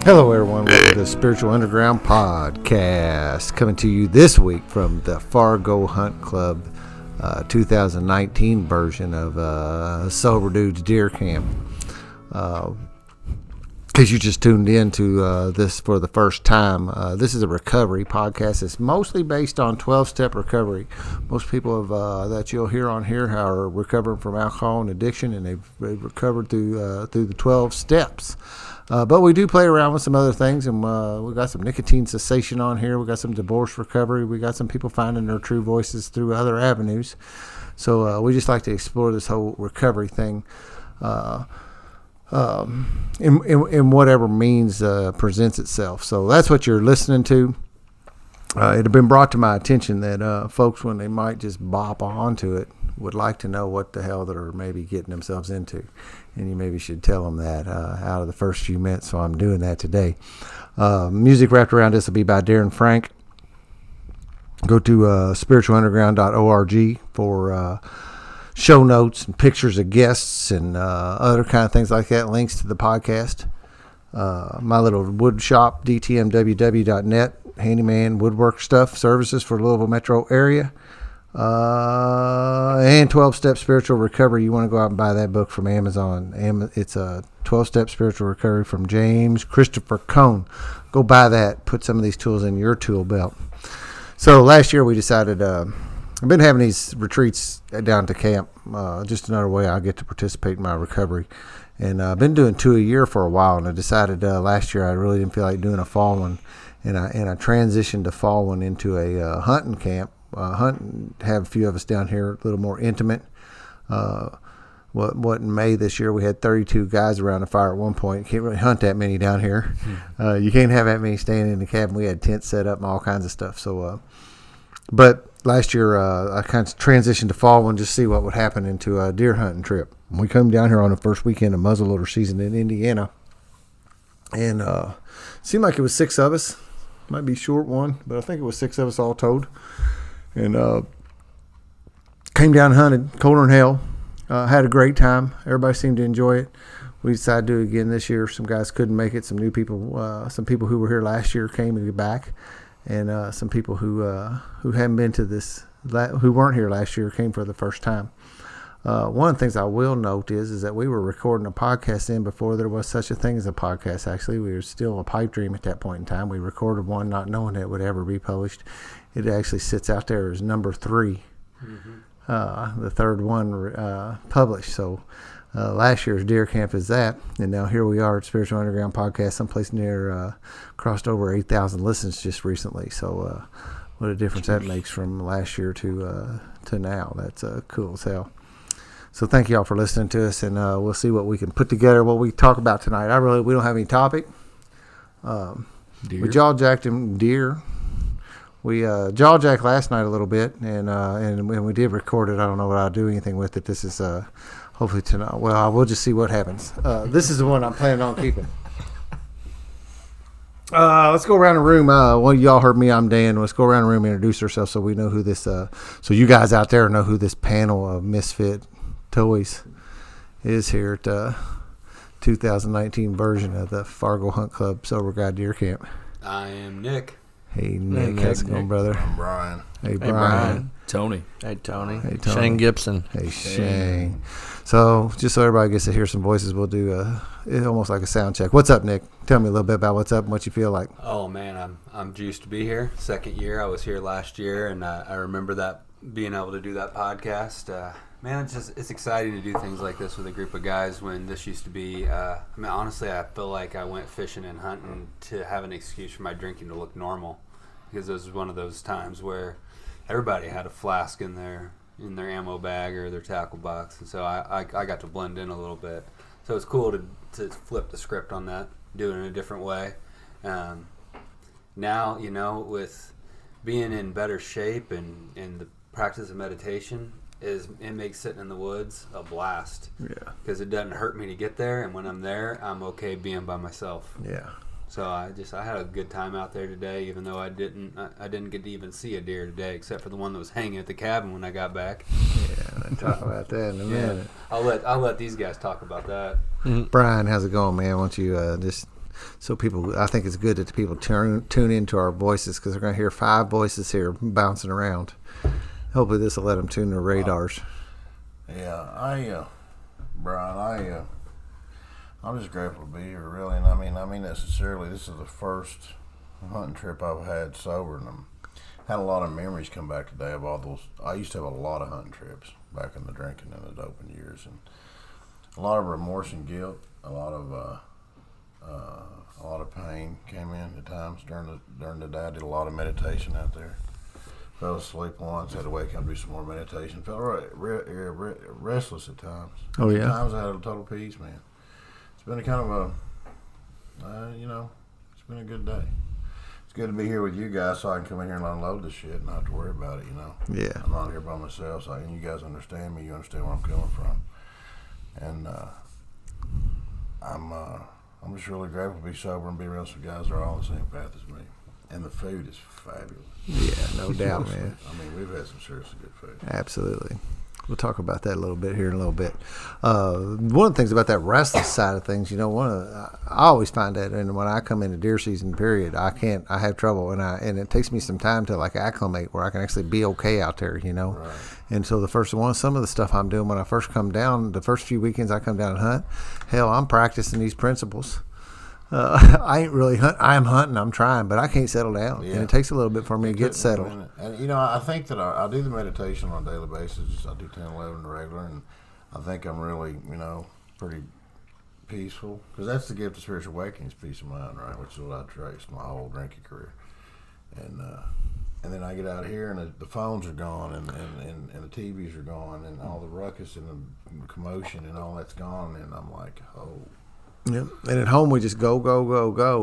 Hello, everyone. Welcome to the Spiritual Underground Podcast, coming to you this week from the Fargo Hunt Club 2019 version of Sober Dudes Deer Camp. Because you just tuned in to this for the first time, this is a recovery podcast. It's mostly based on 12-step recovery. Most people that you'll hear on here are recovering from alcohol and addiction, and they've recovered through the 12 steps. But we do play around with some other things, and we got some nicotine cessation on here. We got some divorce recovery. We got some people finding their true voices through other avenues. So we just like to explore this whole recovery thing in whatever means presents itself. So that's what you're listening to. It had been brought to my attention that folks, when they might just bop onto it, would like to know what the hell they're maybe getting themselves into. And you maybe should tell them that out of the first few minutes, so I'm doing that today. Music wrapped around this will be by Darren Frank. Go to spiritualunderground.org for show notes and pictures of guests and other kind of things like that, links to the podcast. My little wood shop, dtmww.net, handyman woodwork stuff, services for Louisville metro area. And 12-Step Spiritual Recovery. You want to go out and buy that book from Amazon. It's a 12-Step Spiritual Recovery from James Christopher Cone. Go buy that. Put some of these tools in your tool belt. So last year we decided, I've been having these retreats down to camp, just another way I get to participate in my recovery. And I've been doing 2 a year for a while, and I decided last year I really didn't feel like doing a fall one. And I transitioned the fall one into a hunting camp. Have a few of us down here, a little more intimate. What in May this year we had 32 guys around the fire at one point. You can't really hunt that many down here. You can't have that many staying in the cabin. We had tents set up and all kinds of stuff. So, but last year I kind of transitioned to fall one just to see what would happen into a deer hunting trip. We come down here on the first weekend of muzzleloader season in Indiana, and seemed like it was 6 of us. Might be short one, but I think it was 6 of us all told. And came down and hunted, colder than hell. Had a great time. Everybody seemed to enjoy it. We decided to do it again this year. Some guys couldn't make it. Some new people, some people who were here last year came to get back, and some people who hadn't been to this, who weren't here last year, came for the first time. One of the things I will note is that we were recording a podcast in before there was such a thing as a podcast. Actually, we were still a pipe dream at that point in time. We recorded one not knowing that it would ever be published. It actually sits out there as number 3, the third one published. So last year's deer camp is that, and now here we are at Spiritual Underground Podcast, someplace near crossed over 8,000 listens just recently. So what a difference that makes from last year to now. That's cool as hell. So thank you all for listening to us, and we'll see what we can put together, what we talk about tonight. We don't have any topic. We jaw-jacked him deer. We jaw-jacked last night a little bit, and when we did record it, I don't know what I'll do anything with it. This is hopefully tonight. Well, we'll just see what happens. This is the one I'm planning on keeping. Let's go around the room. Well, y'all heard me. I'm Dan. Let's go around the room and introduce ourselves so we know who this. So you guys out there know who this panel of misfit toys is here at the 2019 version of the Fargo Hunt Club Sober Guy Deer Camp. I am Nick. Hey, Nick. How's it going, brother? I'm Brian. Hey, Brian. Tony. Hey, Tony. Shane Gibson. Hey, Shane. So, just so everybody gets to hear some voices, we'll do it's almost like a sound check. What's up, Nick? Tell me a little bit about what's up and what you feel like. Oh, man, I'm juiced to be here. Second year. I was here last year, and I remember that being able to do that podcast. Man, it's exciting to do things like this with a group of guys when this used to be, honestly, I feel like I went fishing and hunting to have an excuse for my drinking to look normal, because this was one of those times where everybody had a flask in their ammo bag or their tackle box, and so I got to blend in a little bit. So it's cool to flip the script on that, do it in a different way. Now, with being in better shape and the practice of meditation, it makes sitting in the woods a blast. Yeah. Because it doesn't hurt me to get there, and when I'm there, I'm okay being by myself. Yeah. So I had a good time out there today, even though I didn't get to even see a deer today, except for the one that was hanging at the cabin when I got back. Yeah, we'll talk about that in a minute. I'll let these guys talk about that. Brian, how's it going, man? Why don't you just So I think it's good that the people tune into our voices because they're going to hear 5 voices here bouncing around. Hopefully this will let them tune their radars. Yeah, Brian, I'm just grateful to be here, really. And I mean that sincerely. This is the first hunting trip I've had sober, and I had a lot of memories come back today of all those. I used to have a lot of hunting trips back in the drinking and the doping years, and a lot of remorse and guilt, a lot of pain came in at times during the day. I did a lot of meditation out there. Fell asleep once, had to wake up and do some more meditation. Felt restless at times. Oh, yeah? At times I had a total peace, man. It's been a kind of it's been a good day. It's good to be here with you guys so I can come in here and unload this shit and not have to worry about it, Yeah. I'm not here by myself, so you guys understand me. You understand where I'm coming from. And I'm just really grateful to be sober and be around some guys that are all on the same path as me. And the food is fabulous. Yeah, no doubt, man. I mean, we've had some seriously good food. Absolutely. We'll talk about that a little bit here in a little bit. One of the things about that restless side of things, I always find that, and when I come into deer season period, I have trouble, and it takes me some time to like acclimate where I can actually be okay out there, Right. And so some of the stuff I'm doing when I first come down, the first few weekends I come down and hunt, hell, I'm practicing these principles. I ain't really I'm hunting. I'm trying, but I can't settle down, and it takes a little bit for me to get settled. And I think that I do the meditation on a daily basis. I do 10, 11 regular, and I think I'm really, pretty peaceful because that's the gift of spiritual awakening, is peace of mind, right? Which is what I traced my whole drinking career, and then I get out here and the phones are gone and the TVs are gone and all the ruckus and the commotion and all that's gone, and I'm like, oh. Yep. And at home we just go,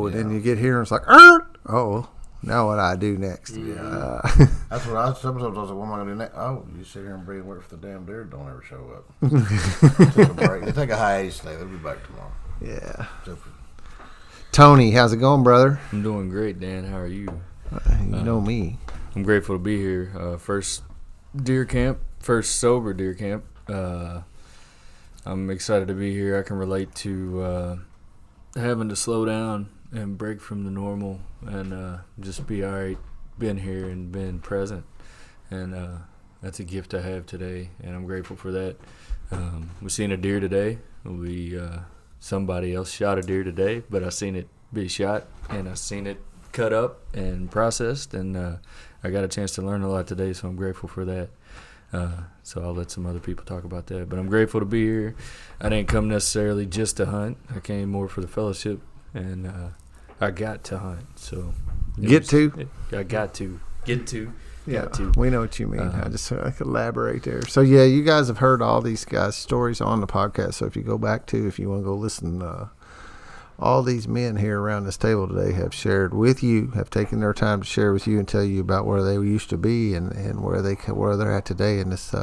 and then you get here and it's like, oh, now what I do next? Yeah, that's what sometimes I was like, what am I going to do next? Oh, you sit here and breathe and wait for the damn deer don't ever show up. Take a break. They take a hiatus today. They'll be back tomorrow. Yeah. Super. Tony, how's it going, brother? I'm doing great, Dan. How are you? You know me. I'm grateful to be here. First sober deer camp. I'm excited to be here. I can relate to having to slow down and break from the normal and just be all right being here and being present. And that's a gift I have today, and I'm grateful for that. We seen a deer today. Somebody else shot a deer today, but I seen it be shot, and I seen it cut up and processed, and I got a chance to learn a lot today, so I'm grateful for that. So I'll let some other people talk about that. But I'm grateful to be here. I didn't come necessarily just to hunt. I came more for the fellowship, and I got to hunt. So I got to. Yeah, we know what you mean. I could elaborate there. So, yeah, you guys have heard all these guys' stories on the podcast. So if you go back if you want to go listen, all these men here around this table today have shared with you, have taken their time to share with you and tell you about where they used to be and where they're at today in this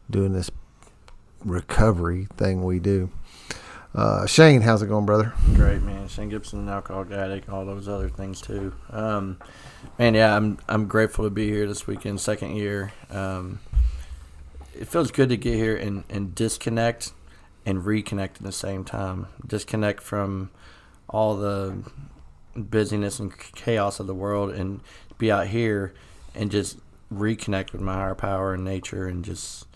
doing this recovery thing we do. Shane, how's it going, brother? Great, man. Shane Gibson, an alcoholic addict, all those other things too. Man, yeah, I'm grateful to be here this weekend, second year. It feels good to get here and disconnect and reconnect at the same time. Disconnect from all the busyness and chaos of the world and be out here and just reconnect with my higher power and nature and just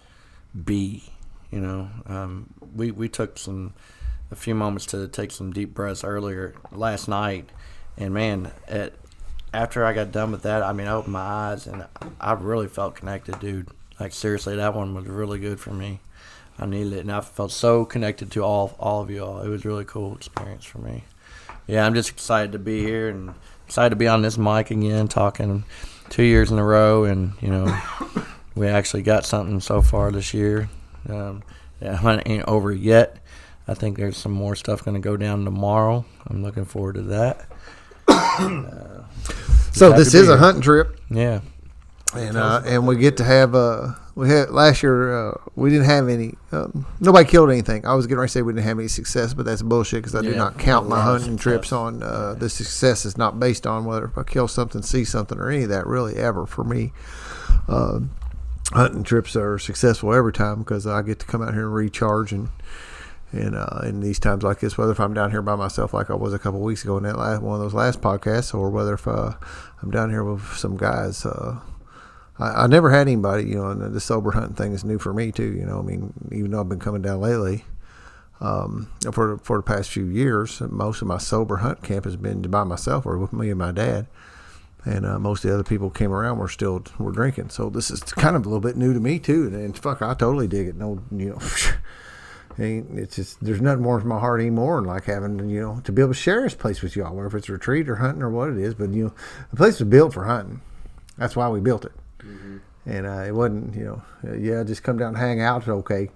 be, we took a few moments to take some deep breaths earlier last night, and man, after I got done with that, I opened my eyes and I really felt connected, dude. Like seriously, that one was really good for me. I needed it, and I felt so connected to all of you all. It was a really cool experience for me. Yeah, I'm just excited to be here and excited to be on this mic again, talking 2 years in a row, and we actually got something so far this year. Hunt ain't over yet. I think there's some more stuff going to go down tomorrow. I'm looking forward to that. So this is a hunting trip. Yeah. And we get to have we had last year we didn't have any nobody killed anything. I was getting ready to say we didn't have any success, but that's bullshit because I do not count my hunting trips on the success is not based on whether if I kill something, see something, or any of that really ever for me. Hunting trips are successful every time because I get to come out here and recharge and And in these times like this, whether if I'm down here by myself like I was a couple weeks ago in that one of those last podcasts, or whether if I'm down here with some guys, I never had anybody, and the sober hunting thing is new for me too. I mean, even though I've been coming down lately, for the past few years, most of my sober hunt camp has been by myself or with me and my dad. And most of the other people came around were drinking. So this is kind of a little bit new to me too. And fuck, I totally dig it. No, it's just, there's nothing more in my heart anymore, and like having, to be able to share this place with y'all, whether it's retreat or hunting or what it is. But the place was built for hunting. That's why we built it. Mm-hmm. And it wasn't, just come down and hang out, okay.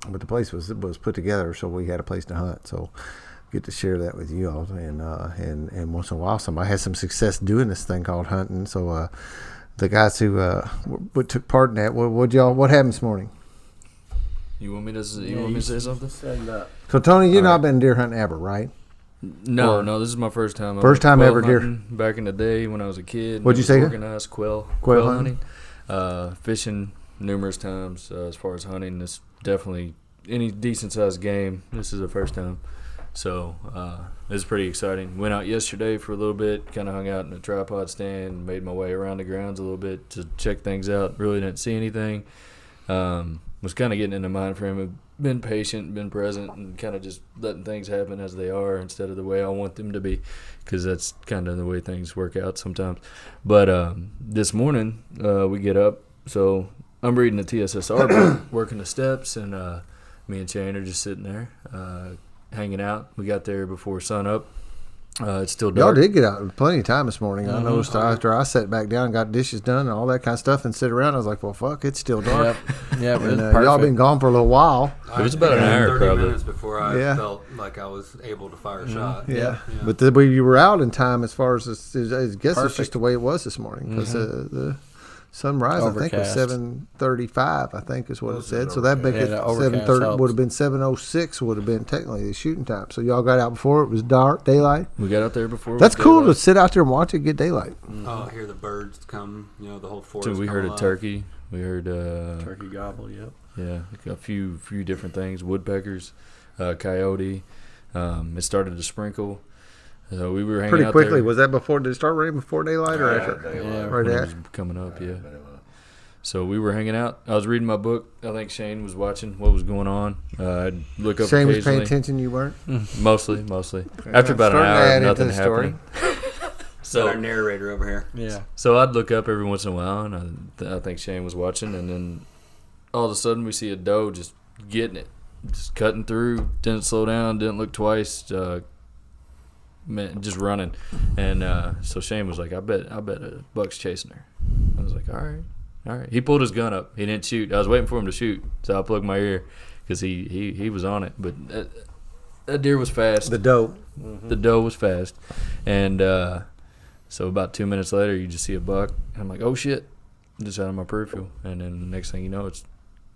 But the place was put together so we had a place to hunt. So get to share that with you all, and once in a while somebody has some success doing this thing called hunting. So the guys who took part in that, what happened this morning? You want me to say something? So Tony, I've been deer hunting ever, right? No, this is my first time. First time ever deer. Back in the day when I was a kid. What'd you say? Organized quail hunting. Fishing numerous times. As far as hunting, it's definitely any decent sized game. This is the first time. So it's pretty exciting. Went out yesterday for a little bit, kind of hung out in a tripod stand, made my way around the grounds a little bit to check things out. Really didn't see anything. Was kind of getting in the mind frame of been patient, been present, and kind of just letting things happen as they are instead of the way I want them to be, because that's kind of the way things work out sometimes. But this morning we get up, so I'm reading the TSSR book, working the steps, and me and Shane are just sitting there hanging out. We got there before sun up. It's still dark. Y'all did get out plenty of time this morning. I noticed after I sat back down, got dishes done and all that kind of stuff, and sit around, I was like, well, fuck, it's still dark. Yep. And, y'all been gone for a little while. It was about an hour, 30 probably. minutes before I felt like I was able to fire a shot. Yeah. But you were out in time as far as I guess it's just the way it was this morning, because the sunrise, Overcast. I think, was 7:35. I think is what it said. So that make it the overcast 7:30 would have been 7:06 would have been technically the shooting time. So y'all got out before it was dark, daylight. We got out there before. That's cool to sit out there and watch it get daylight. Oh, hear the birds come. The whole forest. So we heard a turkey. We heard turkey gobble. Yep. Yeah, a few different things. Woodpeckers, coyote. It started to sprinkle. So we were hanging pretty out quickly. there. Was that before? Did it start raining before daylight or after? Yeah, right When it at. was coming up. Yeah. So we were hanging out. I was reading my book. I think Shane was watching what was going on. I'd look up Shane was occasionally. paying attention. You weren't. Mostly. After about an hour, nothing happening. So our narrator over here. Yeah. So I'd look up every once in a while, and I think Shane was watching, and then all of a sudden we see a doe just getting it, just cutting through. Didn't slow down. Didn't look twice. Just running. And so Shane was like, I bet a buck's chasing her. I was like, all right. He pulled his gun up. He didn't shoot. I was waiting for him to shoot, so I plugged my ear because he was on it. But that deer was fast. The doe. The doe was fast. And so about 2 minutes later, you just see a buck. And I'm like, oh, shit. Just out of my peripheral. And then the next thing you know, it's,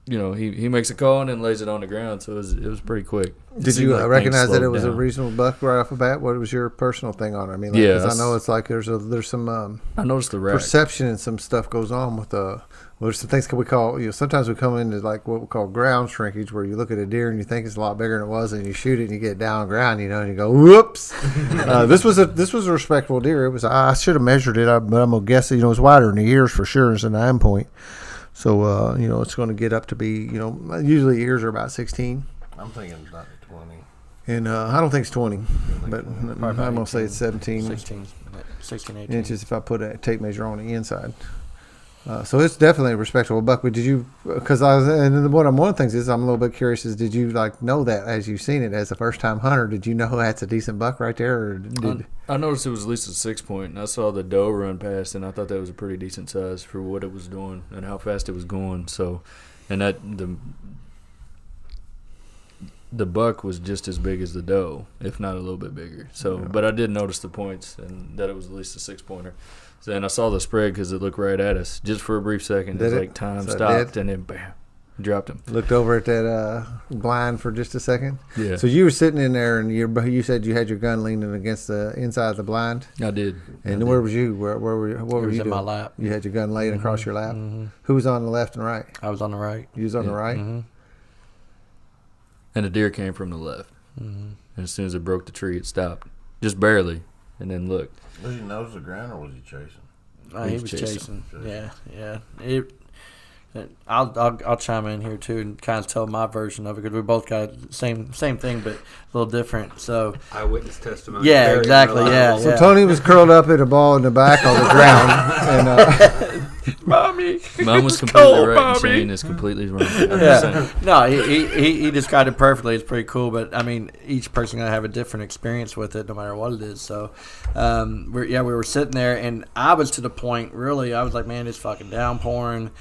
he makes a call and then lays it on the ground. So it was pretty quick. Did you recognize that it was a reasonable buck right off the bat? What was your personal thing on it? I mean, like, Yeah, 'cause I know it's like there's some I noticed the rack. perception and some stuff goes on with there's some things we call, sometimes we come into like what we call ground shrinkage, where you look at a deer and you think it's a lot bigger than it was, and you shoot it and you get down ground, and you go, whoops. This was a respectable deer. It was, I should have measured it, but I'm gonna guess it was wider in the ears for sure as a 9 point. So it's going to get up to be, usually ears are about 16. I'm thinking about 20. And I don't think it's 20, but I'm going to say it's 17 16, 18. inches if I put a tape measure on the inside. So it's definitely a respectable buck. But did you, because one of the things is I'm a little bit curious is, did you know that as you've seen it as a first time hunter, did you know that's a decent buck right there? Or I noticed it was at least a 6 point, and I saw the doe run past, and I thought that was a pretty decent size for what it was doing and how fast it was going. So, and that the buck was just as big as the doe, if not a little bit bigger. So, but I did notice the points and that it was at least a 6 pointer. So, and I saw the spread because it looked right at us just for a brief second. It was like time stopped, and then bam, dropped him. Looked over at that blind for just a second. Yeah. So you were sitting in there, and you said you had your gun leaning against the inside of the blind. I did. And where was you? Where were you? What were you in doing? my lap. You had your gun laid across your lap. Who was on the left and right? I was on the right. You was on the right. and the deer came from the left. And as soon as it broke the tree, it stopped, just barely, and then looked. Was he nose the ground or was he chasing? He was chasing. Yeah. I'll chime in here too and kind of tell my version of it because we both got the same thing but a little different. So eyewitness testimony. Yeah, Very exactly. reliable. Yeah. So Tony was curled up in a ball in the back on the ground, and Mommy, Mine was completely right, and Shane is completely wrong. yeah. No, he described it perfectly. It's pretty cool, but I mean, each person gonna have a different experience with it, no matter what it is. So, we were sitting there, and I was to the point. Really, I was like, man, it's fucking downpouring.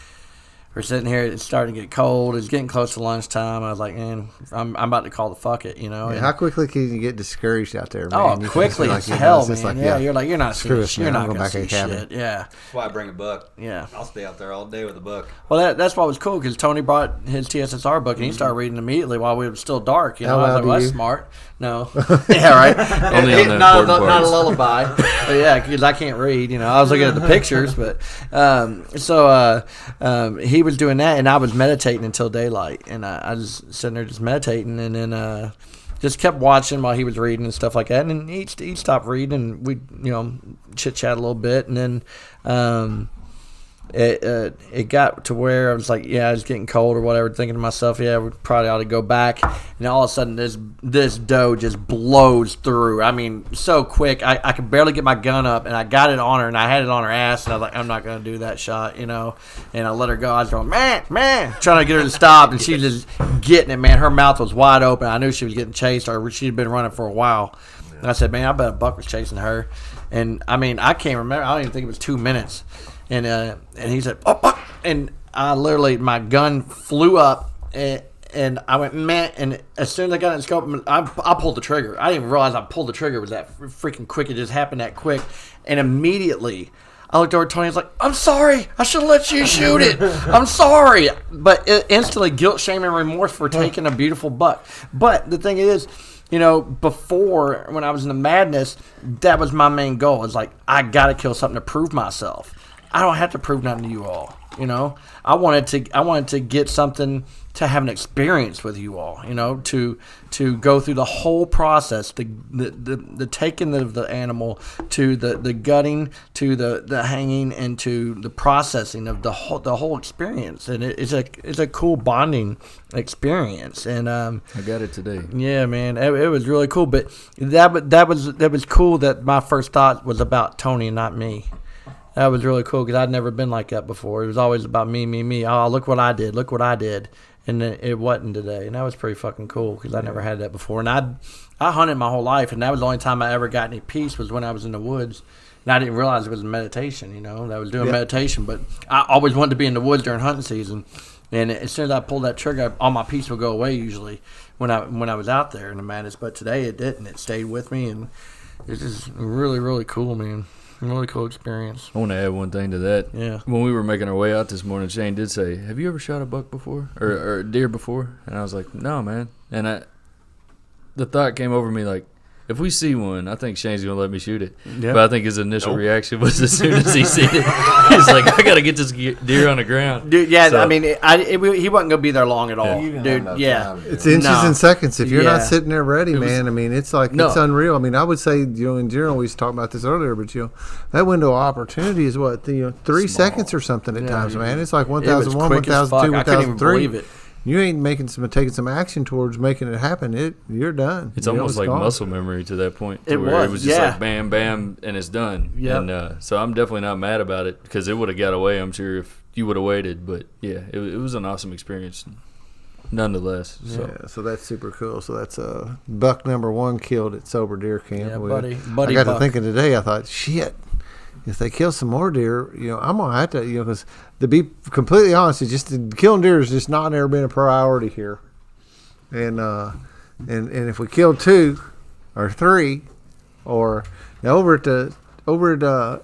We're sitting here. It's starting to get cold. It's getting close to lunchtime. I was like, man, I'm about to call the fuck it, you know. yeah, And, how quickly can you get discouraged out there, man? oh, You can quickly just as be like, hell, it's just man. like, Yeah, you're not screw seeing. us, You're man. not I'm going gonna back in see the cabin. shit. Yeah. That's why I bring a book. Yeah. I'll stay out there all day with a book. Well, that's what was cool because Tony brought his TSSR book and he started reading immediately while it was still dark. You know, How I was loud like, well, do that's you? smart. No, yeah, right. Only on the not important a parts. lullaby, but yeah, because I can't read. You know, I was looking at the pictures, but he was doing that, and I was meditating until daylight, and I was sitting there just meditating, and then just kept watching while he was reading and stuff like that, and then he stopped reading, and we chit chat a little bit, and then it got to where I was like, yeah, it's getting cold or whatever, thinking to myself, yeah, we probably ought to go back. And all of a sudden, this doe just blows through. I mean, so quick. I could barely get my gun up, and I got it on her, and I had it on her ass, and I was like, I'm not going to do that shot, you know. And I let her go. I was going, man, trying to get her to stop, and she was just getting it, man. Her mouth was wide open. I knew she was getting chased, or she'd been running for a while. And I said, man, I bet a buck was chasing her. And, I mean, I can't remember. I don't even think it was 2 minutes. And he said, oh, and I literally, my gun flew up, and I went, man, and as soon as I got in the scope, I pulled the trigger. I didn't even realize I pulled the trigger. It was that freaking quick. It just happened that quick. And immediately, I looked over at Tony. I was like, I'm sorry. I should have let you shoot it. I'm sorry. But instantly, guilt, shame, and remorse for taking a beautiful buck. But the thing is, before, when I was in the madness, that was my main goal. It's like, I got to kill something to prove myself. I don't have to prove nothing to you all, I wanted to get something to have an experience with you all, to go through the whole process, the taking of the animal, to the gutting, to the hanging, and to the processing of the whole experience. And it's a cool bonding experience. And I got it today. yeah, man, it was really cool. But that was cool that my first thought was about Tony and not me. That was really cool because I'd never been like that before. It was always about me. Oh, look what I did. And it wasn't today. And that was pretty fucking cool because I never had that before. And I hunted my whole life, and that was the only time I ever got any peace was when I was in the woods. And I didn't realize it was meditation, that I was doing meditation. But I always wanted to be in the woods during hunting season. And as soon as I pulled that trigger, all my peace would go away usually when I was out there in the madness. But today it didn't. It stayed with me, and it's just really, really cool, man. Really cool experience. I want to add one thing to that. Yeah. When we were making our way out this morning, Shane did say, have you ever shot a buck before? Or a deer before? And I was like, no, man. And the thought came over me like, if we see one, I think Shane's going to let me shoot it. Yeah. But I think his initial reaction was as soon as he seen it, he's like, I got to get this deer on the ground. Dude, yeah, So- I mean, he wasn't going to be there long at all. You didn't have Dude, enough yeah. time to It's do it. inches and seconds. If you're Yeah. not sitting there ready, man, I mean, it's like, it's unreal. I mean, I would say, in general, we was talking about this earlier, but, that window of opportunity is what, 3 seconds or something at times, man. It's like It was 1001, quick as 1002, fuck. I couldn't even 1003. believe it. You ain't taking some action towards making it happen. You're done. It's You know, almost like gone. muscle memory to that point. To It where it was, was just yeah. like bam, bam, and it's done. Yep. And so I'm definitely not mad about it because it would have got away, I'm sure, if you would have waited. But, yeah, it was an awesome experience nonetheless. So. Yeah, so that's super cool. So that's buck number 1 killed at Sober Deer Camp. Yeah, We- buddy I got buck. to thinking today, I thought, shit, if they kill some more deer, I'm going to have to, because to be completely honest, killing deer has just not never been a priority here. And if we killed 2 or 3, or now over at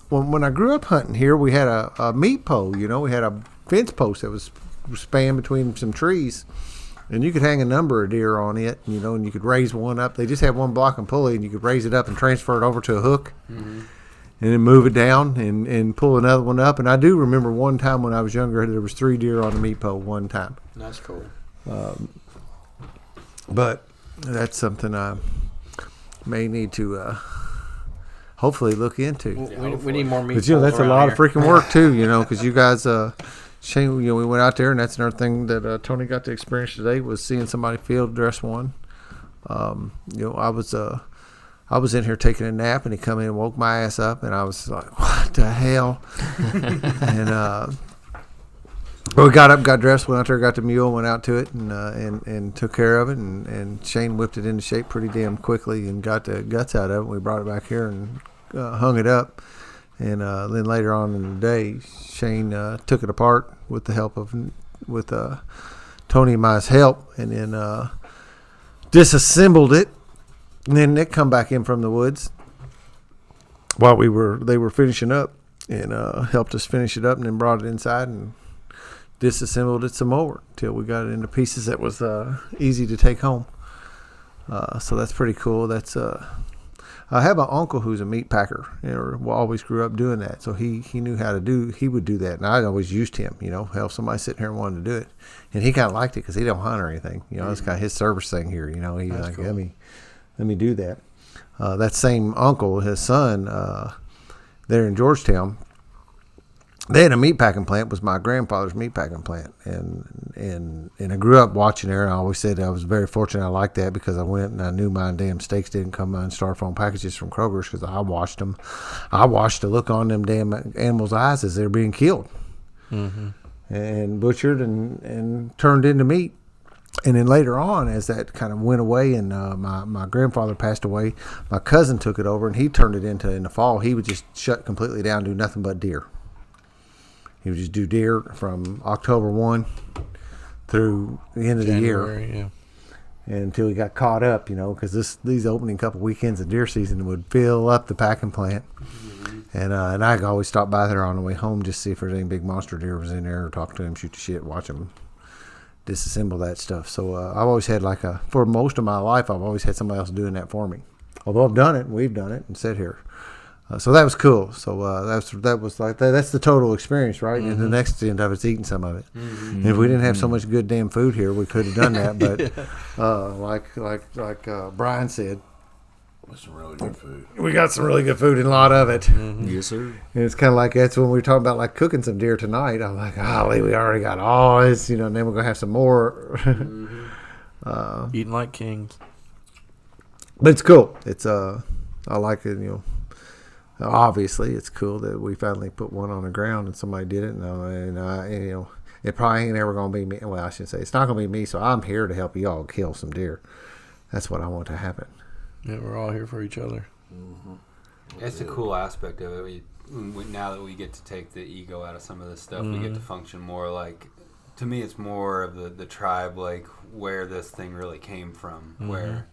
when I grew up hunting here, we had a meat pole. We had a fence post that was spanned between some trees, and you could hang a number of deer on it. And you could raise one up. They just had one block and pulley, and you could raise it up and transfer it over to a hook. Mm-hmm. And then move it down and pull another one up. And I do remember one time when I was younger, there was 3 deer on a meat pole one time. That's cool. But that's something I may need to hopefully look into. We need more meat. Because that's a lot of freaking work too, because you guys, Shane, we went out there, and that's another thing that Tony got to experience today was seeing somebody field dress one. I was in here taking a nap, and he come in and woke my ass up, and I was like, "What the hell?" And we got up, got dressed, went out there, got the mule, went out to it, and took care of it, and Shane whipped it into shape pretty damn quickly and got the guts out of it. We brought it back here and hung it up, and then later on in the day, Shane took it apart with the help of Tony and my's help, and then disassembled it. And then Nick come back in from the woods while they were finishing up, and helped us finish it up, and then brought it inside and disassembled it some more till we got it into pieces that was easy to take home. So that's pretty cool. That's I have an uncle who's a meat packer, always grew up doing that. So he knew how to do. He would do that, and I always used him. Help somebody sitting here and wanted to do it, and he kind of liked it because he don't hunt or anything. It's kind of his service thing here. He's like, cool. Let me do that. That same uncle, his son, there in Georgetown, they had a meat packing plant. Was my grandfather's meat packing plant, and I grew up watching there. And I always said I was very fortunate. I liked that because I went and I knew my damn steaks didn't come in styrofoam packages from Kroger's because I watched them. I watched the look on them damn animals' eyes as they're being killed, and butchered and turned into meat. And then later on, as that kind of went away and my grandfather passed away, my cousin took it over and he turned it into, in the fall, he would just shut completely down, do nothing but deer. He would just do deer from October 1 through the end of January, the year. Yeah. Until he got caught up, because these opening couple weekends of deer season would fill up the packing plant. And I always stop by there on the way home just to see if there's any big monster deer was in there, or talk to him, shoot the shit, watch him disassemble that stuff. So I've always had for most of my life, I've always had somebody else doing that for me. Although I've done it, and we've done it, and sit here. So that was cool. So that was like that. That's the total experience, right? And the next end of it's eating some of it. And if we didn't have so much good damn food here, we could have done that. But like Brian said, some really good food. We got some really good food and a lot of it. Yes, sir. And it's kind of like that's when we were talking about like cooking some deer tonight. I'm like, golly, we already got all this, and then we're gonna have some more. Eating like kings. But it's cool. It's I like it. Obviously, it's cool that we finally put one on the ground and somebody did it. And it probably ain't ever gonna be me. Well, I shouldn't say it's not gonna be me. So I'm here to help y'all kill some deer. That's what I want to happen. Yeah, we're all here for each other. It's a cool aspect of it. Now that we get to take the ego out of some of this stuff, we get to function more like, to me, it's more of the tribe, like where this thing really came from, where,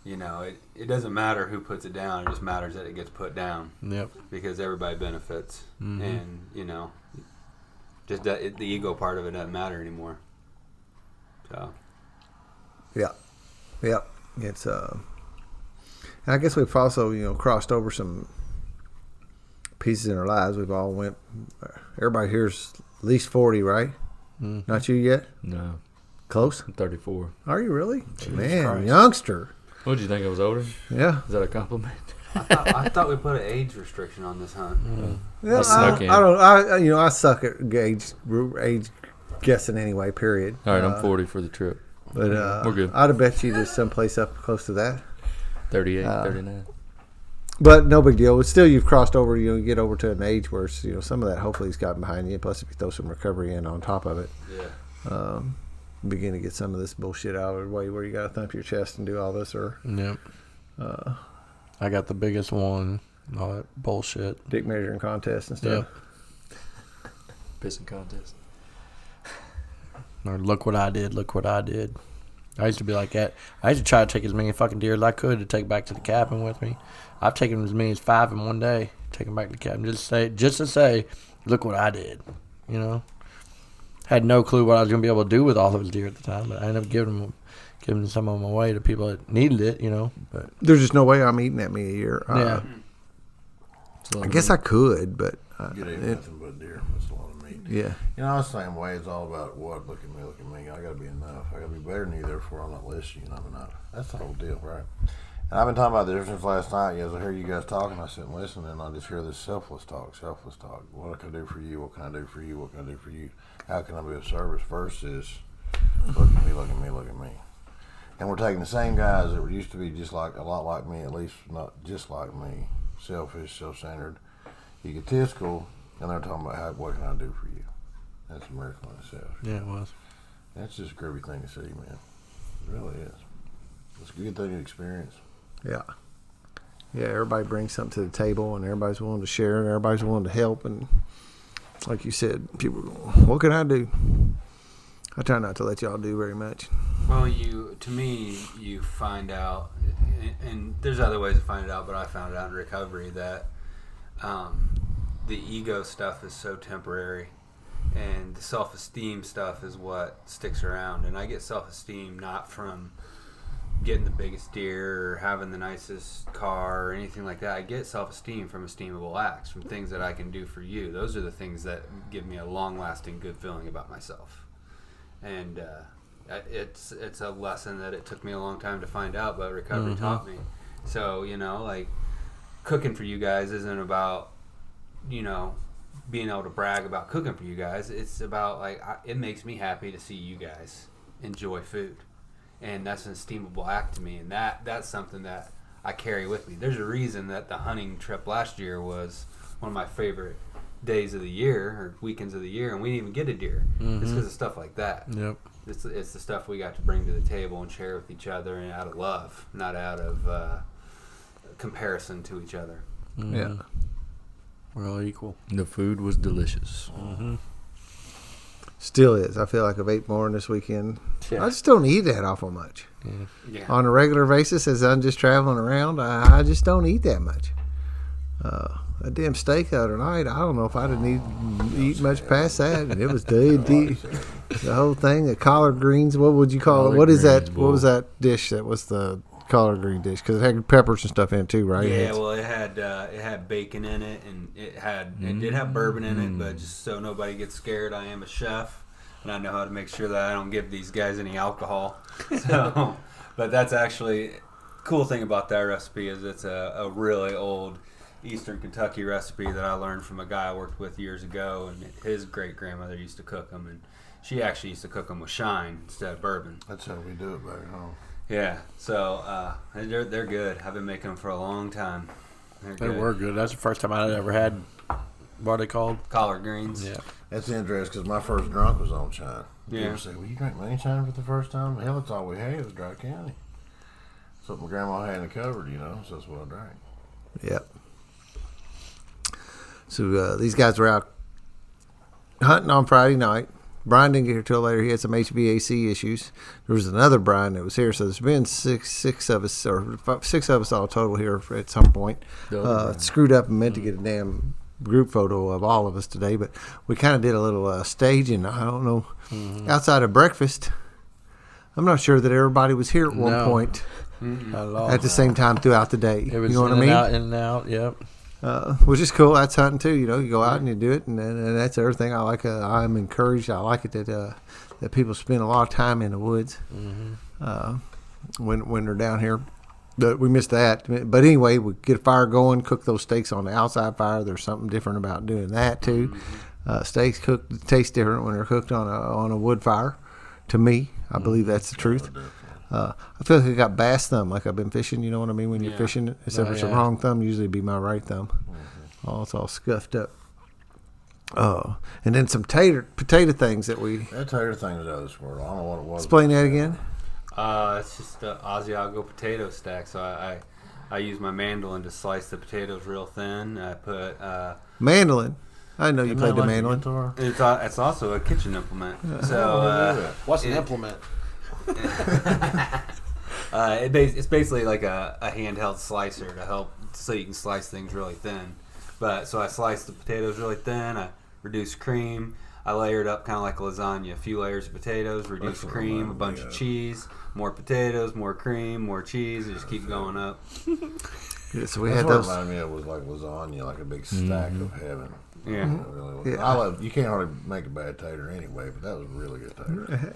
it doesn't matter who puts it down. It just matters that it gets put down. Yep. Because everybody benefits. And, just the ego part of it doesn't matter anymore. So. Yeah. It's, I guess we've also, crossed over some pieces in our lives. We've all everybody here's at least 40, right? Not you yet? No. Close? I'm 34. Are you really? Jesus Man, Christ. Youngster. What, did you think I was older? Yeah. Is that a compliment? I thought we put an age restriction on this hunt. Yeah, I snuck in. I suck at age guessing anyway, period. All right, I'm 40 for the trip. But we're good. I'd have bet you there's someplace up close to that. 38, 39. But no big deal. But still, you've crossed over. You get over to an age where some of that hopefully's gotten behind you. Plus, if you throw some recovery in on top of it, begin to get some of this bullshit out of the way where you got to thump your chest and do all this. Yep. I got the biggest one. All that bullshit. Dick measuring contest and stuff. Yep. Pissing contest. Or look what I did. Look what I did. I used to be like that. I used to try to take as many fucking deer as I could to take back to the cabin with me. I've taken as many as 5 in one day, taken back to the cabin just to say, look what I did. Had no clue what I was gonna be able to do with all those deer at the time, but I ended up giving some of them away to people that needed it. But There's just no way I'm eating that many a year. yeah, I guess I could, but You ain't nothing but deer. That's a lot of meat. meat. Yeah. You know, the same way. It's all about what? Look at me, look at me. I got to be enough. I got to be better than you, therefore I'm not less than you, and I'm enough. That's the whole deal, right? And I've been talking about this since last night. As I hear you guys talking, I sit and listen, and I just hear this selfless talk. What can I do for you? What can I do for you? What can I do for you? How can I be of service versus look at me, look at me, look at me. And we're taking the same guys that used to be just like a lot like me, at least not just like me, selfish, self-centered, egotistical, and they're talking about what can I do for you? That's a miracle in itself. Yeah, it was. That's just a groovy thing to see, man. It really is. It's a good thing to experience. Yeah. Yeah, everybody brings something to the table, and everybody's willing to share, and everybody's willing to help. And like you said, people go, what can I do? I try not to let y'all do very much. Well, to me, you find out, and there's other ways to find it out, but I found it out in recovery that the ego stuff is so temporary, and the self-esteem stuff is what sticks around. And I get self-esteem not from getting the biggest deer or having the nicest car or anything like that. I get self-esteem from esteemable acts, from things that I can do for you. Those are the things that give me a long-lasting good feeling about myself. And it's a lesson that it took me a long time to find out, but recovery taught me. So, like, cooking for you guys isn't about, being able to brag about cooking for you guys. It's about, like, it makes me happy to see you guys enjoy food. And that's an esteemable act to me, and that's something that I carry with me. There's a reason that the hunting trip last year was one of my favorite days of the year, or weekends of the year, and we didn't even get a deer. It's because of stuff like that. Yep. It's the stuff we got to bring to the table and share with each other, and out of love, not out of comparison to each other. Yeah. We're all equal. The food was delicious. Still is. I feel like I've ate more this weekend. Yeah. I just don't eat that awful much. Yeah. On a regular basis, as I'm just traveling around, I just don't eat that much. A damn steak the other night, I don't know if I'd have eat much past that. And it was the whole thing, the collard greens. What would you call it? Collard What is that? greens, What was that dish that was the collard green dish? Because it had peppers and stuff in it too, right? Yeah, well, it had bacon in it, and it did have bourbon in it, but just so nobody gets scared, I am a chef, and I know how to make sure that I don't give these guys any alcohol. So, but that's actually cool thing about that recipe is it's a really old Eastern Kentucky recipe that I learned from a guy I worked with years ago, and his great grandmother used to cook them, and she actually used to cook them with shine instead of bourbon. That's how we do it back home. Yeah, so they're good. I've been making them for a long time. They were good. That's the first time I ever had, what are they called? Collard greens. Yeah. That's interesting because my first drunk was on shine. Yeah. People say, well, you drank moonshine for the first time? Hell, that's all we had. It was Dry County. Something my grandma had in the cupboard, so that's what I drank. Yep. So these guys were out hunting on Friday night. Brian didn't get here till later. He had some HVAC issues. There was another Brian that was here, so there's been six of us all total here at some point. Screwed up and meant to get a damn group photo of all of us today, but we kind of did a little staging. I don't know, outside of breakfast. I'm not sure that everybody was here at one point at the same time throughout the day. It was you know what I mean? In and out, yep. Which is cool. That's hunting too. You go out and you do it, and that's everything. I like. I'm encouraged. I like it that people spend a lot of time in the woods when they're down here. But we missed that. But anyway, we get a fire going, cook those steaks on the outside fire. There's something different about doing that too. Steaks taste different when they're cooked on a wood fire. To me, I believe that's the truth. I feel like I got bass thumb, like I've been fishing. You know what I mean? When you're fishing, except for it's the wrong thumb, usually it'd be my right thumb. Oh, it's all scuffed up. And then some potato things that we. That tater thing was out of this world. I don't know what it was. Explain that again. It's just the Asiago potato stack. So I use my mandolin to slice the potatoes real thin. I put mandolin. I didn't know you Isn't played that the like mandolin. guitar? It's also a kitchen implement. So What's an implement? It's basically like a handheld slicer to help so you can slice things really thin. But so I sliced the potatoes really thin. I reduced cream. I layered up kind of like lasagna. A few layers of potatoes, reduced cream, a bunch of cheese, more potatoes, more cream, more cheese. It just keep going up. Yeah, so we That's had what those. reminded me of was like lasagna, like a big stack of heaven. Yeah. It really was. Yeah. I love. You can't hardly make a bad tater anyway, but that was a really good tater.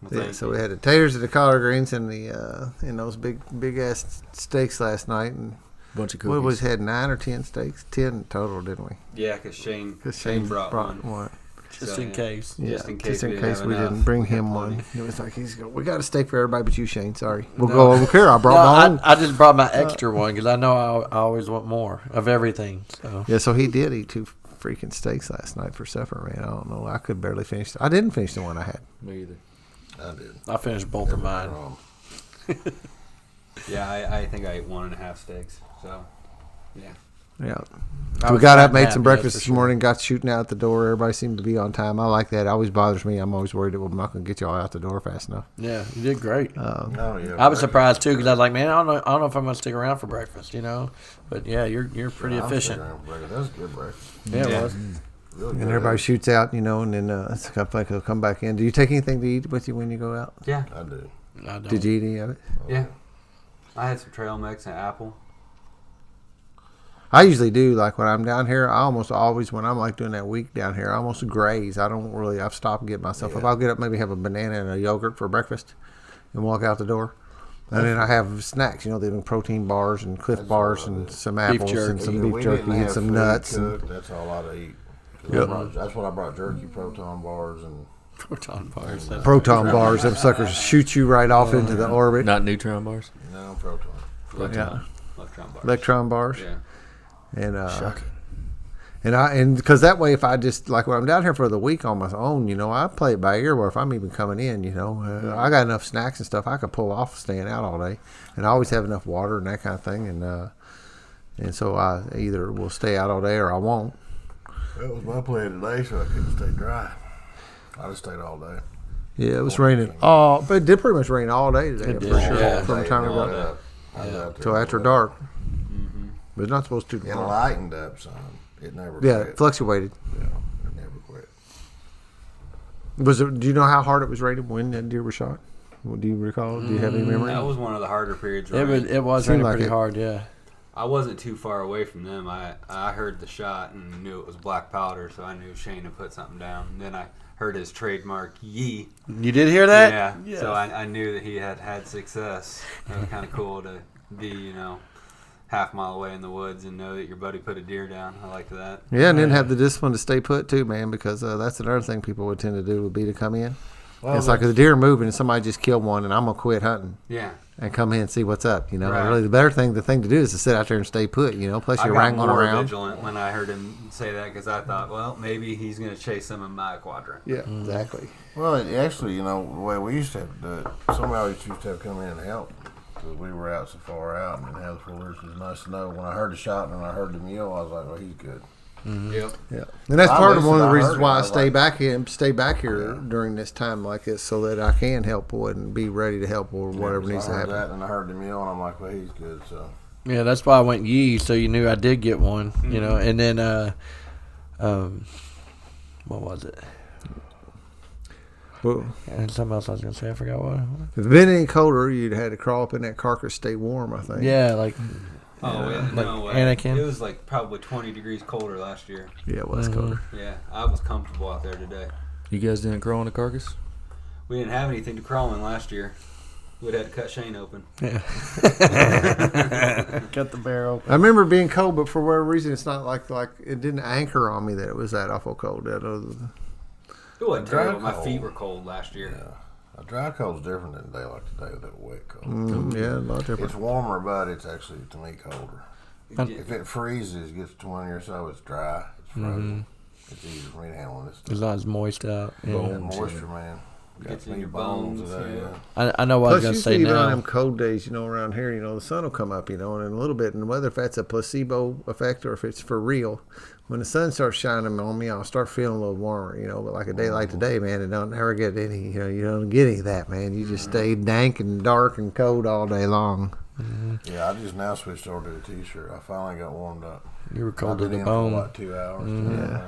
Well, Yeah, thank so you. we had the taters and the collard greens and the in those big ass steaks last night, and Bunch of we cookies. was had 9 or 10 steaks, 10 total, didn't we? Yeah, because Shane, Because Shane brought one. Just So, in yeah. case. Just in case just in we didn't case have we enough. didn't bring We had him plenty. one. It was like we got a steak for everybody but you, Shane. Sorry, we'll No. go over here. I brought my own. I just brought my extra one because I know I always want more of everything. So Yeah, so he did eat 2 freaking steaks last night for supper, man. I don't know. I could barely finish. I didn't finish the one I had. Me either. I did. I finished both of mine. Yeah, I think I ate 1.5 steaks. So, yeah. Yeah. I We was got fat up, and made happy, some that's breakfast for this sure. morning, got shooting out the door. Everybody seemed to be on time. I like that. It always bothers me. I'm always worried that I'm not going to get y'all out the door fast enough. Yeah, you did great. Oh yeah. I was surprised too because I was like, man, I don't know if I'm gonna stick around for breakfast, But yeah, you're pretty efficient. That was a good breakfast. Yeah, Yeah. it was. Really And good. everybody shoots out, and then it's kind of like they'll come back in. Do you take anything to eat with you when you go out? Yeah. I do. I don't. Did you eat any of it? Yeah. I had some trail mix and apple. I usually do. Like when I'm down here, I almost always, when I'm like doing that week down here, I almost graze. I've stopped and get myself up. Yeah. I'll get up, maybe have a banana and a yogurt for breakfast and walk out the door. And then I have snacks, the protein bars and Cliff That's Bars what I and do. some apples and jerky. some Yeah, beef we jerky didn't and have some food nuts. cooked. That's all I'd eat. Yep. That's what I brought: jerky, proton bars, and Proton bars. Proton bars, them suckers shoot you right off into the orbit. Not neutron bars. proton. Yeah. Electron bars. Electron bars. Yeah. And Shocking. and because that way, if I just like when I'm down here for the week on my own, I play it by ear. Where if I'm even coming in, I got enough snacks and stuff I could pull off staying out all day, and I always have enough water and that kind of thing, and so I either will stay out all day or I won't. That was my plan today, so I couldn't stay dry. I just stayed all day. Yeah, it was raining. Oh, but it did pretty much rain all day today. It I'm did, pretty sure yeah. from the time we I got was out there till after all day. dark. But it's not supposed to. It lightened up some. It never Yeah, it quit. fluctuated. Yeah, it never quit. Do you know how hard it was raining when that deer was shot? Do you recall? Do you have any memory? That was one of the harder periods. It was Seemed raining like pretty it. hard. Yeah. I wasn't too far away from them. I heard the shot and knew it was black powder, so I knew Shane had put something down. And then I heard his trademark yee. You did hear that? Yeah. Yes. So I knew that he had success. It was kind of cool to be, half mile away in the woods and know that your buddy put a deer down. I liked that. Yeah, and then have the discipline to stay put too, man, because that's another thing people would tend to do would be to come in. Well, It's like if the deer are moving and somebody just killed one, and I'm gonna quit hunting Yeah. and come in and see what's up. Right. Really, the thing to do is to sit out there and stay put. Plus I you're got wrangling more around. vigilant when I heard him say that because I thought, well, maybe he's going to chase some in my quadrant. Yeah, exactly. Well, it actually, the way we used to have to do it, somebody used to have to come in and help because we were out so far out and didn't have the floors. It was nice to know. When I heard the shot and I heard the mule, I was like, well, he's good. Yep. Yeah, and that's I part of listened, one of the I reasons heard it, why I I was stay back here Yeah. during this time like this, so that I can help Wood and be ready to help or whatever So needs I to heard happen. that, and I heard the mule, and I'm like, well, he's good. So Yeah, that's why I went yee, so you knew I did get one, and then, what was it? Well, And something else I was going to say, I forgot what. if it been any colder, you'd had to crawl up in that carcass, stay warm. I think. Yeah, like, Oh, yeah. Like No way. Anakin? It was like probably 20 degrees colder last year. Yeah, it was Mhm. colder. Yeah. I was comfortable out there today. You guys didn't crawl on the carcass? We didn't have anything to crawl in last year. We'd had to cut Shane open. yeah. Cut the barrel. I remember being cold, but for whatever reason, it's not like it didn't anchor on me that it was that awful cold. It wasn't Dry terrible. My cold. feet were cold last year. yeah, a dry cold's different than a day like today with that wet cold. yeah, a lot different. It's warmer, but it's actually to me colder. Yeah. If it freezes, gets 20 or so, it's dry. It's frozen. It's easy for me to handle this It's stuff. not as moist out. Yeah. That moisture, man. Gets Got in your me bones, today, yeah. I know what I was Plus, going to usually say even on now. them cold days, around here, the sun will come up, and in a little bit, and whether if that's a placebo effect or if it's for real, when the sun starts shining on me, I'll start feeling a little warmer, But like a day like today, man, it don't ever get any, you don't get any of that, man. You just stay dank and dark and cold all day long. Yeah, I just now switched over to a t-shirt. I finally got warmed up. You were cold I've to been the in bone. for like 2 hours. Yeah.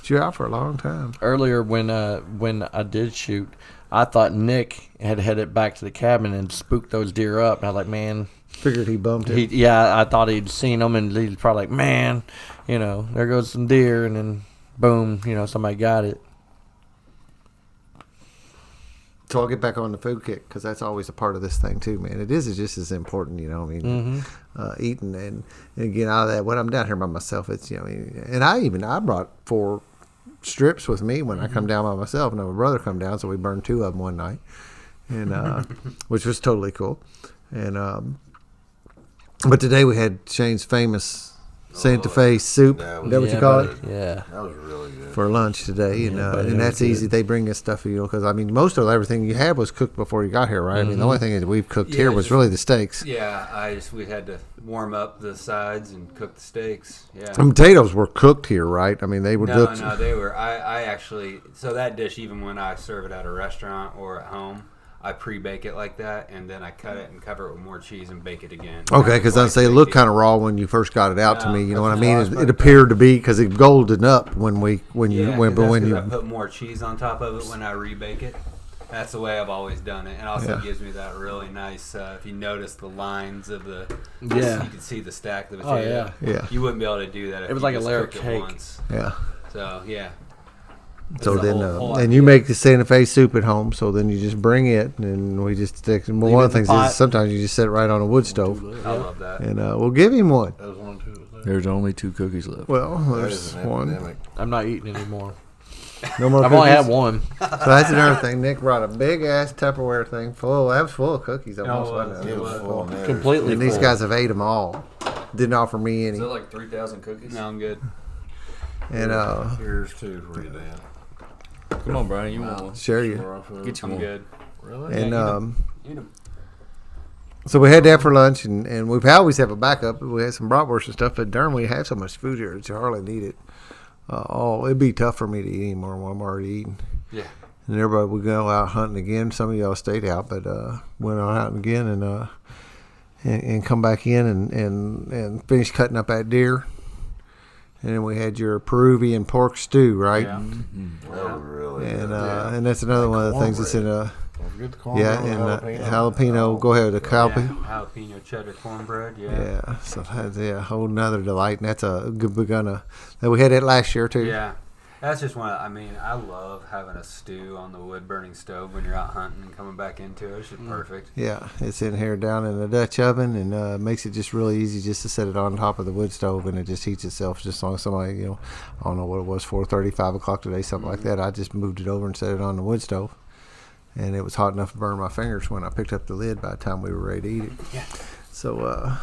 But you're out for a long time. Earlier when I did shoot, I thought Nick had headed back to the cabin and spooked those deer up. And I was like, man, Figured he bumped it. I thought he'd seen them, and he's probably like, man, there goes some deer, and then boom, somebody got it. So I'll get back on the food kick because that's always a part of this thing too, man. It is just as important, eating and getting out of that. When I'm down here by myself, it's and I brought 4 strips with me when I come down by myself, and my brother come down, so we burned 2 of them one night, and which was totally cool. And but today we had Shane's famous Santa Fe soup. Is that what you call it? Yeah, That was really good. For lunch today, and that's easy. They bring us stuff, because most of everything you had was cooked before you got here, right? I mean, the only thing that we've cooked here was really the steaks. Yeah, we had to warm up the sides and cook the steaks. Yeah, And potatoes were cooked here, right? I mean, they were. No, they were. I actually, so that dish, even when I serve it at a restaurant or at home, I pre-bake it like that, and then I cut it and cover it with more cheese and bake it again. Okay, because I'd say it looked kind of raw when you first got it out to me. You know what I mean? It appeared to be because it goldened up when you I put more cheese on top of it when I rebake it. That's the way I've always done it, and also gives me that really nice. If you notice the lines of you can see the stack of the potato. yeah. You wouldn't be able to do that if It was you like a just layer of cooked it cake. once. Yeah. So yeah. So That's the then, whole and idea. you make the Santa Fe soup at home. So then you just bring it, and we just stick. Well, one of the things is sometimes you just set it right on a wood stove, I love that. and we'll give him one. That was 1, 2. Was there? There's only 2 cookies left. Well, That there's is an one. epidemic. I'm not eating anymore. No more. I've cookies? only had one. So that's another thing. Nick brought a big ass Tupperware thing full. That was full of cookies almost. Oh, wasn't It it? was full of theirs. Completely And these full. guys have ate them all. Didn't offer me any. like 3,000 cookies? No, I'm good. And Here's 2 for you, Dan. Come on, Brian. You want one? share you. Sure off of Get you I'm one. good. Really? And Eat 'em. so we had that for lunch, and we always have a backup. We had some bratwurst and stuff, but darn, we have so much food here, it's hardly need it. It'd be tough for me to eat anymore when I'm already eating. Yeah. And everybody would go out hunting again. Some of y'all stayed out, but went on out again and come back in and finish cutting up that deer. And then we had your Peruvian pork stew, right? Yeah. That was really And good. and that's another one of the things that's in Don't forget the cornbread and and jalapeno. Go ahead with the jalapeno. Yeah, jalapeno cheddar cornbread. Yeah, so that's a whole nother delight, and that's a good beginner. And we had it last year too. Yeah. That's just one. I love having a stew on the wood burning stove when you're out hunting and coming back into it. It's just perfect. Yeah, it's in here down in the Dutch oven, and makes it just really easy just to set it on top of the wood stove, and it just heats itself. Just on somebody, I don't know what it was, 4:30, 5 o'clock today, something like that. I just moved it over and set it on the wood stove, and it was hot enough to burn my fingers when I picked up the lid. By the time we were ready to eat it, Yeah. So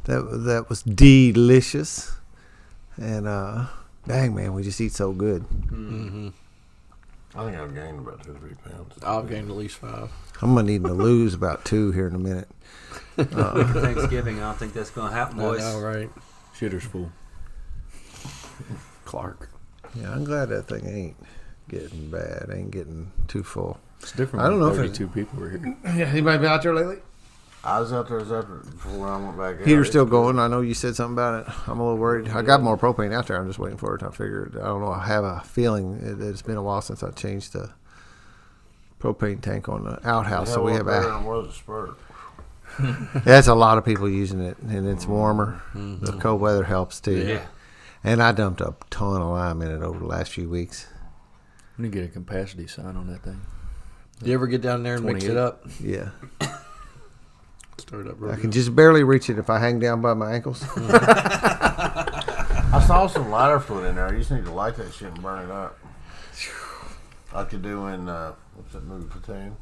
that was delicious, and dang man, we just eat so good. Mm-hmm. I think I've gained about 2 or 3 pounds. I've gained at least 5. I'm gonna need to lose about 2 here in a minute. Thanksgiving, I don't think that's going to happen, I boys. know, right? Shitter's full. Clark. Yeah, I'm glad that thing ain't getting bad. Ain't getting too full. It's different. I don't when know if 32 people were here. Yeah, anybody been out there lately? I was out there before I went back out. Heater's still going. I know you said something about it. I'm a little worried. I got more propane out there. I'm just waiting for it. I figured. I don't know. I have a feeling that it's been a while since I changed the propane tank on the outhouse. So we have was a spurt. that's a lot of people using it, and it's warmer. The cold weather helps too. Yeah. And I dumped a ton of lime in it over the last few weeks. We need to get a capacity sign on that thing. You ever get down there and mix it 28. up? Yeah, Stir it up real I good. can just barely reach it if I hang down by my ankles. I saw some lighter fluid in there. You just need to light that shit and burn it up. Like you do in, what's that movie, Platoon?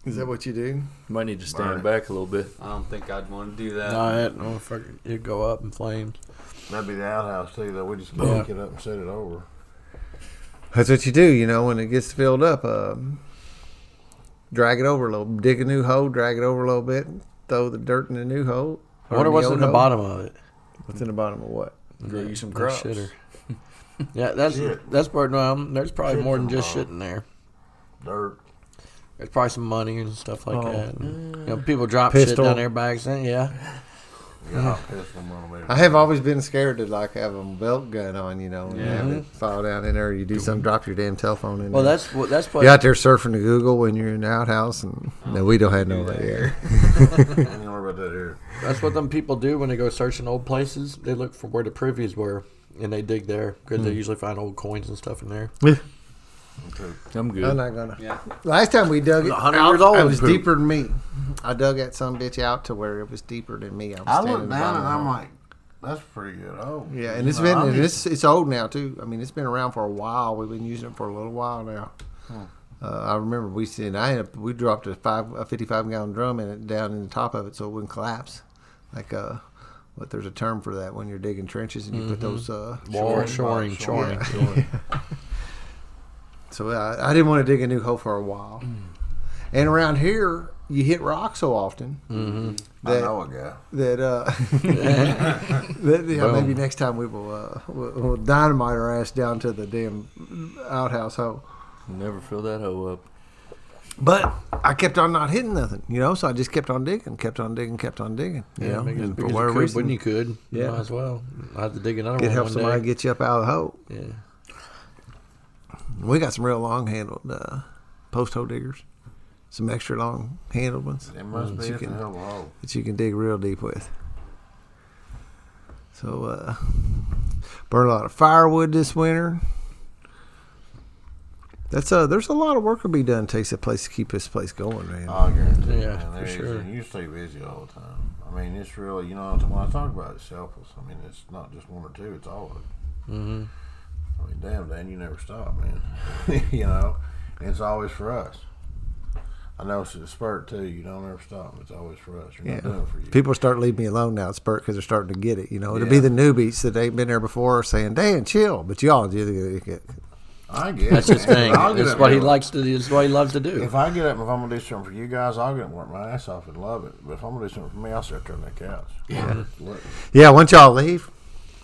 Is that what you do? You might need to Burn stand it. back a little bit. I don't think I'd want to do that. No, it'd go up in flames. That'd be the outhouse too, though. We just Yeah. pick it up and set it over. That's what you do, when it gets filled up. Drag it over a little, dig a new hole, drag it over a little bit, throw the dirt in the new hole. I wonder what's in the bottom of it. What's in the bottom of what? Grow you some That crops. shitter. Yeah, that's Shit. part. There's probably Shit's more than in the just bottom. shit in there. Dirt. There's probably some money and stuff like Oh. that. And, people drop Pistol. shit down there by accident. Yeah. You got a pistol on me. I have always been scared to have a belt gun on, and have Mm-hmm. it fall down in there. You do something, drop your damn telephone in Well, there. that's what. You're out there surfing to Google when you're in the outhouse, and no, we don't have no do that. there. I don't worry about that here. That's what them people do when they go searching old places. They look for where the privies were, and they dig there because they usually find old coins and stuff in there. I'm good. I'm not gonna. Yeah. Last time we dug it 100 out, years old it was poop. deeper than me. I dug that some bitch out to where it was deeper than me. I was I standing look in the down bottom and of the I'm hole. like, that's pretty good. Oh, Yeah, and you it's know, been I and need- it's old now too. I mean, it's been around for a while. We've been using it for a little while now. I remember we dropped a 55-gallon drum in it down in the top of it so it wouldn't collapse. Like but there's a term for that when you're digging trenches and you put those Shoring. So I didn't want to dig a new hole for a while. And around here, you hit rock so often I know a guy. that maybe next time we'll dynamite our ass down to the damn outhouse hole. Never fill that hole up. But I kept on not hitting nothing, so I just kept on digging, you know. Make it as And big for as whatever you could reason, when you could. Yeah. Might as well. I had to dig another it one helps one somebody day. get you up out of the hole. Yeah. We got some real long-handled post hole diggers, some extra long-handled ones It must be you at the can- hell of a hole. that you can dig real deep with. So, burn a lot of firewood this winter. There's a lot of work to be done. Takes a place to keep this place going, man. I guarantee Yeah, man. for There is, sure. and you stay busy all the time. I mean, it's really, when I talk about it, selfless. I mean, it's not just one or two; it's all of it. Mm-hmm. I mean, damn, Dan, you never stop, man. And it's always for us. I know it's a spurt too. You don't ever stop. It's always for us. You're not doing it for you. People start leaving me alone now, Spurt, because they're starting to get it. It'll Yeah. be the newbies that ain't been there before saying, "Dan, chill," but y'all do get. I get That's it, his man. thing. I'll get It's up what he and- likes to do. It's what he loves to do. If I get up, if I'm gonna do something for you guys, I'll get up and work my ass off and love it. But if I'm gonna do something for me, I'll sit there on that couch. Yeah. Yeah, once y'all leave,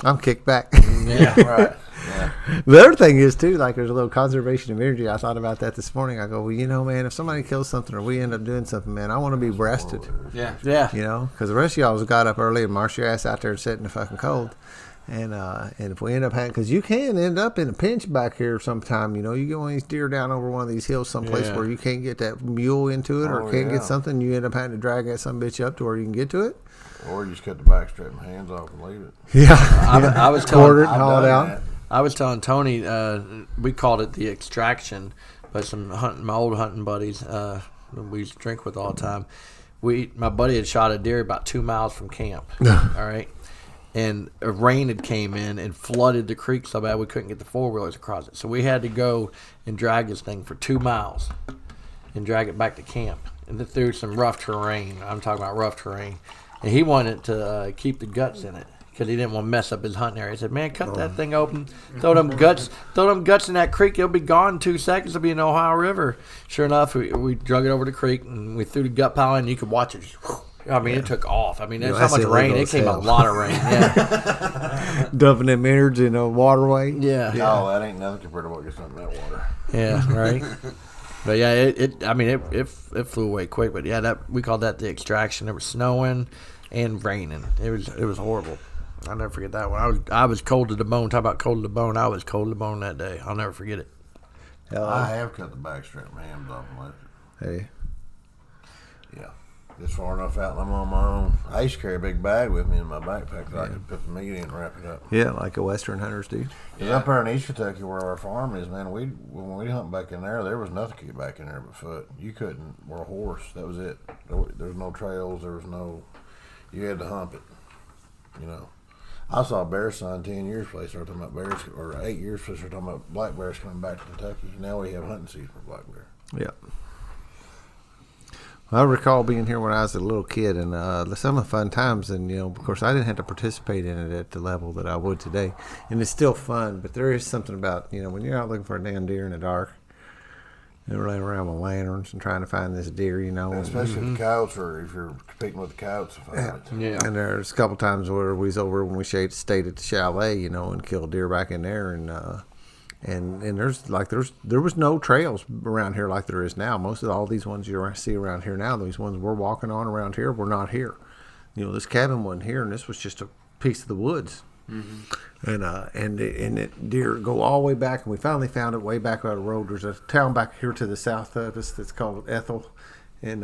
I'm kicked back. Yeah. Right. Yeah. The other thing is too, like there's a little conservation of energy. I thought about that this morning. I go, well, man, if somebody kills something or we end up doing something, man, I want to be breasted. Yeah. Yeah. Because the rest of y'all got up early and marched your ass out there and sit in the fucking cold. And if we end up having, because you can end up in a pinch back here sometime, you get one of these deer down over one of these hills someplace Yeah. where you can't get that mule into it or Oh, can't yeah. get something, you end up having to drag that some bitch up to where you can get to it. Or you just cut the back strap and hands off and leave it. Yeah. I was Quarter telling, it, haul it out. that. I was telling Tony, we called it the extraction, but my old hunting buddies, we used to drink with all the time. My buddy had shot a deer about 2 miles from camp. All right. And a rain had came in and flooded the creek so bad we couldn't get the 4-wheelers across it. So we had to go and drag this thing for 2 miles and drag it back to camp. And through some rough terrain. I'm talking about rough terrain. And he wanted to keep the guts in it because he didn't want to mess up his hunting area. He said, man, cut that thing open. Throw them guts in that creek. It'll be gone in 2 seconds. It'll be in the Ohio River. Sure enough, we drug it over the creek and we threw the gut pile in and you could watch it. It took off. That's how that's much rain. illegal It as came a hell. lot of rain. Yeah. Dumping them innards in a waterway. Yeah. No, that ain't nothing compared to what gets in that water. Yeah, right. But yeah, it flew away quick. But yeah, we called that the extraction. It was snowing and raining. It was horrible. I'll never forget that one. I was cold to the bone. Talk about cold to the bone. I was cold to the bone that day. I'll never forget it. I have cut the back strap and hands off and left it. Hey. Yeah. Just far enough out and I'm on my own. I used to carry a big bag with me in my backpack that I could put the meat in and wrap it up. Yeah, like a Western hunters do. Yeah. Up there in East Kentucky where our farm is, man, when we hunt back in there was nothing to get back in there but foot. You couldn't, or a horse, that was it. There was no trails, you had to hump it, I saw a bear sign 10 years before they started talking about bears, or 8 years before they started talking about black bears coming back to Kentucky. Now we have hunting season for black bear. Yeah. I recall being here when I was a little kid, and some of the fun times, and of course, I didn't have to participate in it at the level that I would today, and it's still fun. But there is something about when you're out looking for a damn deer in the dark, and running around with lanterns and trying to find this deer, Especially with the coyotes, or if you're competing with the coyotes to find it. Yeah. And there's a couple times where we was over when we stayed at the chalet, and killed deer back in there, and there was no trails around here like there is now. Most of all these ones you see around here now, these ones we're walking on around here, were not here. This cabin wasn't here, and this was just a piece of the woods. Mm-hmm. And it deer go all the way back, and we finally found it way back out of the road. There's a town back here to the south of us that's called Ethel, and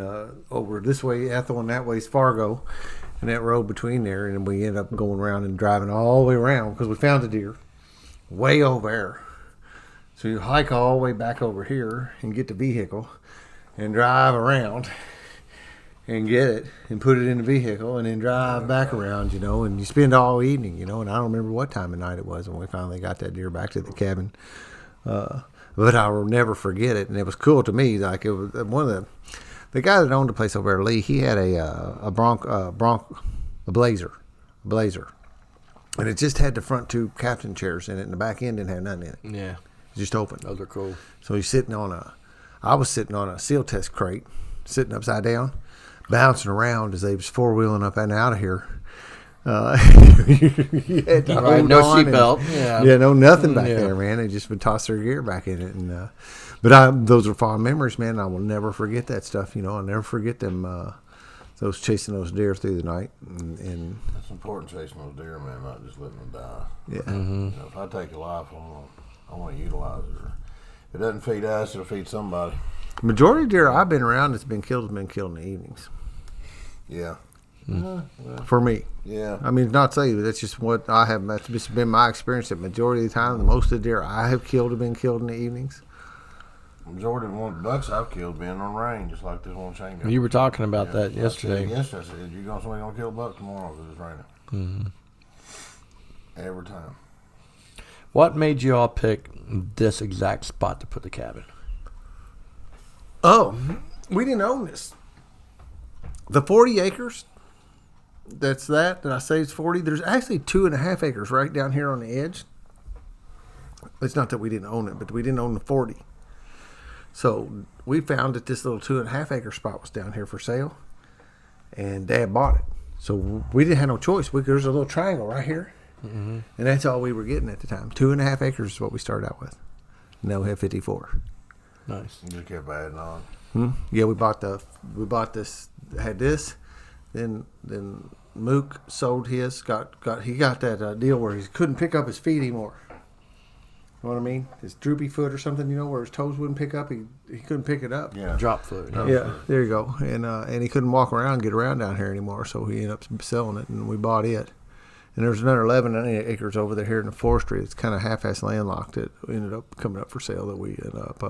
over this way Ethel, and that way's Fargo, and that road between there, and we ended up going around and driving all the way around because we found the deer way over there. So you hike all the way back over here and get the vehicle and drive around and get it and put it in the vehicle and then drive back around, and you spend all evening, and I don't remember what time of night it was when we finally got that deer back to the cabin. But I will never forget it, and it was cool to me. Like, it was one of the guy that owned the place over there, Lee. He had a Blazer, and it just had the front two captain chairs in it, and the back end didn't have nothing in it. Yeah. Just open. Those are cool. So I was sitting on a seal test crate, sitting upside down, bouncing around as they was four-wheeling up and out of here. You had to hold no on seatbelt. Yeah, no nothing back there, man. They just would toss their gear back in it, and those are fond memories, man. I will never forget that stuff. I'll never forget them. Those chasing those deer through the night, and It's important chasing those deer, man, not just letting them die. yeah. If I take a life, I want to utilize it. If it doesn't feed us, it'll feed somebody. Majority of deer I've been around that's been killed has been killed in the evenings. Yeah. For me. Yeah. I mean, not say you, that's just what I have. That's just been my experience. That majority of the time, the most of the deer I have killed have been killed in the evenings. Majority of the bucks I've killed been on range, just like this one chain gun. You were talking about that yesterday. Yesterday, I said, somebody gonna kill a buck tomorrow because it's raining. Every time. What made you all pick this exact spot to put the cabin? Oh, we didn't own this. The 40 acres. That's that I say it's 40. There's actually 2.5 acres right down here on the edge. It's not that we didn't own it, but we didn't own the 40. So we found that this little 2.5 acre spot was down here for sale, and Dad bought it. So we didn't have no choice. There's a little triangle right here, and that's all we were getting at the time. 2.5 acres is what we started out with. Now we have 54. Nice. You just kept adding on. Yeah, we bought this, had this, then Mook sold his. He got that deal where he couldn't pick up his feet anymore. You know what I mean? His droopy foot or something, where his toes wouldn't pick up. He couldn't pick it up. Yeah. Drop foot. Yeah, there you go. And he couldn't walk around, get around down here anymore. So he ended up selling it, and we bought it. And there's another 11 acres over there here in the forestry. It's kind of half-ass landlocked. That ended up coming up for sale that we ended up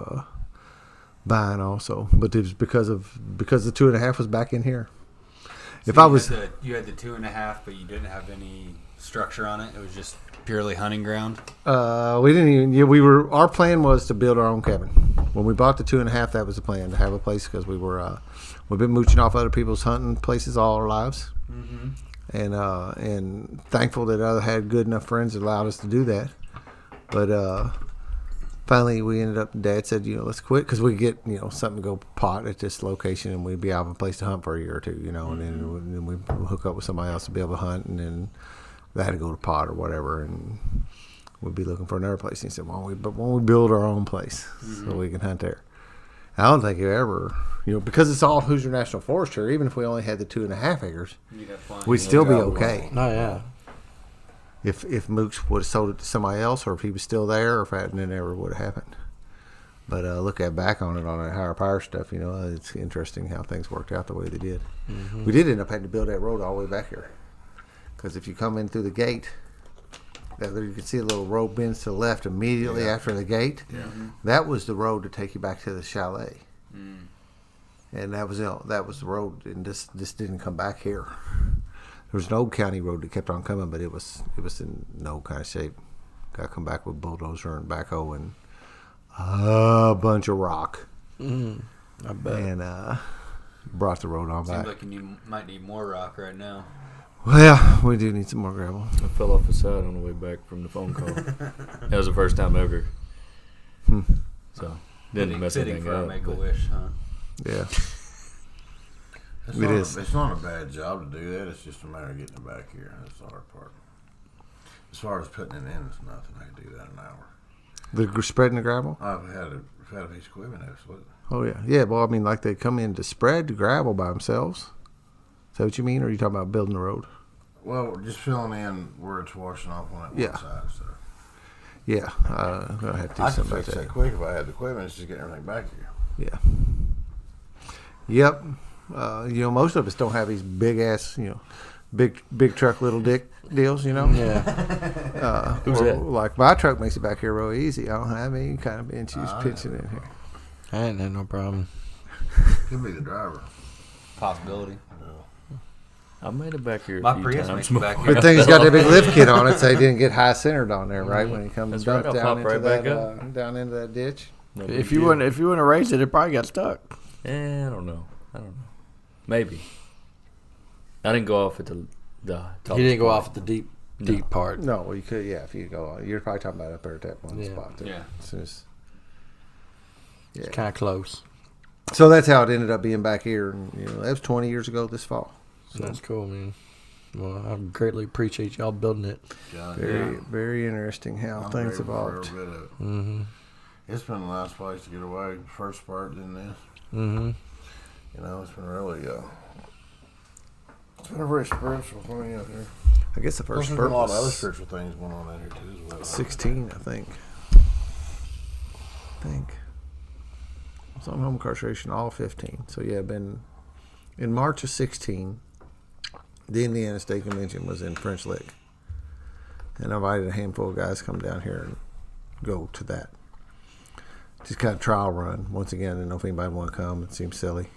buying also. But it was because the 2.5 was back in here. So you had the 2.5, but you didn't have any structure on it. It was just purely hunting ground. We didn't even. Yeah, our plan was to build our own cabin. When we bought the 2.5, that was the plan, to have a place, because we've been mooching off other people's hunting places all our lives, and thankful that I had good enough friends that allowed us to do that. But finally, we ended up. Dad said, let's quit, because we get something to go pot at this location, and we'd be out of a place to hunt for a year or two, and then we hook up with somebody else to be able to hunt, and then they had to go to pot or whatever, and we'd be looking for another place. And he said, "Why don't we build our own place so we can hunt there?" I don't think it ever, because it's all Hoosier National Forest here. Even if we only had the 2.5 acres, we'd still be okay. Oh yeah. If Mooks would have sold it to somebody else, or if he was still there, or if that never would have happened. But look back on it, on that higher power stuff, it's interesting how things worked out the way they did. We did end up having to build that road all the way back here, because if you come in through the gate, you can see a little road bends to the left immediately after the gate. That was the road to take you back to the chalet, and that was the road. And this didn't come back here. There was an old county road that kept on coming, but it was in no kind of shape. Got to come back with bulldozer and backhoe and a bunch of rock. I bet. And brought the road on back. Seems like you might need more rock right now. Well, we do need some more gravel. I fell off the side on the way back from the phone call. That was the first time ever. So didn't mess Fitting anything for a up. Make-A-Wish, huh? Yeah. It's not a bad job to do that. It's just a matter of getting it back here. That's the hard part. As far as putting it in, it's nothing. I can do that in an hour. The spreading the gravel? I've had a piece of equipment, absolutely. Oh, yeah. Yeah, well, I mean, like they come in to spread the gravel by themselves. Is that what you mean, or are you talking about building the road? Well, just filling in where it's washing off on that one side. So. Yeah, I'm going to have to do I could something like fix that. that quick if I had the equipment. It's just getting everything back here. Yeah. Yep. Most of us don't have these big ass, big truck, little dick deals, Yeah. Who's that? Like my truck makes it back here real easy. I don't have any kind of inches pitching in here. I ain't had no problem. Could be the driver. Possibility. I made it back here. My a few Prius times. makes it back here. Good thing he's got that big lift kit on it, so he didn't get high centered on there, right? When he comes That's dump right, I'll down pop into right that back up. down into that ditch. No big If you deal. wouldn't have raised it, it probably got stuck. I don't know. Maybe. I didn't go off at the top. He didn't go off at the deep part. No, well, you could, if you go on. You're probably talking about up there at that one Yeah. spot there. Yeah. It's just, It's kind of close. So that's how it ended up being back here. And, that was 20 years ago this fall. So That's cool, man. Well, I greatly appreciate y'all building it. very, very interesting how things evolved. Mm-hmm. It's been a nice place to get away. First part in this. Mm-hmm. It's been really, it's been a very spiritual thing out here. I guess the Plus, first there's been a lot of other purpose, spiritual things going on out here too as well. 16, I think. It's on home incarceration, all 15. So, been in March of 16, the Indiana State Convention was in French Lick. And I invited a handful of guys to come down here and go to that. Just kind of trial run. Once again, I didn't know if anybody would want to come. It seemed silly.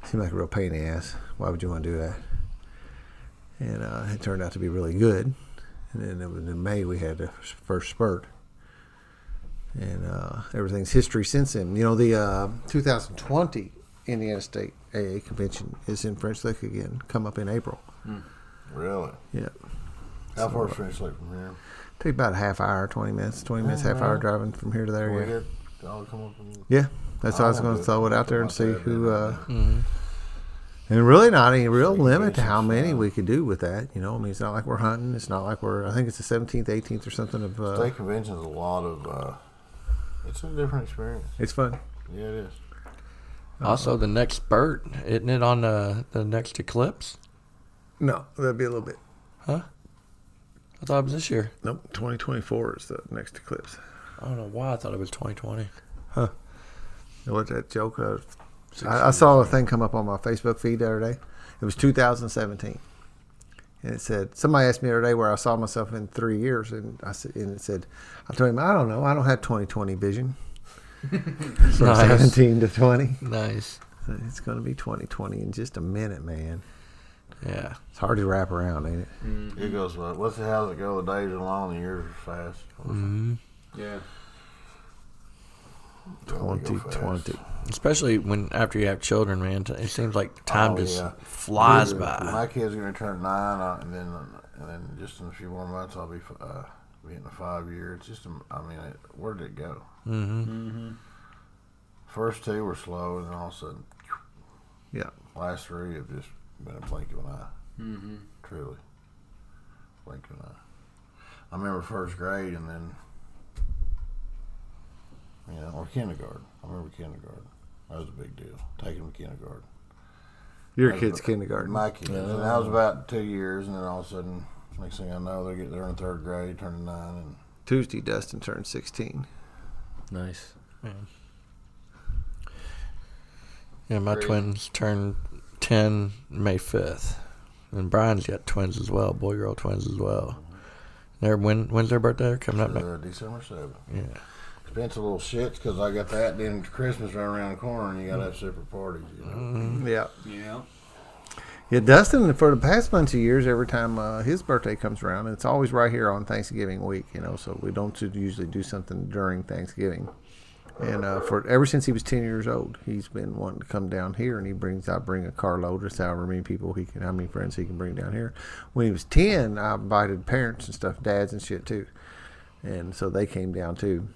It seemed like a real pain in the ass. Why would you want to do that? And it turned out to be really good. And then it was in May we had the first spurt. And everything's history since then. The 2020 Indiana State AA Convention is in French Lick again, come up in April. Really? Yeah. How far is French Lake from here? Take about a half hour, 20 minutes, half hour driving from here to there. Well, Yeah. here, y'all come up and Yeah. That's why I was I going wanna to throw it out there and see do who. Mm-hmm. And really not any real limit to how conventions, many we could do with that. It's not like we're hunting. It's not like I think it's the 17th, 18th or something of. State convention's a lot of. It's a different experience. It's fun. Yeah, it is. Also, the next spurt, isn't it on the next eclipse? No, that'd be a little bit. Huh? I thought it was this year. Nope, 2024 is the next eclipse. I don't know why I thought it was 2020. What's that joke? I saw a thing come up on my Facebook feed the other day. It was 2017. And it said, somebody asked me the other day where I saw myself in 3 years. And I said, I told him, I don't know. I don't have 20/20 vision. From Nice. 17 to 20. Nice. It's going to be 2020 in just a minute, man. Yeah. It's hard to wrap around, ain't it? It goes. How's it go? The days are long, the years are fast. Mm-hmm. Yeah. 2020. Especially after you have children, man. It seems like time just flies by. My kid's gonna turn 9, and then just in a few more months, I'll be in the 5 year. It's just, where did it go? Mm-hmm. First 2 were slow, and then all of a sudden, Yeah. last 3 have just been a blink of an eye. Mm-hmm. Truly, blink of an eye. I remember first grade, and then or kindergarten. I remember kindergarten. That was a big deal. Taking them to kindergarten. Your kid's kindergarten. My kid. And that was about 2 years, and then all of a sudden, next thing I know, they're in 3rd grade, turning 9, and Tuesday, Dustin turned 16. Nice. Yeah, my Great. twins turned 10 May 5th. And Brian's got twins as well, boy-girl twins as well. When's their birthday? Coming up next. December 7th. Yeah. Expensive little shits because I got that. Then Christmas right around the corner, and you got to have separate parties. Yeah. Yeah. Yeah, Dustin, for the past bunch of years, every time his birthday comes around, it's always right here on Thanksgiving week, so we don't usually do something during Thanksgiving. And ever since he was 10 years old, he's been wanting to come down here, and I bring a carload or however many people how many friends he can bring down here. When he was 10, I invited parents and stuff, dads and shit too. And so they came down too.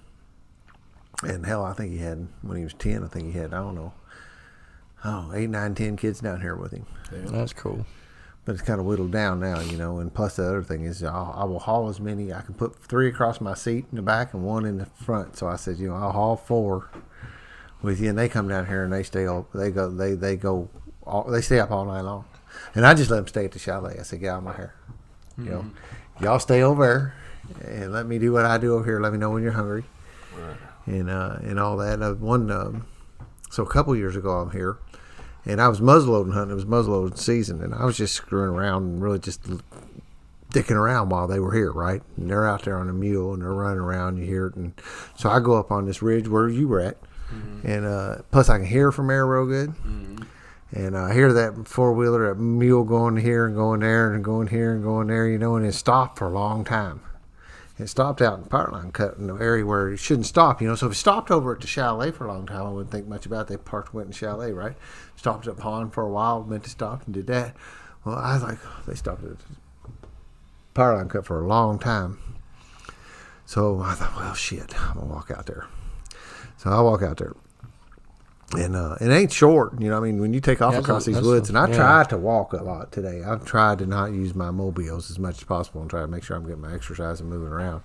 And hell, I think he had, when he was 10, I think he had, 8, 9, 10 kids down here with him. Yeah. That's cool. But it's kind of whittled down now, and plus the other thing is I will haul as many. I can put 3 across my seat in the back and 1 in the front. So I said, I'll haul 4 with you. And they come down here and they stay up. They stay up all night long. And I just let them stay at the chalet. I said, get out of my hair. Y'all stay over there and let me do what I do over here. Let me know when you're hungry. Right. And all that. So a couple years ago I'm here, And I was muzzleloading hunting. It was muzzleloading season, and I was just screwing around and really just dicking around while they were here, right? And they're out there on a mule, and they're running around. You hear it, and so I go up on this ridge where you were at, and plus I can hear from there real good. And I hear that four-wheeler, that mule going here and going there and going here and going there, and it stopped for a long time. It stopped out in the power line cut in the area where it shouldn't stop, So if it stopped over at the chalet for a long time, I wouldn't think much about it. They parked, went in the chalet, right? Stopped at the pond for a while, meant to stop and did that. Well, I was like, they stopped at the power line cut for a long time. So I thought, well, shit, I'm going to walk out there. So I walk out there. And it ain't short, when you take off across these woods, and I tried to walk a lot today. I've tried to not use my mobiles as much as possible and try to make sure I'm getting my exercise and moving around.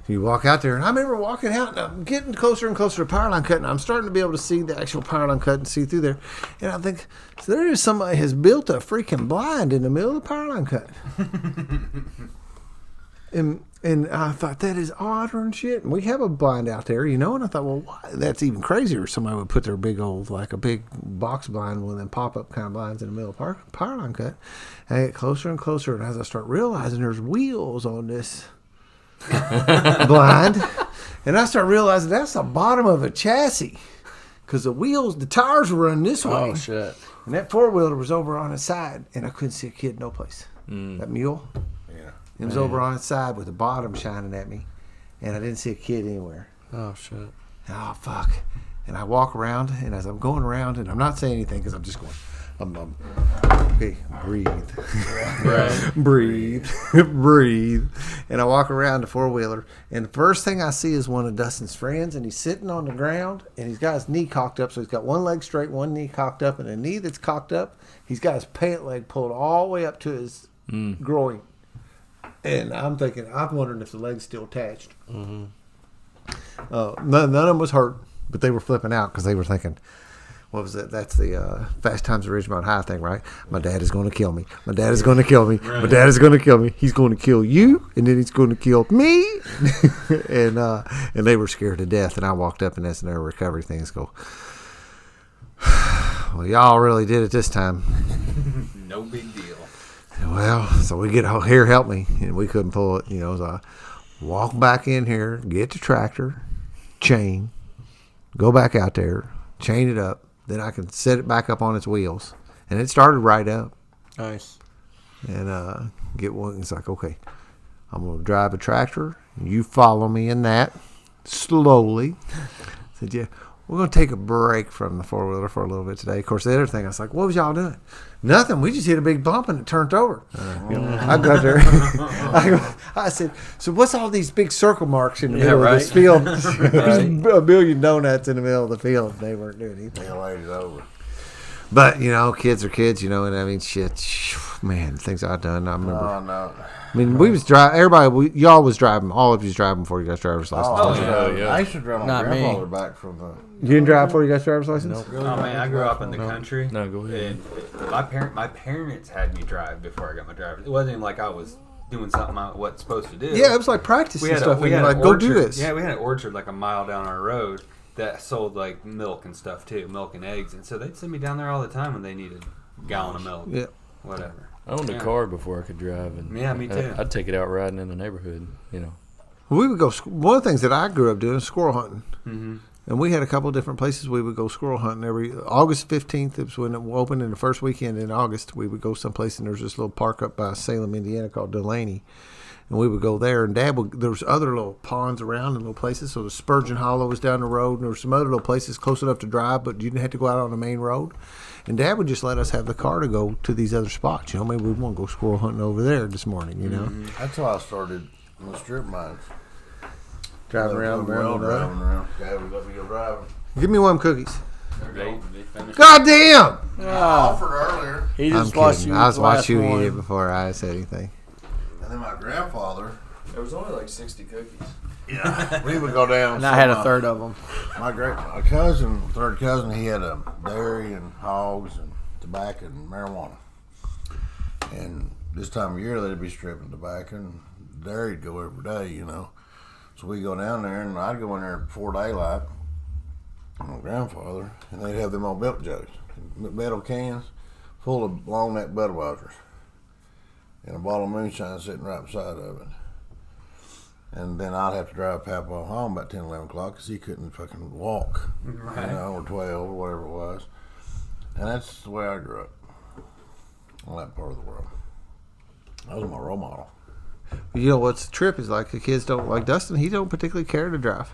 So you walk out there, and I remember walking out, and I'm getting closer and closer to power line cut, and I'm starting to be able to see the actual power line cut and see through there. And I think, so there is somebody has built a freaking blind in the middle of the power line cut. And I thought, that is odd and shit. And we have a blind out there, And I thought, well, why? That's even crazier. Somebody would put their big old, like a big box blind, one of them pop-up kind of blinds in the middle of power line cut. And I get closer and closer. And as I start realizing there's wheels on this blind, and I start realizing that's the bottom of a chassis. Because the tires were running this way. Oh, shit. And that four-wheeler was over on its side. And I couldn't see a kid no place. That mule. It was over on its side with the bottom shining at me, and I didn't see a kid anywhere. Oh, shit. Oh, fuck. And I walk around, and as I'm going around, and I'm not saying anything because I'm just going, okay, breathe. Right. Breathe. Breathe. And I walk around the four-wheeler, and the first thing I see is one of Dustin's friends, and he's sitting on the ground, and he's got his knee cocked up, so he's got one leg straight, one knee cocked up, and a knee that's cocked up, he's got his pant leg pulled all the way up to his groin. And I'm wondering if the leg's still attached. Mm-hmm. None of them was hurt, but they were flipping out because they were thinking, what was it? That's the Fast Times at Ridgemont High thing, right? My dad is going to kill me. My dad is going to kill me. Right. My dad is going to kill me. He's going to kill you, and then he's going to kill me. and they were scared to death. And I walked up in this and their recovery things go, well, y'all really did it this time. No big deal. Well, so we get here, help me, and we couldn't pull it, So I walk back in here, get the tractor, chain, go back out there, chain it up, then I can set it back up on its wheels, and it started right up. Nice. And get one. It's like, okay, I'm gonna drive a tractor. You follow me in that slowly. I said, yeah. We're going to take a break from the four-wheeler for a little bit today. Of course, the other thing, I was like, what was y'all doing? Nothing. We just hit a big bump and it turned over. I got there. I said, so what's all these big circle marks in the middle of this field? There's a billion donuts in the middle of the field. They weren't doing anything. They laid it over. But, kids are kids, and shit, man, things I've done, I remember. Oh, no. I mean, we was driving, y'all was driving, all of you was driving before you got driver's license. Oh, yeah. I used to drive my grandfather back from the... You didn't drive before you got driver's license? Nope. Oh, man, I grew up in the country. No, go ahead. And my parents had me drive before I got my driver's. It wasn't even like I was doing something I wasn't supposed to do. Yeah, it was like practice and stuff. We had like, go do this. Yeah, we had an orchard like a mile down our road that sold like milk and stuff too, milk and eggs. And so they'd send me down there all the time when they needed a gallon of milk. Yeah. Whatever. I owned a car before I could drive, and yeah, me too. I'd take it out riding in the neighborhood, We would go. One of the things that I grew up doing is squirrel hunting, mm-hmm. and we had a couple of different places we would go squirrel hunting. Every August 15th, it was when it opened, in the first weekend in August, we would go someplace, and there's this little park up by Salem, Indiana called Delaney, and we would go there. And there was other little ponds around and little places. So the Spurgeon Hollow was down the road, and there were some other little places close enough to drive, but you didn't have to go out on the main road. And Dad would just let us have the car to go to these other spots. Maybe we'd want to go squirrel hunting over there this morning, Mm-hmm. That's how I started in the strip mines. Driving around. Driving around. Dad would let me go driving. Give me one of them cookies. They finished. God damn! I offered earlier. He I'm just watched kidding. you. I was watching you one. eat it before I said anything. And then my grandfather... There was only like 60 cookies. Yeah. We would go down. And I had a third of them. My third cousin, he had a dairy and hogs and tobacco and marijuana. And this time of year, they'd be stripping tobacco, and dairy'd go every day, So we'd go down there, and I'd go in there before daylight, with my grandfather, and they'd have them old milk jugs. fucking metal cans full of long neck Budweisers and a bottle of moonshine sitting right beside of it. And then I'd have to drive Papa home about 10, 11 o'clock because he couldn't fucking walk, Right. or 12 or whatever it was. And that's the way I grew up on that part of the world. That was my role model. You know what's the trip is like the kids don't like Dustin. He don't particularly care to drive.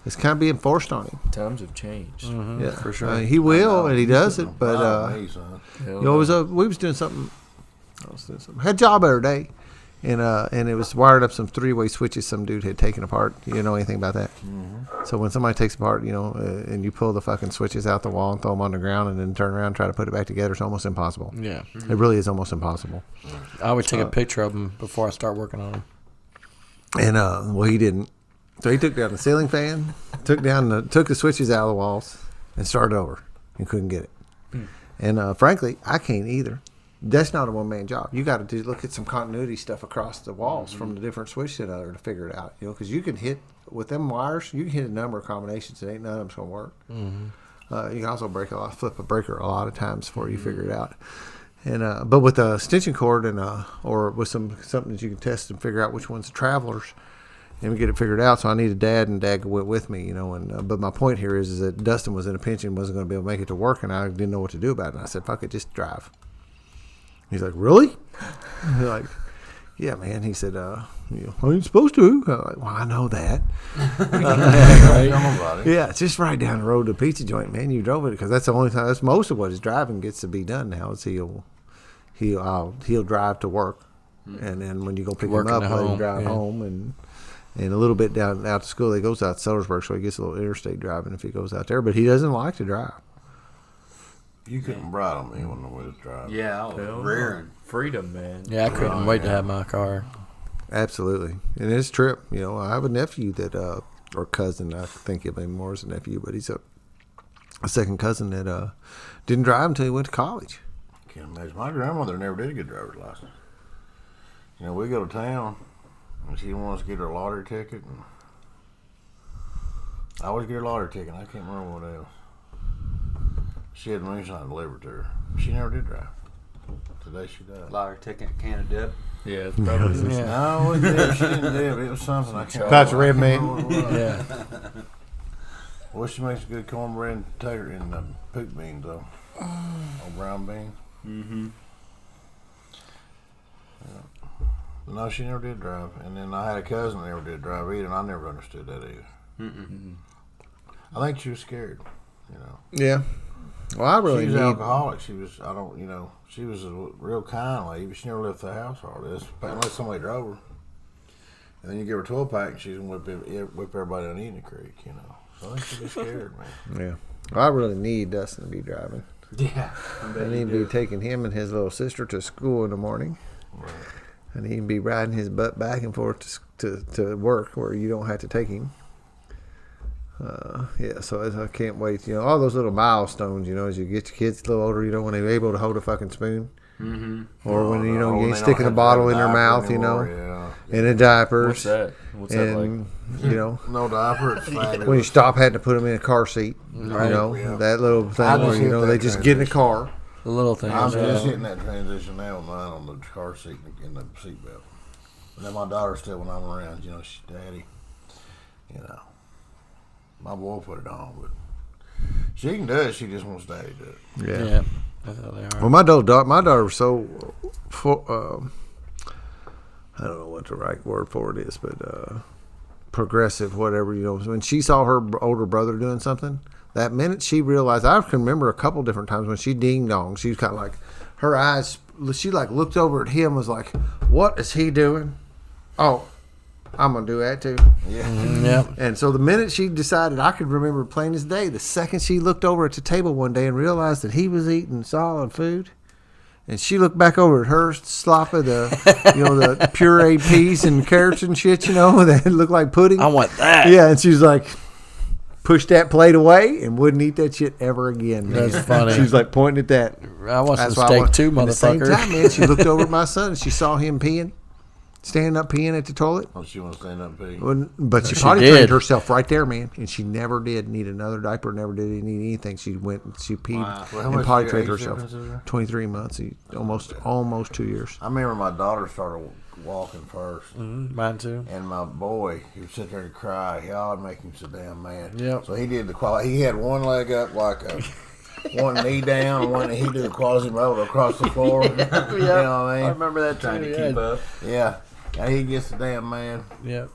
It's kind of being forced on him. Times have changed. Yeah, for sure. He will and he does it, but Me, son. you know, we was doing something. I was doing something. Had a job every day, and it was wired up some 3-way switches some dude had taken apart. You know anything about that? Mm-hmm. So when somebody takes apart, you know, and you pull the fucking switches out the wall and throw them on the ground and then turn around and try to put it back together, it's almost impossible. Yeah. It really is almost impossible. I would take a picture of them before I start working on them. And well, he didn't. So he took down the ceiling fan, took the switches out of the walls, and started over, and couldn't get it. And frankly, I can't either. That's not a one-man job. You got to look at some continuity stuff across the walls from the different switches and other to figure it out. You know, because you can hit with them wires, you can hit a number of combinations that ain't none of them's gonna work. You can also flip a breaker a lot of times before you figure it out. And but with a extension cord and or with something that you can test and figure out which one's the travelers. And we get it figured out. So I needed Dad, and Dad went with me, you know. And but my point here is that Dustin was in a pinch and wasn't going to be able to make it to work, and I didn't know what to do about it. And I said, "Fuck it, just drive." He's like, "Really?" I'm like, "Yeah, man." He said, "You ain't supposed to." I'm like, "Well, I know that." Yeah, it's just right down the road to the pizza joint, man. You drove it because that's the only time. That's most of what his driving gets to be done now. Is he'll drive to work, and then when you go pick him up, let him drive home and a little bit down out to school. He goes out to Sellersburg, so he gets a little interstate driving if he goes out there. But he doesn't like to drive. You couldn't brattle me when I was driving. Yeah, I was rearing. Freedom, man. Yeah, I couldn't wait to have my car. Absolutely, and it's a trip. You know, I have a nephew that, or cousin. I think of him more as a nephew, but he's a second cousin that didn't drive until he went to college. Can't imagine. My grandmother never did get a driver's license. You know, we go to town, and she wants to get her lottery ticket, and I always get her lottery ticket. I can't remember what else. She had moonshine delivered to her. She never did drive. Today she does. Lottery ticket, can of dip. Yeah, it's probably No, it did. She didn't do it. It was something I can't Patch remember. red meat. Yeah. Well, she makes a good cornbread and tater and poop beans, though. Or brown beans. Mm-hmm. Yeah. No, she never did drive. And then I had a cousin that never did drive either, and I never understood that either. Mm-mm. I think she was scared, you know. Yeah. Well, I really She was need. alcoholic. She was, she was a real kind lady, but she never left the house hardly, unless somebody drove her. And then you give her a 12-pack, and she's going to whip everybody on Eden Creek, you know. So I think she'd be scared, man. Yeah. Well, I really need Dustin to be driving. Yeah. I need to be taking him and his little sister to school in the morning. Right. And he can be riding his butt back and forth to work where you don't have to take him. Yeah, so I can't wait. You know, all those little milestones, you know, as you get your kids a little older, you know, when they're able to hold a fucking spoon. Mm-hmm. Or when, you know, you When ain't they sticking a don't bottle have in their diaper mouth, you know, anymore, and in diapers. What's that? What's that like? And, you know, No diaper, it's fabulous. when you stop having to put them in a car seat, Right, you know, yeah. that little I thing just where, you hit know, that they just get in the transition. car. The little things. I'm just yeah. hitting that transition now with mine on the car seat in the seatbelt. And then my daughter still, when I'm around, you know, she's daddy. You know, my boy put it on, but she can do it. She just wants daddy to do it. Yeah. Yeah. That's how they are. Well, my daughter was so, I don't know what the right word for it is, but progressive, whatever, you know. When she saw her older brother doing something, that minute she realized, I can remember a couple different times when she ding-donged, she was kind of like, her eyes, she like looked over at him, was like, what is he doing? Oh, I'm going to do that too. Yeah. Yeah. And so the minute she decided, I could remember plain as day, the second she looked over at the table one day and realized that he was eating solid food, and she looked back over at her slop of the, you know, the pureed peas and carrots and shit, you know, that looked like pudding. I want that. Yeah, and she was like, pushed that plate away and wouldn't eat that shit ever again. Man. That's funny. She was like pointing at that. I want some That's why steak too, At the same motherfucker. time, man, she looked over at my son and she saw him peeing. Standing up peeing at the toilet. Oh, she wants to stand up and pee. But she She potty did. trained herself right there, man. And she never did need another diaper, never did need anything. She went and she peed Well, how and much potty your trained age herself. difference is there? 23 months, almost 2 years. I remember my daughter started walking first. Mine too. And my boy, he would sit there and cry. Y'all would make him so damn mad. Yep. So he did the quality. He had one leg up like a one knee down, and one he did the Quasimodo across the floor. You know what I I mean? remember that Trying too. to keep up. Yeah. And he gets the damn mad. Yep.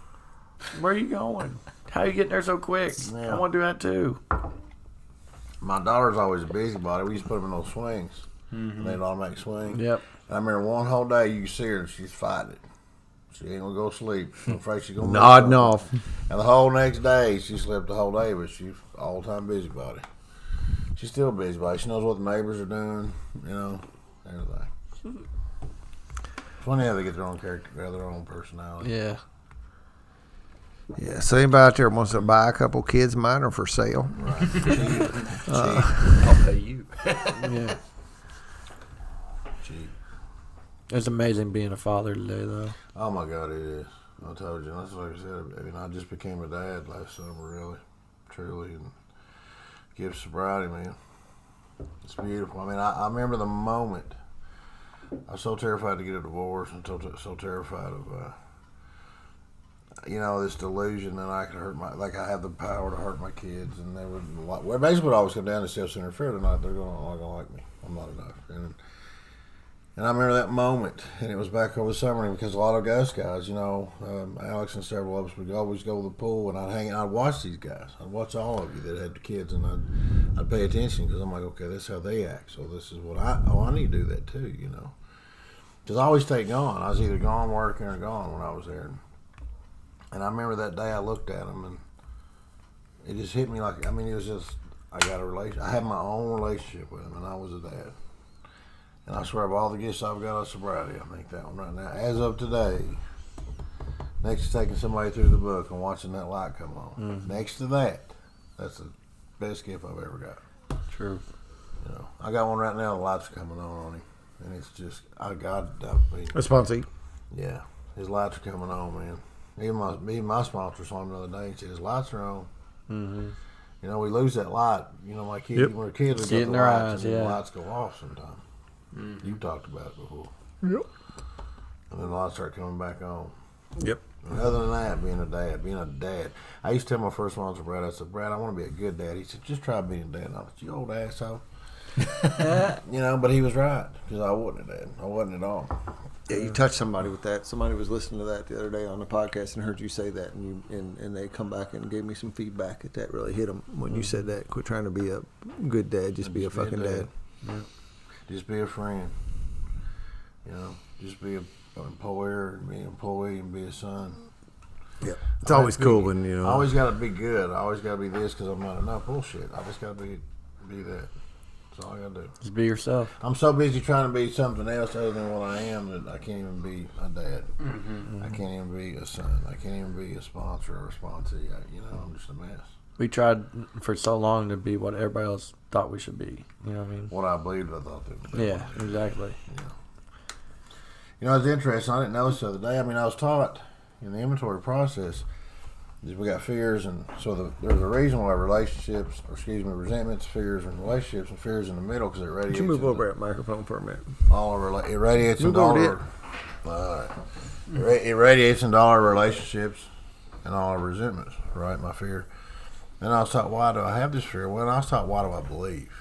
Where are you going? How you getting there so quick? Yeah. I want to do that too. My daughter's always a busybody. We used to put them in those swings. They'd automatic swing. Yep. And I remember one whole day you can see her and she's fighting it. She ain't gonna go to sleep. I'm afraid she's gonna Nodding mess up. off. And the whole next day she slept the whole day, but she's all time busybody. She's still a busybody. She knows what the neighbors are doing, everything. It's funny how they get their own character, their own personality. Yeah. Yeah, so anybody out there wants to buy a couple kids, mine are for sale. I'll pay you. Yeah. Cheap. It's amazing being a father today, though. Oh my God, it is. I told you. That's like I said. I mean, I just became a dad last summer, really, truly, and gift sobriety, man. It's beautiful. I mean, I remember the moment. I was so terrified to get a divorce, and so terrified of, this delusion that I could hurt I have the power to hurt my kids, and they would. Well, basically, what always come down to self-centered. They're not gonna like me. I'm not enough, and I remember that moment, and it was back over the summer because a lot of us guys, Alex and several of us would always go to the pool, and I'd watch these guys. I'd watch all of you that had the kids, and I'd pay attention because I'm like, okay, that's how they act. So this is what I need to do that too, Because I always stayed gone. I was either gone working or gone when I was there. And I remember that day I looked at them, and it just hit me it was just, I got a relationship. I had my own relationship with them, and I was a dad. And I swear, of all the gifts I've got of sobriety, I think that one right now, as of today, next to taking somebody through the book and watching that light come on, next to that, that's the best gift I've ever got. True. I got one right now, the lights are coming on him. And it's just, Responsive. yeah, his lights are coming on, man. Even my sponsor saw him the other day and said, his lights are on. Mm-hmm. We lose that light. My kids, when we're kids, See we it got in the their lights, eyes, and yeah. the lights go off sometimes. You've talked about it before. Yep. And then the lights start coming back on. Yep. And other than that, being a dad. I used to tell my first sponsor, Brad, I said, Brad, I want to be a good dad. He said, just try being a dad. And I said, you old asshole. But he was right, because I wasn't a dad. I wasn't at all. Yeah, you touched somebody with that. Somebody was listening to that the other day on the podcast and heard you say that, and they come back and gave me some feedback that really hit them when you said that. Quit trying to be a good dad, just be a fucking dad. Yeah. Just be a friend. Just be an employer, and be an employee, and be a son. Yeah, it's always cool when I always got to be good. I always got to be this because I'm not enough. Bullshit. I just got to be that. That's all I got to do. Just be yourself. I'm so busy trying to be something else other than what I am that I can't even be a dad. I can't even be a son. I can't even be a sponsor or a sponsee. I'm just a mess. We tried for so long to be what everybody else thought we should be. You know what I mean? What I believed I thought they would be. Yeah, exactly. It's interesting. I didn't know this the other day. I was taught in the inventory process is we got fears, and so there's a reason why resentments, fears, and relationships, and fears in the middle because it radiates. Could you move over that microphone for a minute? It radiates into all it radiates into all our relationships and all our resentments, right? My fear. And I was taught, why do I have this fear? Well, I was taught, why do I believe?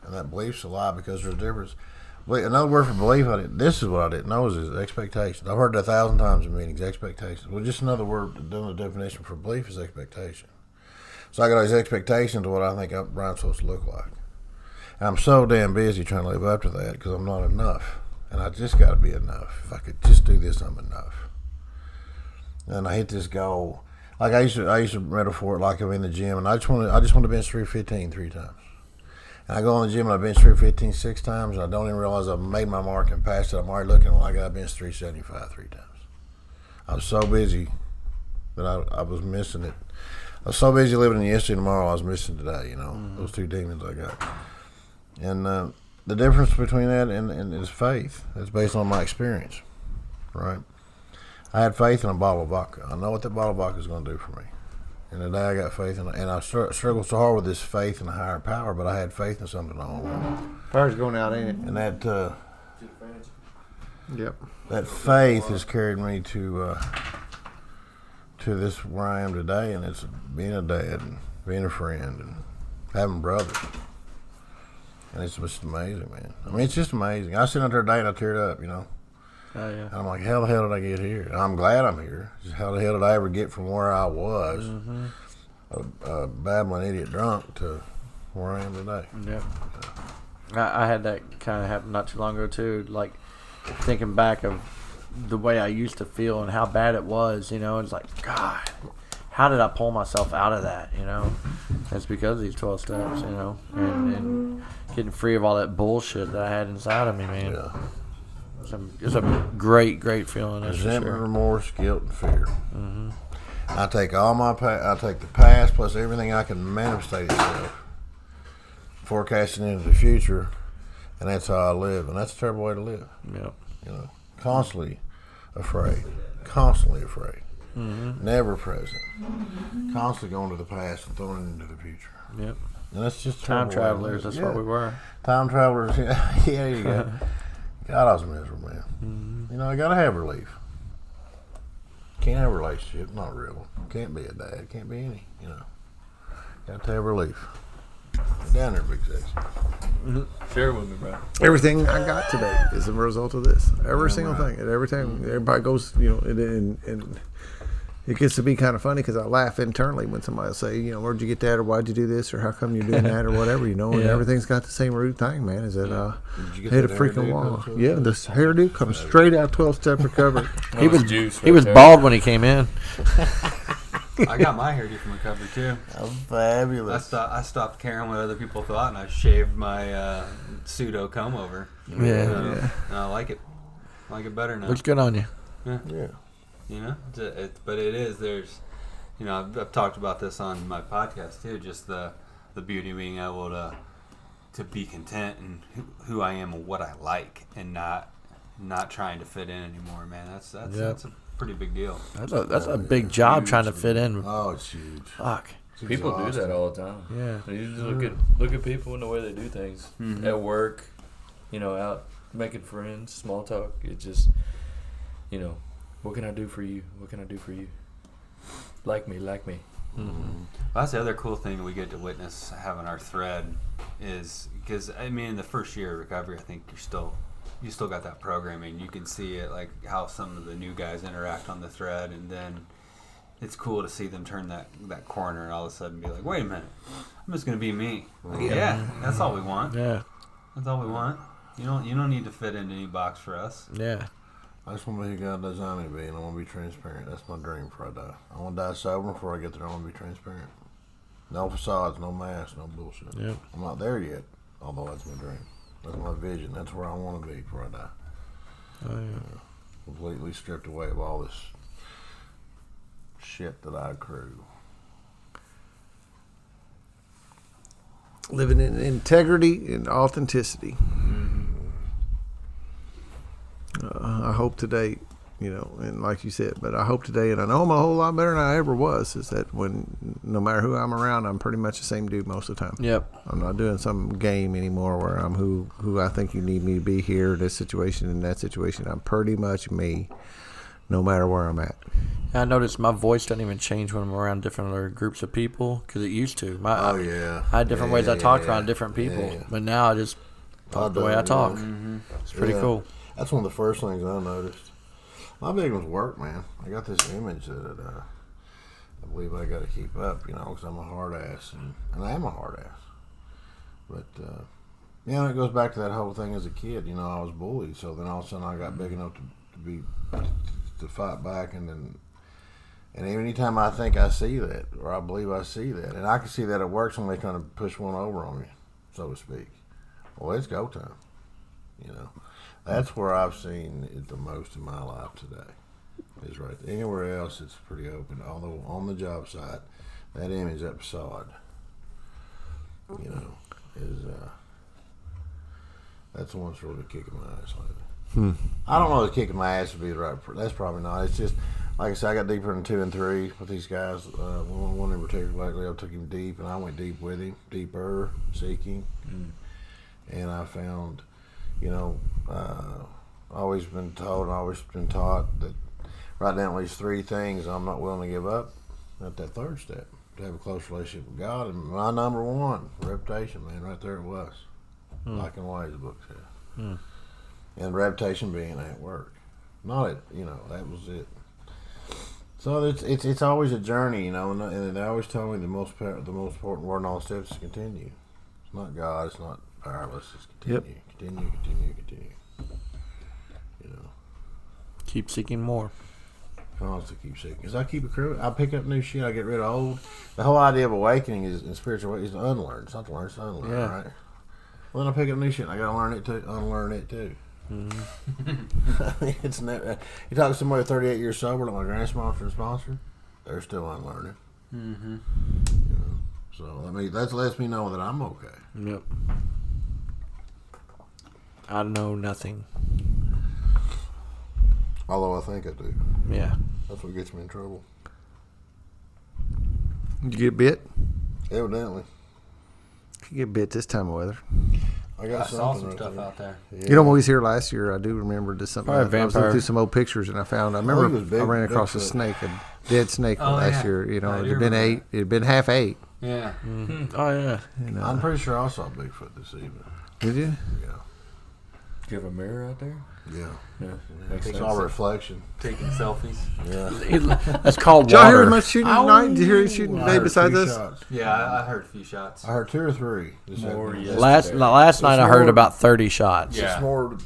And that belief's a lie because there's a difference. Another word for belief, this is what I didn't know, is expectations. I've heard it 1,000 times in meetings, expectations. Well, just another word, doing the definition for belief is expectation. So I got these expectations of what I think Brian's supposed to look like. And I'm so damn busy trying to live up to that because I'm not enough. And I just got to be enough. If I could just do this, I'm enough. And I hit this goal. Like I used to metaphor it like I'm in the gym, and I just want to bench 315 3 times. And I go in the gym and I bench 315 6 times, and I don't even realize I've made my mark and passed it. I'm already looking like I bench 375 3 times. I was so busy that I was missing it. I was so busy living in yesterday and tomorrow, I was missing today, those two demons I got. And the difference between that and is faith. It's based on my experience, right? I had faith in a bottle of vodka. I know what that bottle of vodka is going to do for me. And today I got faith in, and I struggled so hard with this faith in a higher power, but I had faith in something I don't want. Fire's going out, ain't it? And that Yep. that faith has carried me to this where I am today, and it's being a dad and being a friend and having brothers. And it's just amazing, man. I mean, it's just amazing. I sit out there today and I teared up, you know. Oh yeah. And I'm like, how the hell did I get here? And I'm glad I'm here. Just how the hell did I ever get from where I was, a babbling idiot drunk, to where I am today? Yeah. I had that kind of happen not too long ago too. Like thinking back of the way I used to feel and how bad it was. You know, it's like, God, how did I pull myself out of that? You know, it's because of these 12 steps. You know, and getting free of all that bullshit that I had inside of me, man. Yeah. It's a great feeling. That's for Resentment, sure. remorse, guilt, and fear. I take all my I take the past plus everything I can manifestate itself, forecasting into the future, and that's how I live. And that's a terrible way to live. Yep. You know, constantly afraid, never present, constantly going to the past and throwing it into the future. Yep. And that's just a Time terrible way to travelers. live. That's what we were. Time travelers. Yeah, there you go. God, I was miserable, man. You know, I gotta have relief. Can't have a relationship, not real. Can't be a dad, can't be any, you know. Got to have relief. Get down there, Big Six. Share it with me, bro. Everything I got today is a result of this. Every single thing. And every time everybody goes, you know, and it gets to be kind of funny because I laugh internally when somebody will say, you know, where'd you get that, or why'd you do this, or how come you're doing that, or whatever, you know. And everything's got the same root thing, man. Is that Did you get hit a that freaking hairdo wall. come to Yeah, this hairdo comes straight out 12-step recovery. He was juice. He was bald when he came in. I got my hairdo from recovery too. Oh, fabulous. I stopped caring what other people thought, and I shaved my pseudo comb over. Yeah. And I like it. I like it better now. Looks good on you. Yeah. You know, but it is. There's, you know, I've talked about this on my podcast too. Just the beauty of being able to be content in who I am and what I like, and not trying to fit in anymore. Man, that's a pretty big deal. That's a big job trying to fit in. Oh, it's huge. Fuck. It's People do exhausting. that all the time. Yeah. You just look at people and the way they do things at work, you know, out making friends, small talk. It just, you know, what can I do for you? What can I do for you? Like me. Well, that's the other cool thing we get to witness having our thread is because I mean, in the first year of recovery, I think you still got that programming. You can see it, like how some of the new guys interact on the thread, and then it's cool to see them turn that corner and all of a sudden be like, wait a minute, I'm just gonna be me. Like, yeah, that's all we want. Yeah. That's all we want. You don't need to fit into any box for us. Yeah. I just want to be who God designed me to be, and I want to be transparent. That's my dream before I die. I want to die sober before I get there. I want to be transparent. No facades, no masks, no bullshit. Yep. I'm not there yet, although that's my dream. That's my vision. That's where I want to be before I die. Oh yeah. Completely stripped away of all this shit that I accrue. Living in integrity and authenticity. I hope today, you know, and like you said, but I hope today, and I know I'm a whole lot better than I ever was, is that when, no matter who I'm around, I'm pretty much the same dude most of the time. Yep. I'm not doing some game anymore where I'm who I think you need me to be here, this situation, and that situation. I'm pretty much me, no matter where I'm at. I noticed my voice doesn't even change when I'm around different other groups of people because it used to. Yeah. I had different ways I talked around different people, but now I just talk the way I talk. It's pretty cool. That's one of the first things I noticed. My big one's work, man. I got this image that I believe I got to keep up, you know, because I'm a hard ass, and I am a hard ass. But, you know, it goes back to that whole thing as a kid. You know, I was bullied, so then all of a sudden I got big enough to fight back, and anytime I think I see that, or I believe I see that, and I can see that it works when they're trying to push one over on me, so to speak. Well, it's go time, you know. That's where I've seen it the most in my life today. Is right there. Anywhere else, it's pretty open. Although on the job site, that image, that facade, you know, is that's the one that's really kicking my ass lately. I don't know if kicking my ass would be the right. That's probably not. It's just like I said, I got deeper in 2 and 3 with these guys. One in particular lately, I took him deep, and I went deep with him, deeper seeking, and I found, always been told, and always been taught that write down at least 3 things I'm not willing to give up at that third step to have a close relationship with God. And my number 1, reputation, man, right there it was. Black and white, the book said. And reputation being at work. Not at, that was it. So it's always a journey, and they always tell me the most important word in all steps is continue. It's not God, it's not powerless, it's continue. Yep. Continue. Keep seeking more. Constantly keep seeking. Because I keep it crew. I pick up new shit, I get rid of old. The whole idea of awakening is in spiritual way is to unlearn. It's not to learn, it's to unlearn, right? Well, then I pick up new shit, I gotta learn it too, unlearn it too. It's never. You talk to somebody 38 years sober, like my grand sponsor, they're still unlearning. So that lets me know that I'm okay. Yep. I know nothing. Although I think I do. Yeah. That's what gets me in trouble. Did you get bit? Evidently. You get bit this time of weather. I saw some right stuff there. out there. Yeah. When we was here last year, I do remember this something. Probably I was looking vampire. through some old pictures, and I remember he was big, I ran across a Bigfoot. snake, a dead snake last year. I It do had been remember 8. It had been half 8. Yeah. Oh, yeah. And, I'm pretty sure I saw Bigfoot this evening. did you? Yeah. Do you have a mirror out there? Yeah. Yeah. It's all reflection. Taking selfies. Yeah. That's called Did y'all hear water. much shooting tonight? Did you hear any shooting I today heard besides 2 us? shots. Yeah, I heard a few shots. I heard 2 or 3. More, yeah. Last night I heard about 30 shots. Yeah. It's more,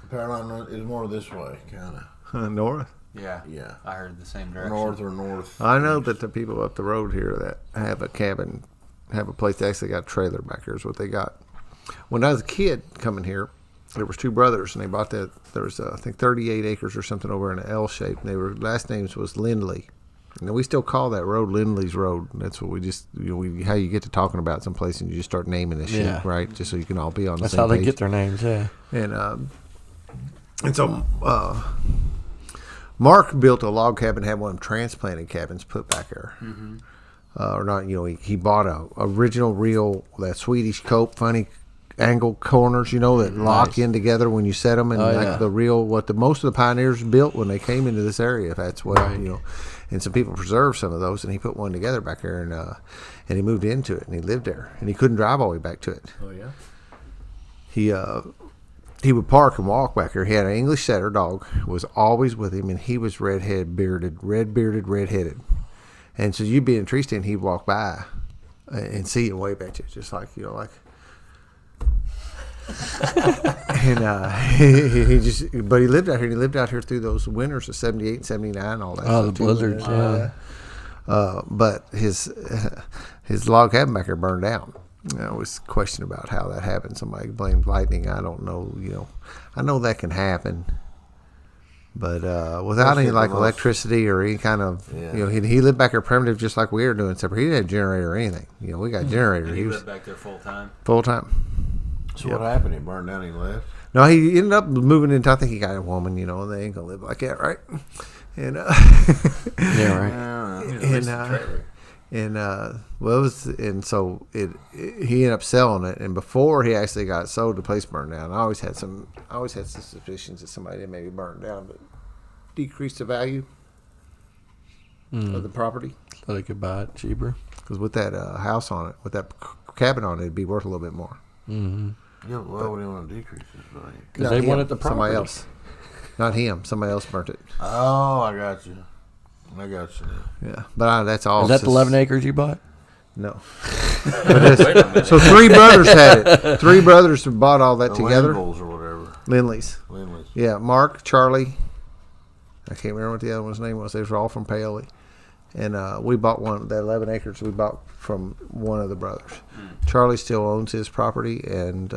Carolina is more this way, kind of. North. Yeah. Yeah. I heard the same direction. North or north. I know that the people up the road here that have a cabin, have a place that actually got a trailer back here is what they got. When I was a kid coming here, there was 2 brothers, and they bought that. There was, I think, 38 acres or something over in an L shape, and their last names was Lindley. And we still call that road Lindley's Road. That's what we just, how you get to talking about some place and you just start naming this Yeah. shit, right? Just so you can all be on the That's same how they page. get their names, yeah. And so Mark built a log cabin, had one of them transplanted cabins put back there. Or not, he bought a original real, that Swedish cope, funny angle corners, that lock in together when you set them, and the real, what most of the pioneers built when they came into this area. If that's what, and some people preserved some of those, and he put one together back there, and he moved into it, and he lived there, and he couldn't drive all the way back to it. Oh, yeah? He would park and walk back there. He had an English setter dog, was always with him, and he was red-bearded, red-headed. And so you'd be in a tree stand, he'd walk by and see and wave at you, just like, and but he lived out here. And he lived out here through those winters of '78 and '79, all that. Oh, stuff the too. blizzards, yeah. But his log cabin back there burned down. I was questioning about how that happened. Somebody blamed lightning. I don't know. I know that can happen, but without any electricity or any kind of, he lived back there primitive, just like we were doing. Except he didn't have a generator or anything. We got a generator. And he was lived back there full time. full time. So what happened? He burned down, he left? No, he ended up moving into, I think he got a woman, and they ain't going to live like that, right? And, Yeah, right. so he ended up selling it, and before he actually got sold, the place burned down. I always had some suspicions that somebody had maybe burned down, but decreased the value of the property. So they could buy it cheaper. Because with that house on it, with that cabin on it, it'd be worth a little bit more. Mm-hmm. Yeah, why would he want to decrease his value? Because Not they him, wanted the property. somebody else. Not him. Somebody else burnt it. Oh, I got you. Yeah, but that's all. Is that the 11 acres you bought? No. So 3 brothers had it. 3 brothers bought all that The together. Lindvilles or whatever. Lindley's. Lindley's. Yeah, Mark, Charlie. I can't remember what the other one's name was. They were all from Paoli. And we bought that 11 acres we bought from one of the brothers. Charlie still owns his property, and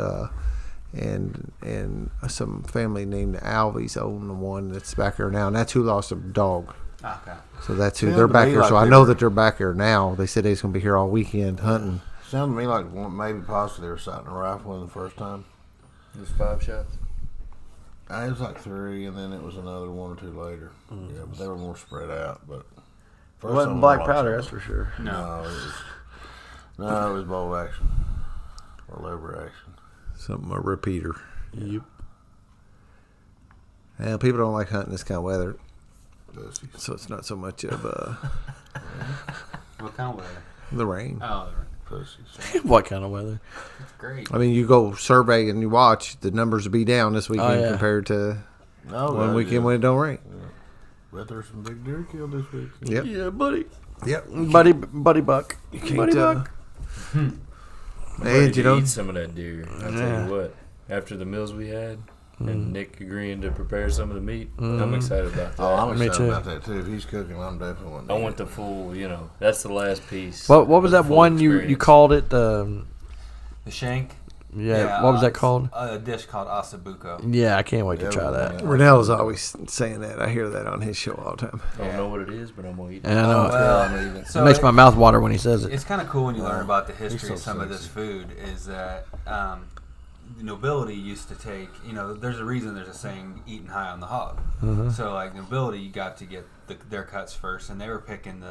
some family named the Alvies own the one that's back there now, and that's who lost a dog. Okay. So that's who Sounds they're to back me here. like So I they know were- that they're back here now. They said they was going to be here all weekend hunting. Sounded to me like maybe possibly they were sighting a rifle in the first time. It was 5 shots. It was like 3, and then it was another 1 or 2 later. Yeah, but they were more spread out. But It wasn't black powder, that's for sure. No, it was bolt action or lever action. Something a repeater. Yep. And people don't like hunting this kind of weather, Pussies. so it's not so much of What kind of weather? the rain. Oh, Pussies. What kind of weather? it's great. I mean, you go survey and you watch, the numbers will be down this weekend yeah. compared to No, one weekend when it don't rain. But there's some big deer killed this week. Yep. Yeah, buddy. Yep. Buddy buck. can't, Buddy buck. And Ready you to know, eat some of that deer. I'll tell you what. After the meals we had, and Nick agreeing to prepare some of the meat, I'm excited about that. Oh, I'm Me excited too. about that too. If he's cooking, I'm definitely wanting to I eat want it. the full, that's the last piece. What was that Full one you experience. called it? The shank. Yeah, what was that called? A dish called asabuco. Yeah, I can't wait to Yeah, try that. yeah. Renell's always saying that. I hear that on his show all the time. I don't know what it is, but I'm going to eat it. And I know it. Well, so It makes my mouth water when he says it. It's kind of cool when you learn about the He's history so of some of this sexy. food. Is that the nobility used to take? There's a reason there's a saying, "Eating high on the hog." So like nobility, you got to get their cuts first, and they were picking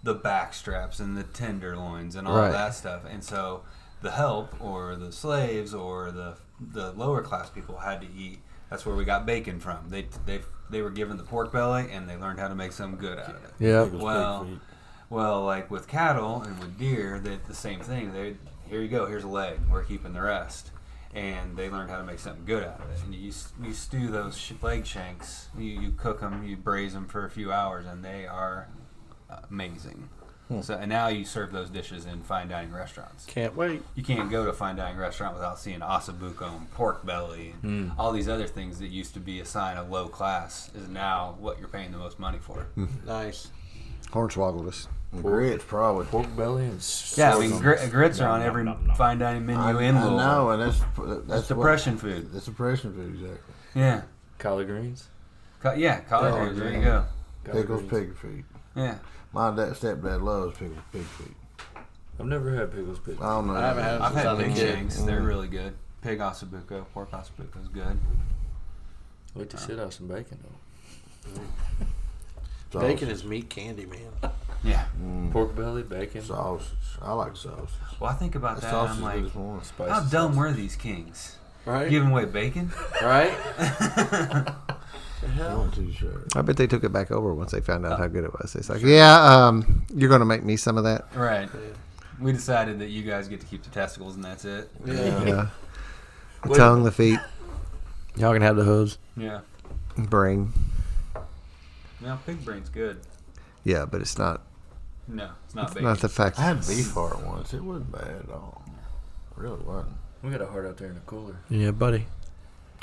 the back straps and the tenderloins and all Right. that stuff. And so the help or the slaves or the lower class people had to eat. That's where we got bacon from. They were given the pork belly and they learned how to make something good out of it. Yeah. It was Well, big feet. Well, like with cattle and with deer, the same thing. Here you go. Here's a leg. We're keeping the rest. And they learned how to make something good out of it. And you stew those leg shanks. You cook them. You braise them for a few hours, and they are amazing. So, and now you serve those dishes in fine dining restaurants. Can't wait. You can't go to a fine dining restaurant without seeing ossobuco and pork belly and all these other things that used to be a sign of low class is now what you're paying the most money for. Nice. Hornswoggled. And grits probably. Pork belly and Yeah, I mean grits are on every fine dining menu in I Louisville. know, and That's that's depression food. That's depression food, exactly. Yeah, collard greens. collard greens. There you go. Collard Pickles, greens. pig feet. Yeah. My stepdad loves pickles, pig feet. I've never had pickles. I don't know. I haven't had I've had Sounded pig good. shanks. They're really good. Pig ossobuco, pork ossobuco is good. Wait to sit out some bacon though. Sausage. Bacon is meat candy, man. Yeah. Pork belly, bacon, Sausage. I like sausage. Well, I think about That that. sausage I'm is like, good this morning. spicy. how dumb sauce. were these kings? Right? Giving away bacon? Right? I'm too sure. I bet they took it back over once they found out how good it was. It's like, yeah, you're going to make me some of that. Right. We decided that you guys get to keep the testicles and that's it. Yeah. The tongue, the feet, Y'all can have the hooves. Yeah. brain. Now, pig brain's good. Yeah, but it's not. No, it's not It's bacon. not the fact. I had beef heart once. It wasn't bad at all. It really wasn't. We got a heart out there in the cooler. Yeah, buddy.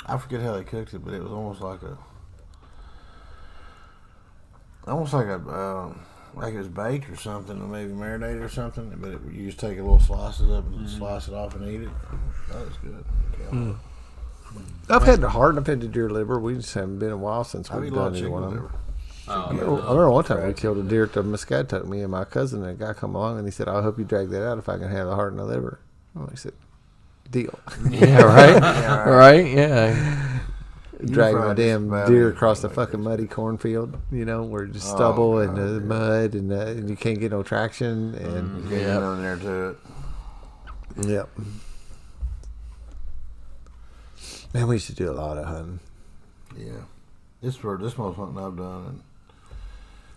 I forget how they cooked it, but it was almost like it was baked or something, or maybe marinated or something. But you just take a little slices of it and slice it off and eat it. That was good. Yeah. I've had the heart and I've had the deer liver. We just haven't been a while since I've we've eaten a lot done of either chicken one of them. liver. Oh, I remember one time we killed a deer at the Muscatatuck. Me and my cousin and a guy come along and he said, "I hope you drag that out if I can have the heart and the liver." I said, "Deal." Yeah, right? Right? Yeah. Dragging fried a this damn bad deer meat across the like fucking this. muddy cornfield, where it's just Oh, stubble and God, yeah. mud and you can't get no traction. And You get in there to it. yep. Man, we used to do a lot of hunting. Yeah. This most hunting I've done,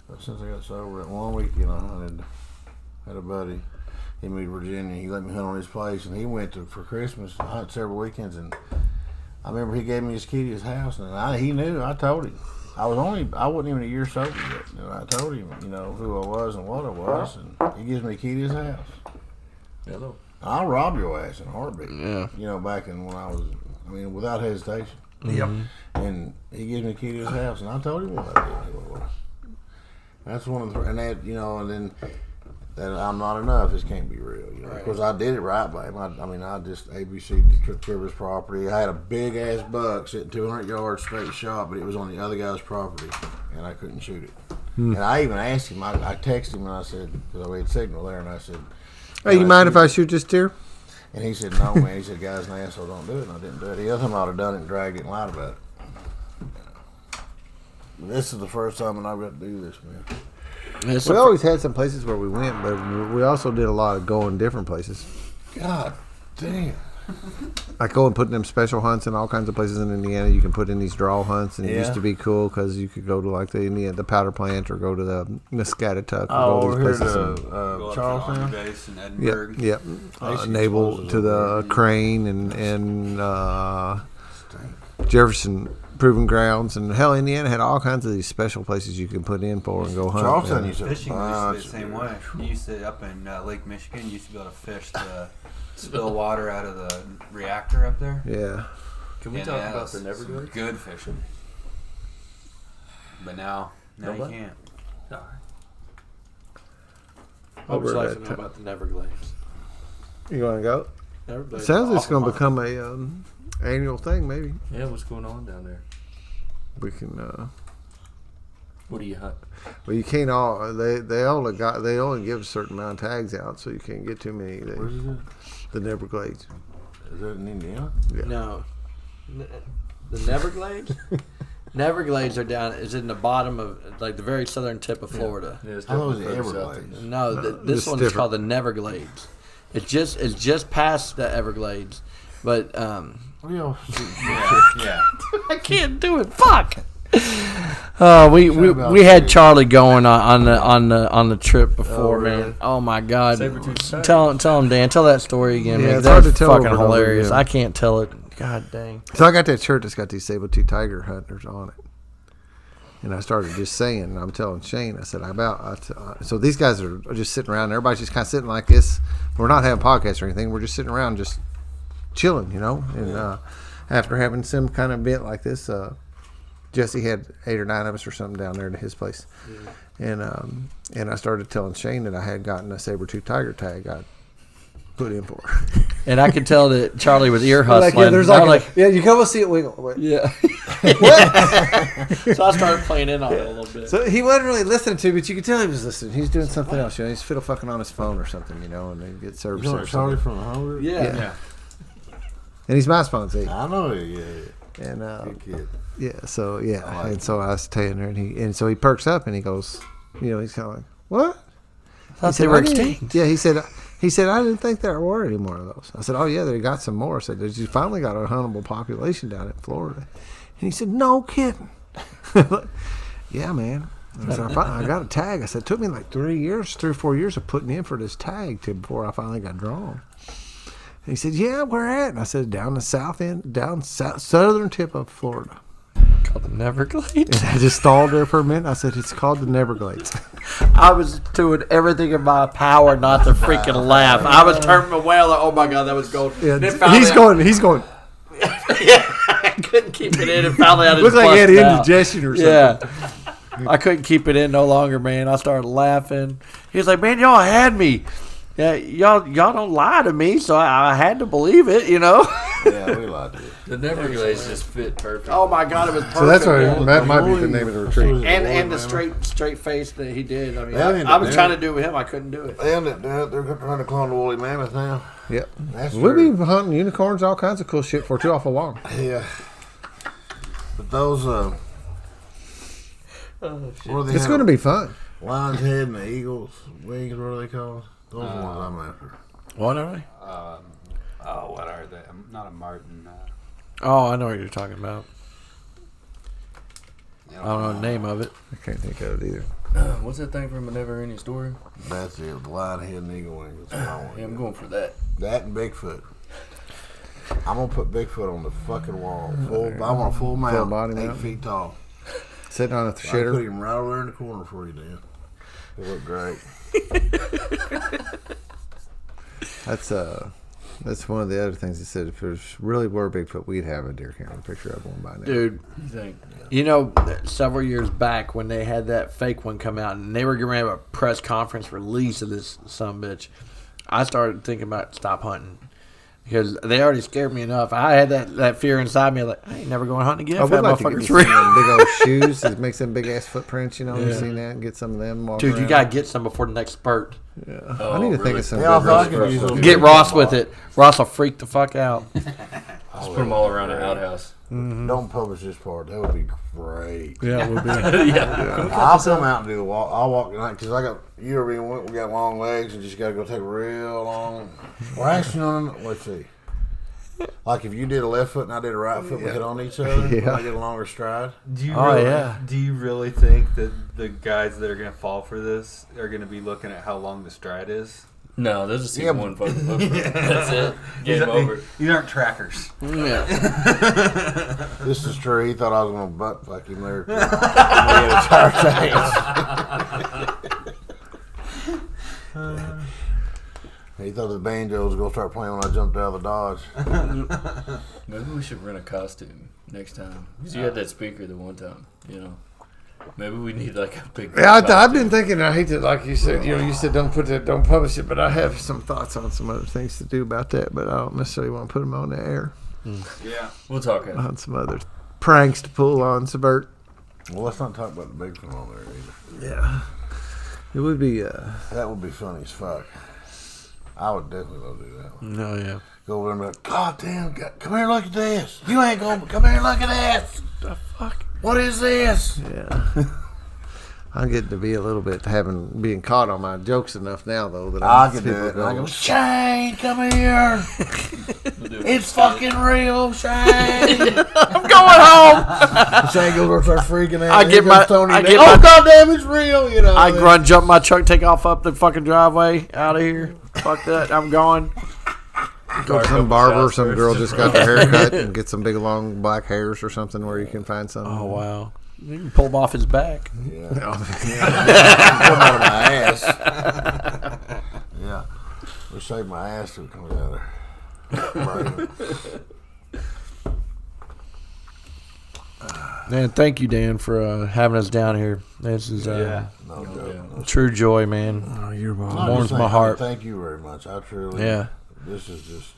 and since I got sober, that one weekend I had a buddy. He moved to Virginia. He let me hunt on his place, and he went for Christmas. I hunted several weekends, and I remember he gave me his key to his house, and he knew. I told him. I wasn't even a year sober yet. And I told him, who I was and what I was, and he gives me the key to his house. Hello. I'll rob your ass in a heartbeat. Yeah. Back in when I was, without hesitation. Yep. And he gives me the key to his house, and I told him what I did. Who it was. That's one of the, and that, and then that I'm not enough. This can't be real, because I did it right by him. I just ABC'd the trip to his property. I had a big ass buck sitting 200 yards straight shot, but it was on the other guy's property, and I couldn't shoot it. And I even asked him. I texted him and I said, because we had signal there, and I said, Hey, you mind if I shoot this deer? and he said, no, man. He said, guy's an asshole, don't do it. And I didn't do it. The other time I'd have done it and dragged it and lied about it. This is the first time that I've got to do this, man. We always had some places where we went, but we also did a lot of going different places. God damn. Like going putting them special hunts in all kinds of places in Indiana. You can put in these draw hunts, and it used to be cool because you could go to like the powder plant or go to the Scatatuck. Oh, or go to over these here places. to Charleston. Base in Edinburgh. Yep. Naval to the Crane and Jefferson Proving Grounds, and hell, Indiana had all kinds of these special places you can put in for and go hunt. Charleston used to Fishing used to be the same way. You used to, up in Lake Michigan, you used to be able to fish the spill water out of the reactor up there. Yeah. Can we talk about the Neverglades? Good fishing. But now you can't. I would like to know about the Neverglades. You want to go? Everybody's Sounds like it's going to awful. become a annual thing, maybe. Yeah, what's going on down there? We can. What do you hunt? Well, you can't all. They only give a certain amount of tags out, so you can't get too many. Where's it? The Neverglades. Is that in Indiana? Yeah. No. The Neverglades? Neverglades are down, is in the bottom of, like, the very southern tip of Florida. Yeah, it's I thought it was definitely the further south. Everglades. No, this it's one's different. called the Neverglades. It's just past the Everglades. But, Yeah. I can't do it. Fuck. We had Charlie going on the trip before, Oh, really? man. Oh my God! Saber-tooth Tell him, Dan. Tell that story again. Yeah, man. it's hard That's to tell fucking over and over hilarious. again. I can't tell it. God dang. So I got that shirt that's got these saber-tooth tiger hunters on it, and I started just saying, and I'm telling Shane, I said, so these guys are just sitting around. And everybody's just kind of sitting like this. We're not having podcasts or anything. We're just sitting around, just chilling, And after having some kind of event like this, Jesse had 8 or 9 of us or something down there to his place, and I started telling Shane that I had gotten a saber-tooth tiger tag I put in for. And I could tell that Charlie was ear hustling. You come and see it wiggle. Wait. Yeah. So I started playing in on it a little bit. So he wasn't really listening to me, but you could tell he was listening. He's doing something else, He's fiddle fucking on his phone or something, and they get service. You know Charlie from the Hunger? Yeah. And he's my sponsor. I know it, yeah. And Good kid. yeah, so yeah, and so I was telling her, and so he perks up and he goes, he's kind of like, what? I thought they said, were "I didn't-" extinct. Yeah, he said I didn't think there were any more of those. I said, oh yeah, they got some more. I said, you finally got a huntable population down in Florida. And he said, no kidding. Yeah, man. I said, I got a tag. I said, it took me like 3 or 4 years of putting in for this tag before I finally got drawn. And he said, yeah, where at? And I said, down the southern tip of Florida. Called the Neverglades. And I just stalled there for a minute. I said, it's called the Neverglades. I was doing everything in my power not to freaking laugh. I was turning away like, oh my God, that was gold. Yeah, And then finally he's going. Yeah, I couldn't keep it in, and finally I just Looks like he had busted out. indigestion or something. Yeah. I couldn't keep it in no longer, man. I started laughing. He was like, man, y'all had me. Yeah, y'all don't lie to me, so I had to believe it, Yeah, we lied to you. The Neverglades just fit perfect. Oh my God, it was perfect. So that's why man. that might be the name of the retreat. And the straight face that he did. I mean, They ended I up was doing trying it. to do it with him. I couldn't do it. They ended up doing it. They're trying to clone the woolly mammoth now. Yep. That's We'll true. be hunting unicorns, all kinds of cool shit for too awful long. Yeah. But those, what are they? It's going to be fun. Lion's head and the eagle's wings, what are they called? Those are the ones I'm after. What are they? What are they? Not a martin. Oh, I know what you're talking about. I don't know the name of it. I can't think of it either. What's that thing from A Never Ending Story? That's it. The lion head and eagle wings. That's what I want. Yeah, I'm going for that. That and Bigfoot. I'm going to put Bigfoot on the fucking wall. I want a full mount, body 8 mount. feet tall. Sitting on a I'll put shitter. him right over there in the corner for you, Dan. It'll look great. That's one of the other things he said. If it really were Bigfoot, we'd have a deer camera picture of one by now. Dude, You think? several years back when they had that fake one come out and they were going to have a press conference release of this sumbitch, I started thinking about stop hunting. Because they already scared me enough. I had that fear inside me. Like, I ain't never going hunting again. I If would that like to get me motherfucker's some real. of them big old shoes. It makes them big ass footprints. You've Yeah. seen that? Get some of them. Walk Dude, you around. got to get some before the next spurt. Yeah. Oh, I need to think really? of some. Yeah, I good thought I ones could for us use to those. do. Get Ross with it. Ross will freak the fuck out. Just put them all around the outhouse. Don't publish this part. That would be great. Yeah, we'll be. Yeah. I'll come out and do the walk. I'll walk tonight because we got long legs and just got to go take a real long. Well, actually, let's see. Like if you did a left foot and I did a right foot, we hit on each other. Yeah. I get a longer stride. Do you do you really think that the guys that are going to fall for this are going to be looking at how long the stride is? No, they'll just see Yeah, one fucking bumper. That's it. Game over. These aren't trackers. Yeah. This is true. He thought I was going to butt fuck him there. He had a tire change. He thought the banjo was going to start playing when I jumped out of the Dodge. Maybe we should rent a costume next time. 'Cause you had that speaker the one time, Maybe we need like a big. Yeah, I've been thinking. I hate to, like you said. You said don't publish it, but I have some thoughts on some other things to do about that. But I don't necessarily want to put them on the air. Yeah, We'll talk after. On some other pranks to pull on Subvert. Well, let's not talk about the big one on there either. Yeah, it would be. That would be funny as fuck. I would definitely love to do that one. No, yeah. Go over there and be like, God damn, come here and look at this. You ain't going to come here and look at this. The fuck? What is this? Yeah. I'm getting to be a little bit being caught on my jokes enough now, though, that I can do people it. I go, go, Shane, come here. It's fucking real, Shane. I'm going home. Shane goes over and starts freaking out. I get my- Tony I next, get oh, my- goddamn, it's real. I run, jump my truck, take off up the fucking driveway, out of here. Fuck that. I'm gone. Go to some barber, some girl just got their hair cut and get some big long black hairs or something where you can find something. Oh, wow. You can pull him off his back. Yeah. Come out of my ass. Yeah. We'll shave my ass till it comes out of there. Man, thank you, Dan, for having us down here. This is No joke. true joy, man. Oh, you're welcome. I'm Warms just my saying, heart. Thank you very much. I truly. Yeah. This is just,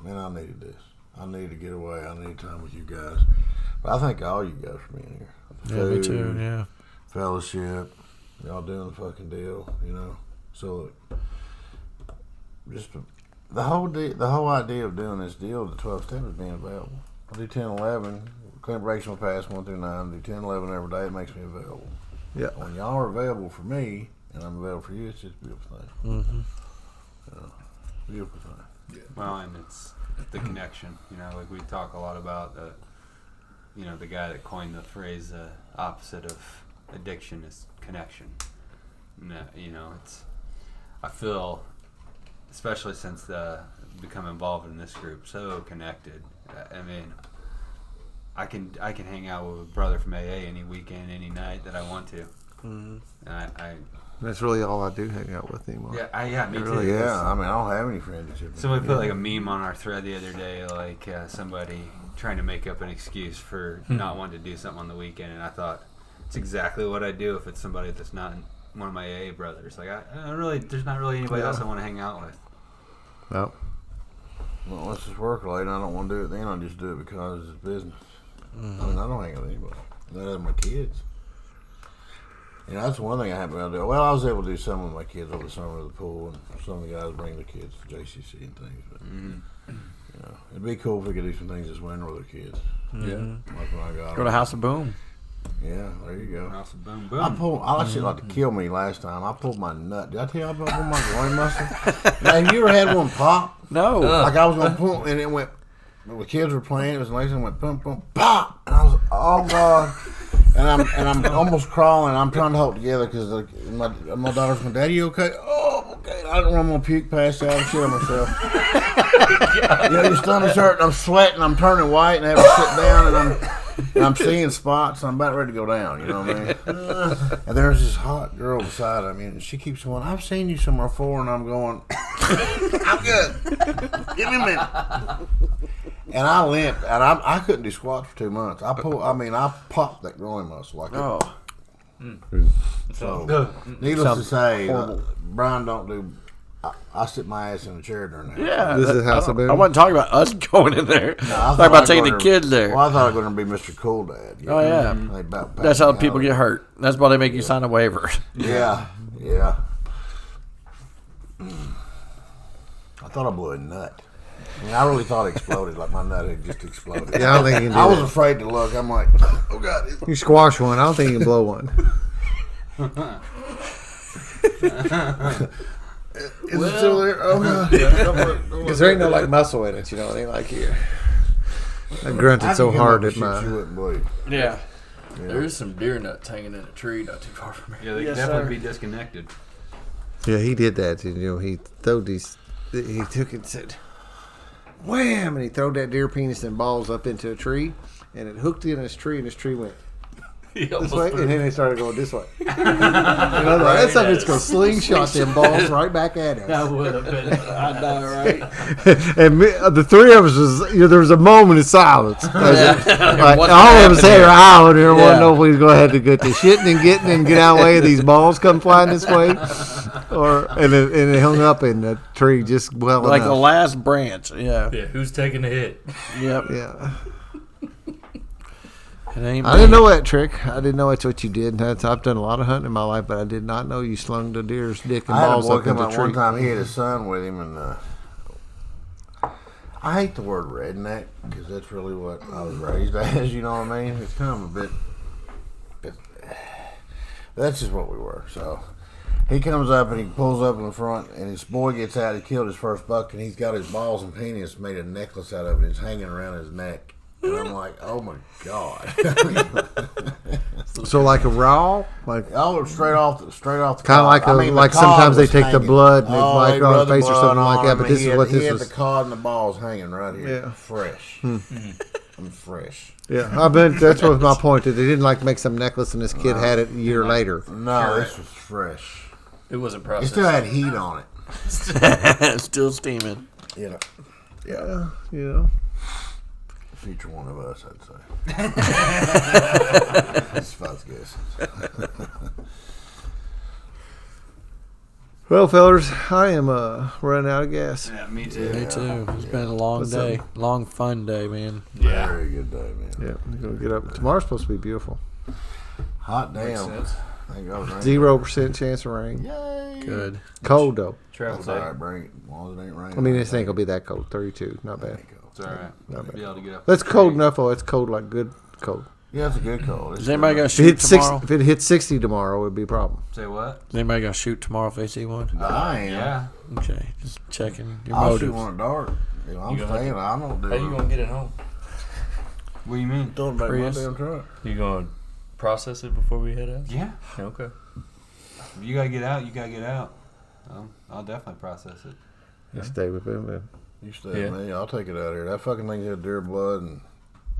man, I needed this. I need to get away. I need time with you guys. But I thank all you guys for being here. Yeah, me too, Food, yeah. Fellowship, y'all doing the fucking deal, So, just the whole idea of doing this deal, the 12 step, is being available. I do 10, 11, Clinic will pass 1 through 9. I do 10, 11 every day. It makes me available. Yeah. When y'all are available for me, and I'm available for you, it's just a beautiful thing. Mm-hmm. Beautiful thing. Yeah. Well, and it's the connection. Like we talk a lot about the guy that coined the phrase opposite of addiction is connection. I feel, especially since become involved in this group, so connected. I can hang out with a brother from AA any weekend, any night that I want to. Mm-hmm. And That's really all I do hang out with anymore. me too. really Yeah, I mean, I don't have any friends. Somebody put like a meme on our thread the other day, like somebody trying to make up an excuse for not wanting to do something on the weekend, and I thought it's exactly what I do if it's somebody that's not one of my AA brothers. Like there's not really anybody else I want to hang out with. No. Well, let's just work late. I don't want to do it then. I just do it because it's business. I mean, I don't hang out with anybody. Not other than my kids. That's one thing I haven't been able to do. Well, I was able to do some with my kids over the summer at the pool, and some of the guys bring their kids to JCC and things. But it'd be cool if we could do some things this winter with their kids. Yeah. Like when I got Go to House of Boom. Yeah, there you go. Also, boom, boom. I let shit like to kill me last time. I pulled my nut. Did I tell you I pulled my groin muscle? Now, have you ever had one pop? No. Like I was gonna pull, and it went. The kids were playing. It was lazy, and went boom, boom, pop, and I was, oh god. And I'm almost crawling. I'm trying to hold it together because my daughter's going, Daddy, you okay? Oh, okay. I don't want to puke, pass out, and shit on myself. Your stomach's hurting. I'm sweating. I'm turning white, and I have to sit down, and I'm seeing spots. And I'm about ready to go down. You know what I mean? And there's this hot girl beside me, and she keeps going, I've seen you somewhere before, and I'm going, I'm good. Give me a minute. And I limped, and I couldn't do squats for 2 months. I popped that groin muscle like So, needless to say, Brian don't do. I sit my ass in a chair during that. Yeah. This is House of Boom. I wasn't talking about us going in there. No, I was talking about taking the kids there. Well, I thought I was going to be Mr. Cool Dad. Oh, yeah. That's how people get hurt. That's why they make you sign a waiver. Yeah. I thought I blew a nut. I really thought it exploded, like my nut had just exploded. Yeah, I don't think you can do I was that. afraid to look. I'm like, oh God. You squash one. I don't think you can blow one. Is it still there? Oh, God. Because there ain't no like muscle in it, you know. It ain't like here. I grunted so hard at my. You wouldn't bleed. Yeah. Yeah. There's some deer nuts hanging in a tree not too far from here. Yeah, they Yes, could definitely sir. be disconnected. Yeah, he did that. You know, he throwed these. He took it and said, "Wham!" and he throwed that deer penis and balls up into a tree, and it hooked in his tree, and his tree went this way, and then they started going this way. You know, that something's gonna slingshot them balls right back at us. That would have been. I know, right? And the three of us was, there was a moment of silence. Like, What's all of us had happening? our eye on there, wanting to Yeah. know if we was going to have to get to shitting and getting and get out of the way of these balls come flying this way, and it hung up in the tree just well Like the enough. last branch. Yeah. Yeah, who's taking the hit? Yep. Yeah, It ain't I didn't know that trick. I didn't know that's what you did. I've done a lot of hunting in my life, but I did not know you slung the deer's dick and I had a balls boy up come into out the tree. one time. He had his son with him, and I hate the word redneck because that's really what I was raised as. You know what I mean? It's kind of a bit. That's just what we were. So he comes up and he pulls up in the front, and his boy gets out. He killed his first buck, and he's got his balls and penis made a necklace out of it. It's hanging around his neck. And I'm like, oh my God. So like a raw, like Oh, straight off the kind of cod. like I mean, the like cod sometimes they was take the hanging. blood and they Oh, might they go on rub his the face or blood something like on that. him, But and this he is had- what he this had was. the cod and the balls hanging right here. Yeah. Fresh. I'm fresh. Yeah, I bet that's what was my point. That they didn't like make some necklace and this kid had it a year later. No, this was fresh. It wasn't It processed. still had heat on it. Still steaming. You know, Yeah, you know. future one of us, I'd say. That's if I was guessing. Well, fellas, I am running out of gas. Yeah, me too. Me too. It's been a long What's day. Long, fun day, man. Yeah. Very good day, man. Yeah, I'm gonna get up. Tomorrow's supposed to be beautiful. Hot Makes damn. sense. Thank God. it ain't. 0% chance of rain. Yay. Good. Cold though. Travel That's day. all right. Bring it. As long as it ain't raining. I mean, this ain't gonna be that cold. 32, not bad. It's all right. Not bad. Be able to get up. That's cold enough. Oh, it's cold like good cold. Yeah, it's a good cold. Is anybody gonna If it shoot hits tomorrow? if it hits 60 tomorrow, it would be a problem. Say what? Is anybody gonna shoot tomorrow if they see one? I am. Yeah. Okay, just checking your I'll shoot motives. one at dark. You know, I'm You gonna staying. I don't do How you it. gonna get it home? What do you mean? Don't make my Prius? damn truck. You gonna process it before we head out? Yeah. Okay. If you gotta get out, you gotta get out. I'll definitely process it. You stay with him. Then. You stay Yeah. with me. I'll take it out here. That fucking thing had deer blood and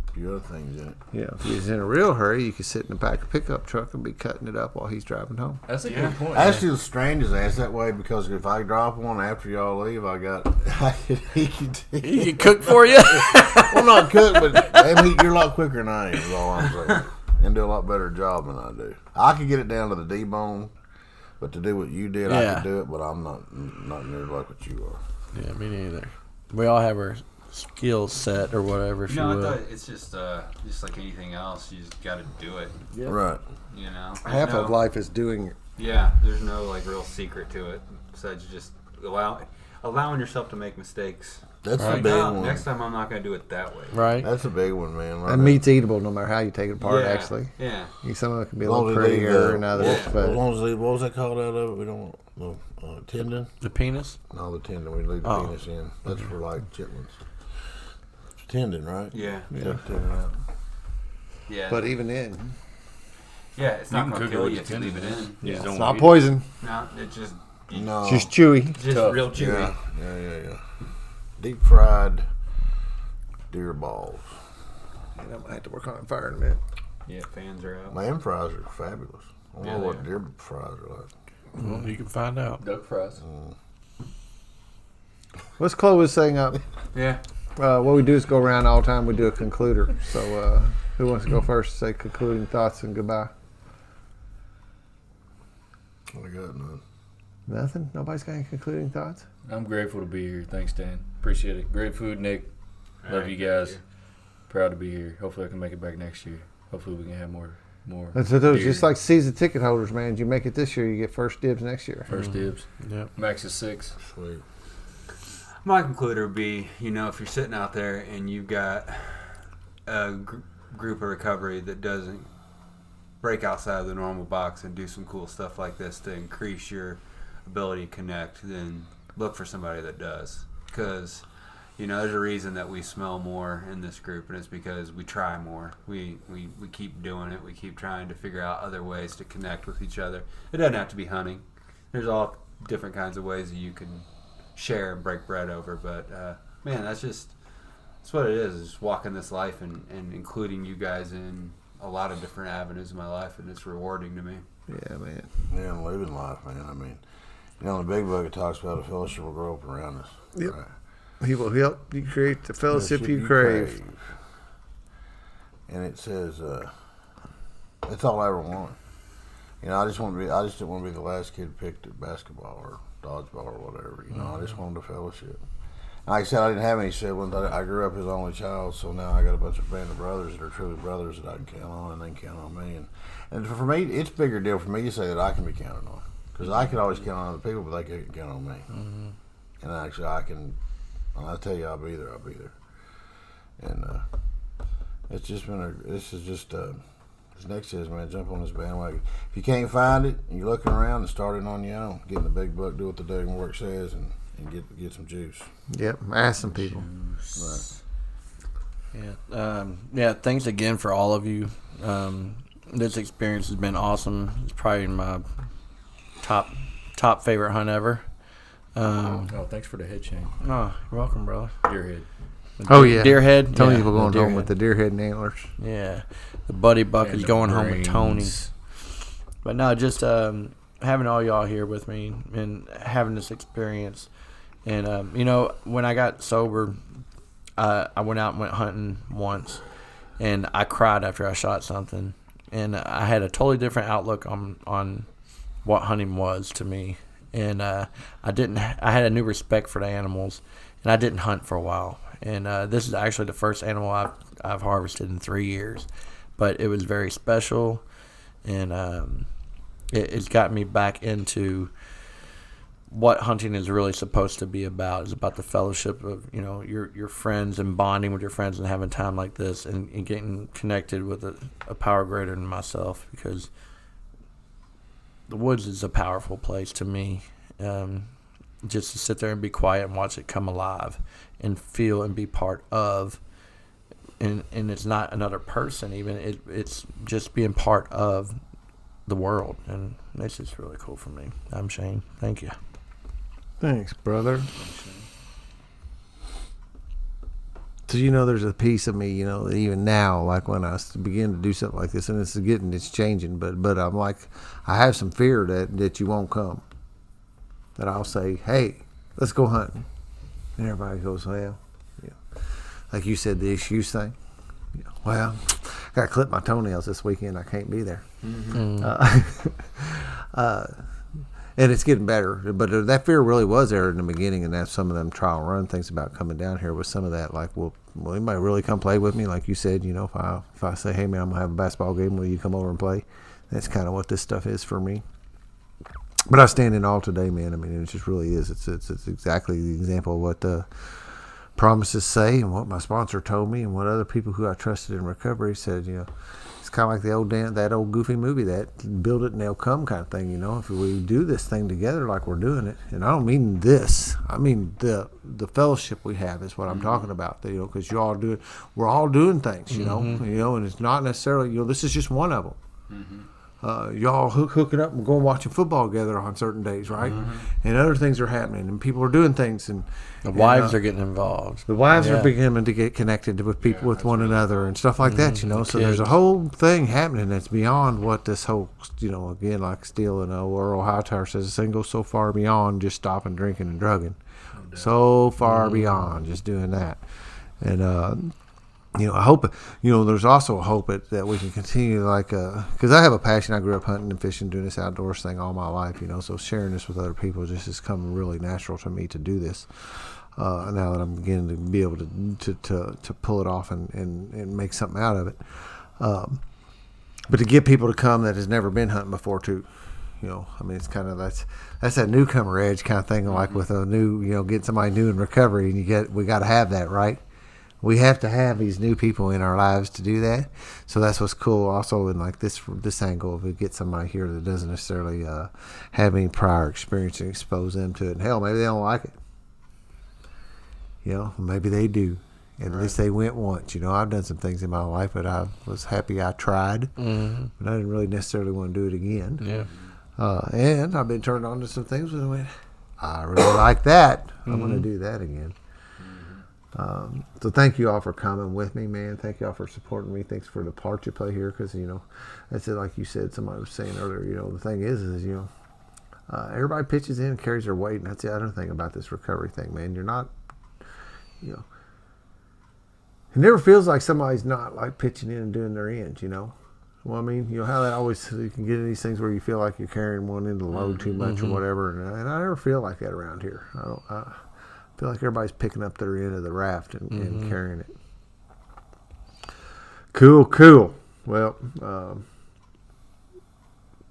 a few other things in it. Yeah, if he's in a real hurry, you could sit in the back of a pickup truck and be cutting it up while he's driving home. That's a Yeah. good point. Actually, the strangest ass that way because if I drop one after y'all leave, I got he can He can cook for you. well not cook, but damn, you're a lot quicker than I am. Is all I'm saying, and do a lot better job than I do. I could get it down to the debone, but to do what you did, I Yeah. could do it. But I'm not near like what you are. Yeah, me neither. We all have our skill set or whatever, if you I will. thought it's just like anything else. You just gotta do it. Right. You know. There's Half no- of life is doing it. Yeah. There's no like real secret to it besides just allowing yourself to make mistakes. That's Right. a big Now, one. next time I'm not gonna do it that way. Right? That's a big one, man. Right And meat's eatable no matter how you take it apart, Yeah. actually. Yeah. Some of it can be a As long little as they leave prettier the- and others, as but long as they, what was that called out of it? We don't want the tendon. The penis? No, the tendon. We leave the Oh. penis in. That's for like chitlins. It's tendon, right? Yeah. Take the tendon out. Yeah. but even then, yeah, it's You not can gonna cook it kill with you the if you leave it tendon. in. You just it's don't not eat it. poison. No, it just No. She's chewy. just Tough. real chewy. Yeah. Deep fried deer balls. I might have to work on fire in a minute. Yeah, fans are out. Man, fries are fabulous. I don't Yeah, know they what are. deer fries are like. Well, you can find out. Duck fries. Let's close this thing up. Yeah. What we do is go around all the time. We do a concluder. So who wants to go first? Say concluding thoughts and goodbye. I got none. Nothing. Nobody's got any concluding thoughts. I'm grateful to be here. Thanks, Dan. Appreciate it. Great food, Nick. Love Alright, you guys. Proud to be here. Hopefully I can make it back next year. Hopefully we can have more. And so those deer. just like season ticket holders, man. You make it this year, you get first dibs next year. First dibs. Yep. Max is 6. Sweet. My concluder would be, if you're sitting out there and you've got a group of recovery that doesn't break outside of the normal box and do some cool stuff like this to increase your ability to connect, then look for somebody that does. Because, there's a reason that we smell more in this group, and it's because we try more. We keep doing it. We keep trying to figure out other ways to connect with each other. It doesn't have to be hunting. There's all different kinds of ways that you can share and break bread over. But, man, that's what it is walking this life and including you guys in a lot of different avenues of my life, and it's rewarding to me. Yeah, man. Yeah, and living life, man. I mean, the big book, it talks about a fellowship will grow up around us. Yep. Right? He will help you create the fellowship you crave. And it says, that's all I ever wanted. I just didn't want to be the last kid picked at basketball or dodgeball or whatever. I just wanted a fellowship. Like I said, I didn't have any siblings. I grew up as only child, so now I got a bunch of band of brothers that are truly brothers that I can count on, and they can count on me. And for me, it's a bigger deal for me to say that I can be counted on, because I can always count on other people, but they can't count on me. Mm-hmm. And actually, when I tell you I'll be there, I'll be there. And it's just this next is, man, jump on this bandwagon. If you can't find it, and you're looking around and starting on your own, get in the big book, do what the DTM Woodwork says, and get some juice. Yep, ask some people. Right. Thanks again for all of you. This experience has been awesome. It's probably my top favorite hunt ever. Thanks for the head chain. Oh, you're welcome, brother. Deer head. Deer head. Tony will going home with the deer head and antlers. Yeah, the buddy buck is going home with Tony's. But no, just having all y'all here with me and having this experience. And, when I got sober, I went out and went hunting once, and I cried after I shot something. And I had a totally different outlook on what hunting was to me. And I had a new respect for the animals, and I didn't hunt for a while. And this is actually the first animal I've harvested in 3 years. But it was very special, and it's got me back into what hunting is really supposed to be about. It's about the fellowship of your friends and bonding with your friends and having time like this and getting connected with a power greater than myself, because the woods is a powerful place to me. Just to sit there and be quiet and watch it come alive and feel and be part of, and it's not another person even, it's just being part of the world, and it's just really cool for me. I'm Shane. Thank you. Thanks, brother. So there's a piece of me, that even now, like when I begin to do something like this, and it's changing, but I'm like, I have some fear that you won't come. That I'll say, hey, let's go hunting, and everybody goes, well, like you said, the excuse thing. Well, I got to clip my toenails this weekend. I can't be there. Mm-hmm. And it's getting better, but that fear really was there in the beginning, and that's some of them trial run things about coming down here was some of that, like, will anybody really come play with me? Like you said, if I say, hey man, I'm gonna have a basketball game, will you come over and play? That's kind of what this stuff is for me. But I stand in awe today, man. I mean, it just really is. It's exactly the example of what the promises say, and what my sponsor told me, and what other people who I trusted in recovery said. It's kind of like that old goofy movie, that build it and they'll come kind of thing. If we do this thing together like we're doing it, and I don't mean this, I mean the fellowship we have is what I'm talking about. Because we're all doing things, and it's not necessarily this is just one of them. Mm-hmm. Y'all hooking up and going watching football together on certain days, right? Mm-hmm. And other things are happening, and people are doing things, and the wives are getting involved. The wives are beginning to get connected with people, with one another, and stuff like that. So there's a whole thing happening that's beyond what this whole, again, like Steele and Earl Hightower says, this thing goes so far beyond just stopping drinking and drugging, so far beyond just doing that, and. I hope, there's also a hope that we can continue, because I have a passion. I grew up hunting and fishing, doing this outdoors thing all my life, so sharing this with other people just has come really natural to me to do this. Now that I'm beginning to be able to pull it off and make something out of it. But to get people to come that has never been hunting before too. You know, I mean, it's kind of that's that newcomer edge kind of thing, like with a new, you know, getting somebody new in recovery, and we got to have that, right? We have to have these new people in our lives to do that. So that's what's cool. Also, in like this angle, if we get somebody here that doesn't necessarily have any prior experience and expose them to it, and hell, maybe they don't like it. You know, maybe they do. At least they went once. You know, I've done some things in my life, but I was happy I tried. Mm-hmm. But I didn't really necessarily want to do it again. Yeah. And I've been turned on to some things and I went, I really like that. I'm going to do that again. So thank you all for coming with me, man. Thank you all for supporting me. Thanks for the part you play here, because, you know, that's it. Like you said, somebody was saying earlier, you know, the thing is, you know, everybody pitches in and carries their weight, and that's the other thing about this recovery thing, man. You're not, you know, it never feels like somebody's not like pitching in and doing their ends, you know. Well, I mean, you know how that always, you can get in these things where you feel like you're carrying one end of the load too much or whatever, and I never feel like that around here. I feel like everybody's picking up their end of the raft and carrying it. Cool. Well,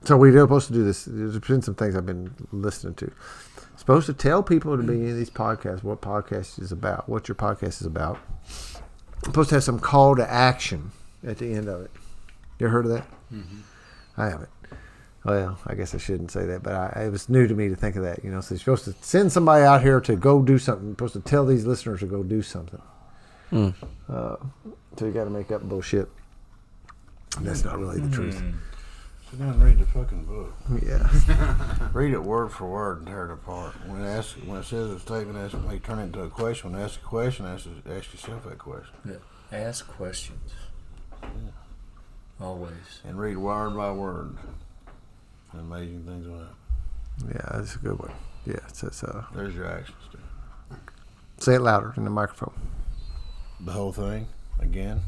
so we're supposed to do this. There's been some things I've been listening to. Supposed to tell people to be in these podcasts what podcast is about, what your podcast is about. Supposed to have some call to action at the end of it. You ever heard of that? I haven't. Well, I guess I shouldn't say that, but it was new to me to think of that. You know, so you're supposed to send somebody out here to go do something. You're supposed to tell these listeners to go do something. So you got to make up bullshit. And that's not really the truth. Sit down and read the fucking book. Yeah. Read it word for word and tear it apart. When it says a statement, turn it into a question. When it asks a question, ask yourself that question. Yeah. Ask questions. Yeah. Always. And read word by word. Amazing things will happen. Yeah, that's a good one. Yeah, There's your actions, dude. say it louder in the microphone. The whole thing again.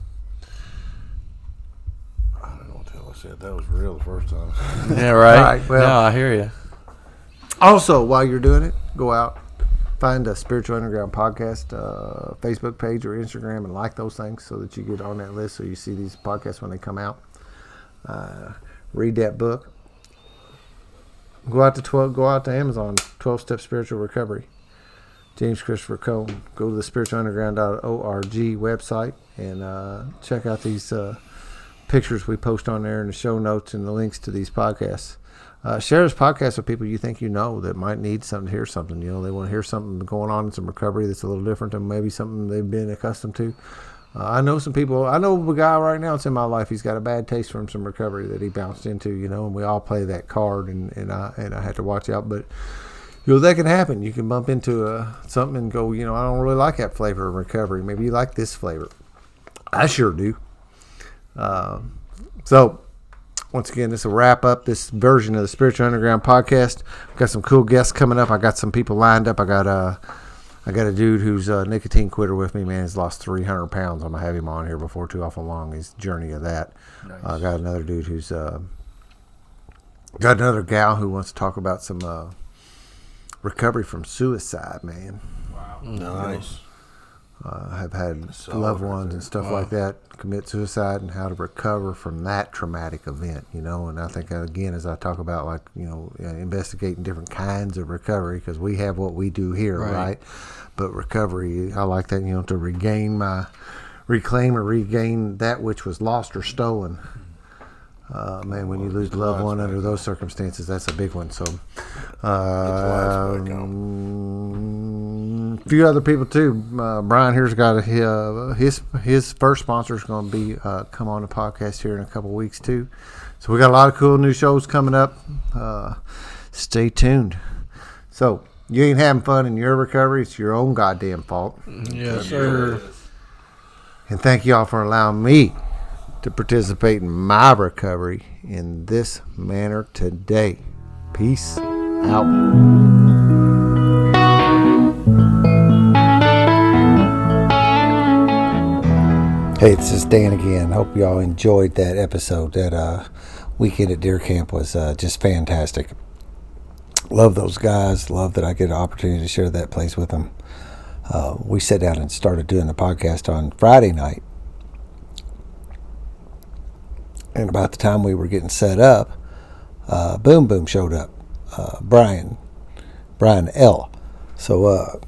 I don't know what the hell I said. That was real the first time. Yeah, right. All right, well, no, I hear you. Also, while you're doing it, go out, find a Spiritual Underground Podcast Facebook page or Instagram and like those things so that you get on that list so you see these podcasts when they come out. Read that book. Go out to Amazon, 12-Step Spiritual Recovery. James Christopher Cone. Go to the spiritualunderground.org website and check out these pictures we post on there and the show notes and the links to these podcasts. Share this podcast with people you think you know that might need something to hear something. You know, they want to hear something going on in some recovery that's a little different than maybe something they've been accustomed to. I know some people. I know a guy right now that's in my life. He's got a bad taste from some recovery that he bounced into, you know, and we all play that card, and I had to watch out. But, you know, that can happen. You can bump into something and go, you know, I don't really like that flavor of recovery. Maybe you like this flavor. I sure do. So, once again, this will wrap up this version of the Spiritual Underground Podcast. We've got some cool guests coming up. I got some people lined up. I got a dude who's a nicotine quitter with me, man. He's lost 300 pounds. I'm going to have him on here before too awful long, his journey of that. Nice. I got another dude who's got another gal who wants to talk about some recovery from suicide, man. Wow. Nice. Have had loved ones and stuff like that commit suicide and how to recover from that traumatic event, you know. And I think, again, as I talk about, like, you know, investigating different kinds of recovery, because we have what we do here, right? But recovery, I like that, you know, to reclaim or regain that which was lost or stolen. Man, when you lose a loved one under those circumstances, that's a big one. So, a few other people too. Brian here's got his first sponsor is going to be come on the podcast here in a couple weeks too. So we got a lot of cool new shows coming up. Stay tuned. So you ain't having fun in your recovery; it's your own goddamn fault. Yes, sir. And thank y'all for allowing me to participate in my recovery in this manner today. Peace out. Hey, this is Dan again. Hope y'all enjoyed that episode. That weekend at Deer Camp was just fantastic. Love those guys. Love that I get an opportunity to share that place with them. We sat down and started doing the podcast on Friday night. And about the time we were getting set up, Boom Boom showed up. Brian L. So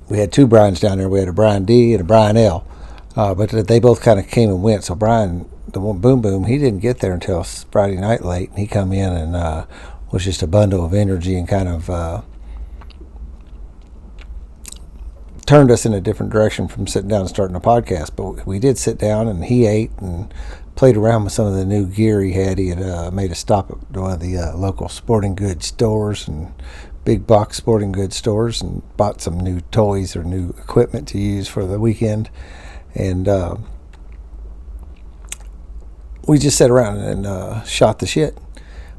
we had two Brians down there. We had a Brian D and a Brian L. But they both kind of came and went. So Brian, the one Boom Boom, he didn't get there until Friday night late. And he come in and was just a bundle of energy and kind of turned us in a different direction from sitting down and starting a podcast. But we did sit down, and he ate and played around with some of the new gear he had. He had made a stop at one of the local sporting goods stores and big box sporting goods stores and bought some new toys or new equipment to use for the weekend. And we just sat around and shot the shit.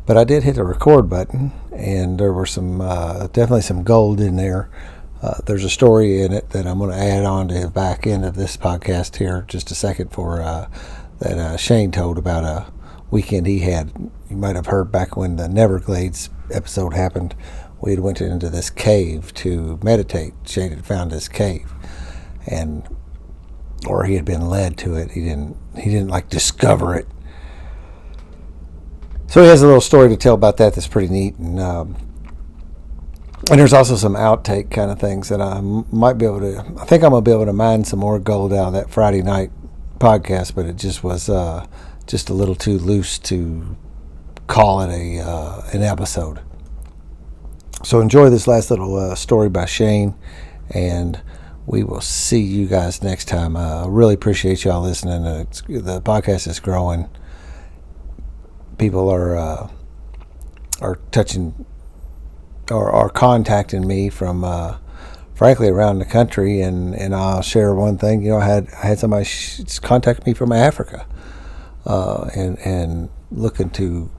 But I did hit the record button, and there were some definitely some gold in there. There's a story in it that I'm going to add on to the back end of this podcast here just a second for that Shane told about a weekend he had. You might have heard back when the Neverglades episode happened. We had went into this cave to meditate. Shane had found this cave, or he had been led to it. He didn't like discover it. So he has a little story to tell about that that's pretty neat, and there's also some outtake kind of things that I might be able to. I think I'm gonna be able to mine some more gold out of that Friday night podcast, but it just was just a little too loose to call it an episode. So enjoy this last little story by Shane, and we will see you guys next time. I really appreciate y'all listening. The podcast is growing. People are touching or are contacting me from frankly around the country, and I'll share one thing. I had somebody contact me from Africa and looking to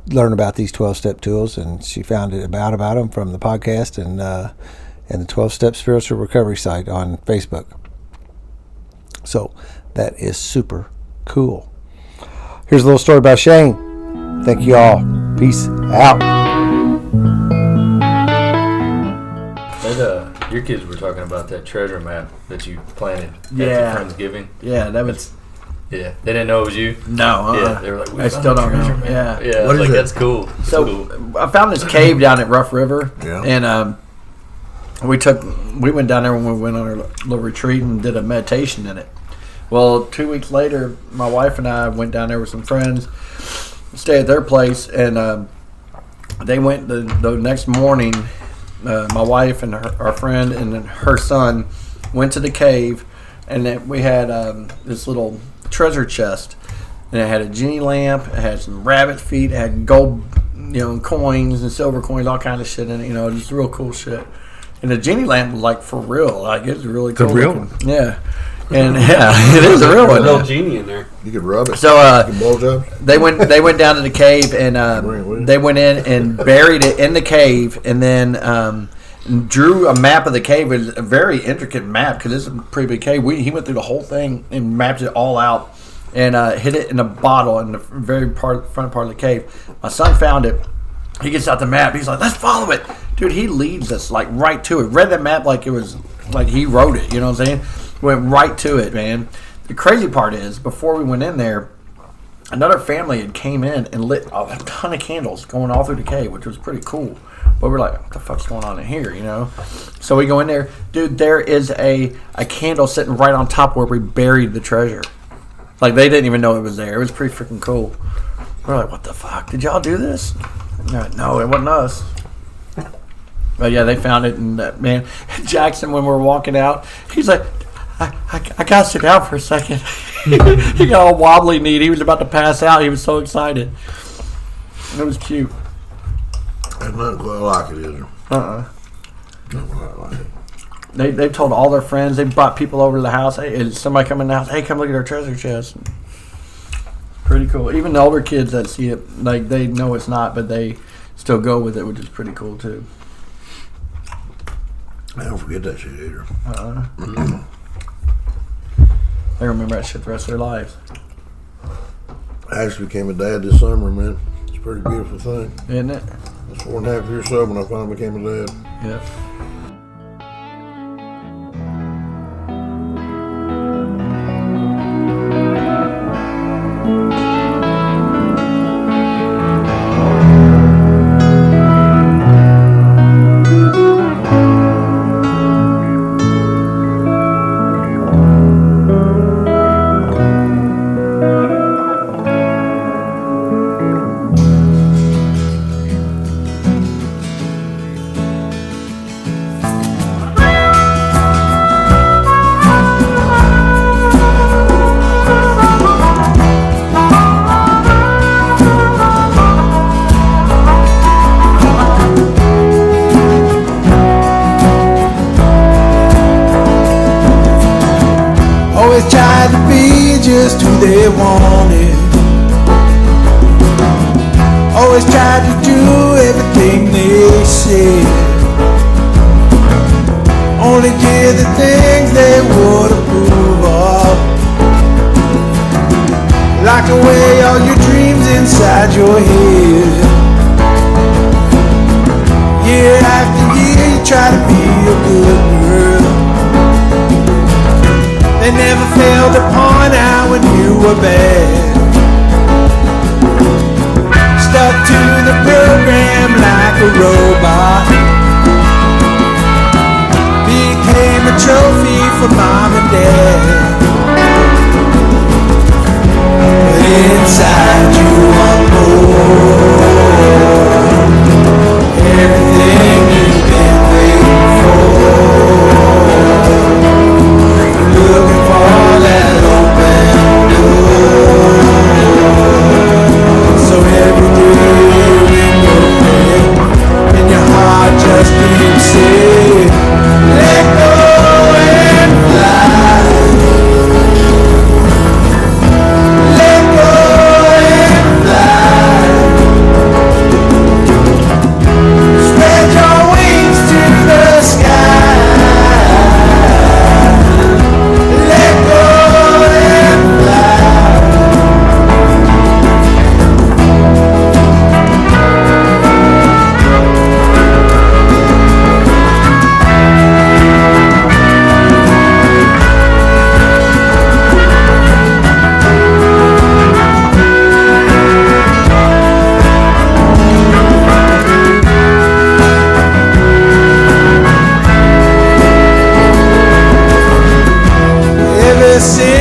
learn about these 12-step tools, and she found it about them from the podcast and the 12-step spiritual recovery site on Facebook. So that is super cool. Here's a little story about Shane. Thank you all. Peace out. Your kids were talking about that treasure map that you planted at your Friendsgiving. Yeah, that was. Yeah, they didn't know it was you. No, yeah, they were like, I still don't know. Map. Yeah, what is like, that's cool. So cool. I found this cave down at Rough River, and we went down there when we went on our little retreat and did a meditation in it. Well, 2 weeks later, my wife and I went down there with some friends, stayed at their place, and they went the next morning. My wife and our friend and her son went to the cave, and then we had this little treasure chest, and it had a genie lamp, it had some rabbit feet, it had gold, coins and silver coins, all kind of shit in it, just real cool shit. And the genie lamp was like for real, like it was really cool. The real one? Yeah. And it is a real one. A little genie in there. You could rub it. So they went down to the cave, and they went in and buried it in the cave, and then drew a map of the cave. It was a very intricate map because it's a pretty big cave. He went through the whole thing and mapped it all out, and hid it in a bottle in the front part of the cave. My son found it. He gets out the map. He's like, "Let's follow it, dude." He leads us like right to it. Read that map like it was like he wrote it. You know what I'm saying? Went right to it, man. The crazy part is, before we went in there, another family had came in and lit a ton of candles going all through the cave, which was pretty cool. But we're like, what the fuck's going on in here, So we go in there. Dude, there is a candle sitting right on top where we buried the treasure. Like, they didn't even know it was there. It was pretty freaking cool. We're like, what the fuck? Did y'all do this? Like, no, it wasn't us. But yeah, they found it, and man, Jackson, when we were walking out, he's like, I gotta sit down for a second. He got all wobbly kneed. He was about to pass out. He was so excited. It was cute. There's nothing quite like it, is there? Nothing quite like it. They've told all their friends. They brought people over to the house. Hey, is somebody coming in the house? Hey, come look at our treasure chest. Pretty cool. Even the older kids that see it, like, they know it's not, but they still go with it, which is pretty cool too. I don't forget that shit either. They remember that shit the rest of their lives. I actually became a dad this summer, man. It's a pretty beautiful thing. Isn't it? I was 4.5 years old when I finally became a dad. Yep. just who they wanted. Always tried to do everything they said. Only did the things they would approve of. Locked away all your dreams inside your head. Year after year you try to be a good girl. They never failed to point out when you were bad. Stuck to the program like a robot. Became a trophy for mom and dad. But inside you want more. Everything you've been waiting for. Looking for that open door. So every day in your head, and your heart just keeps saying, let go and fly. Let go and fly. Spread your wings to the sky. Let go and fly. Ever since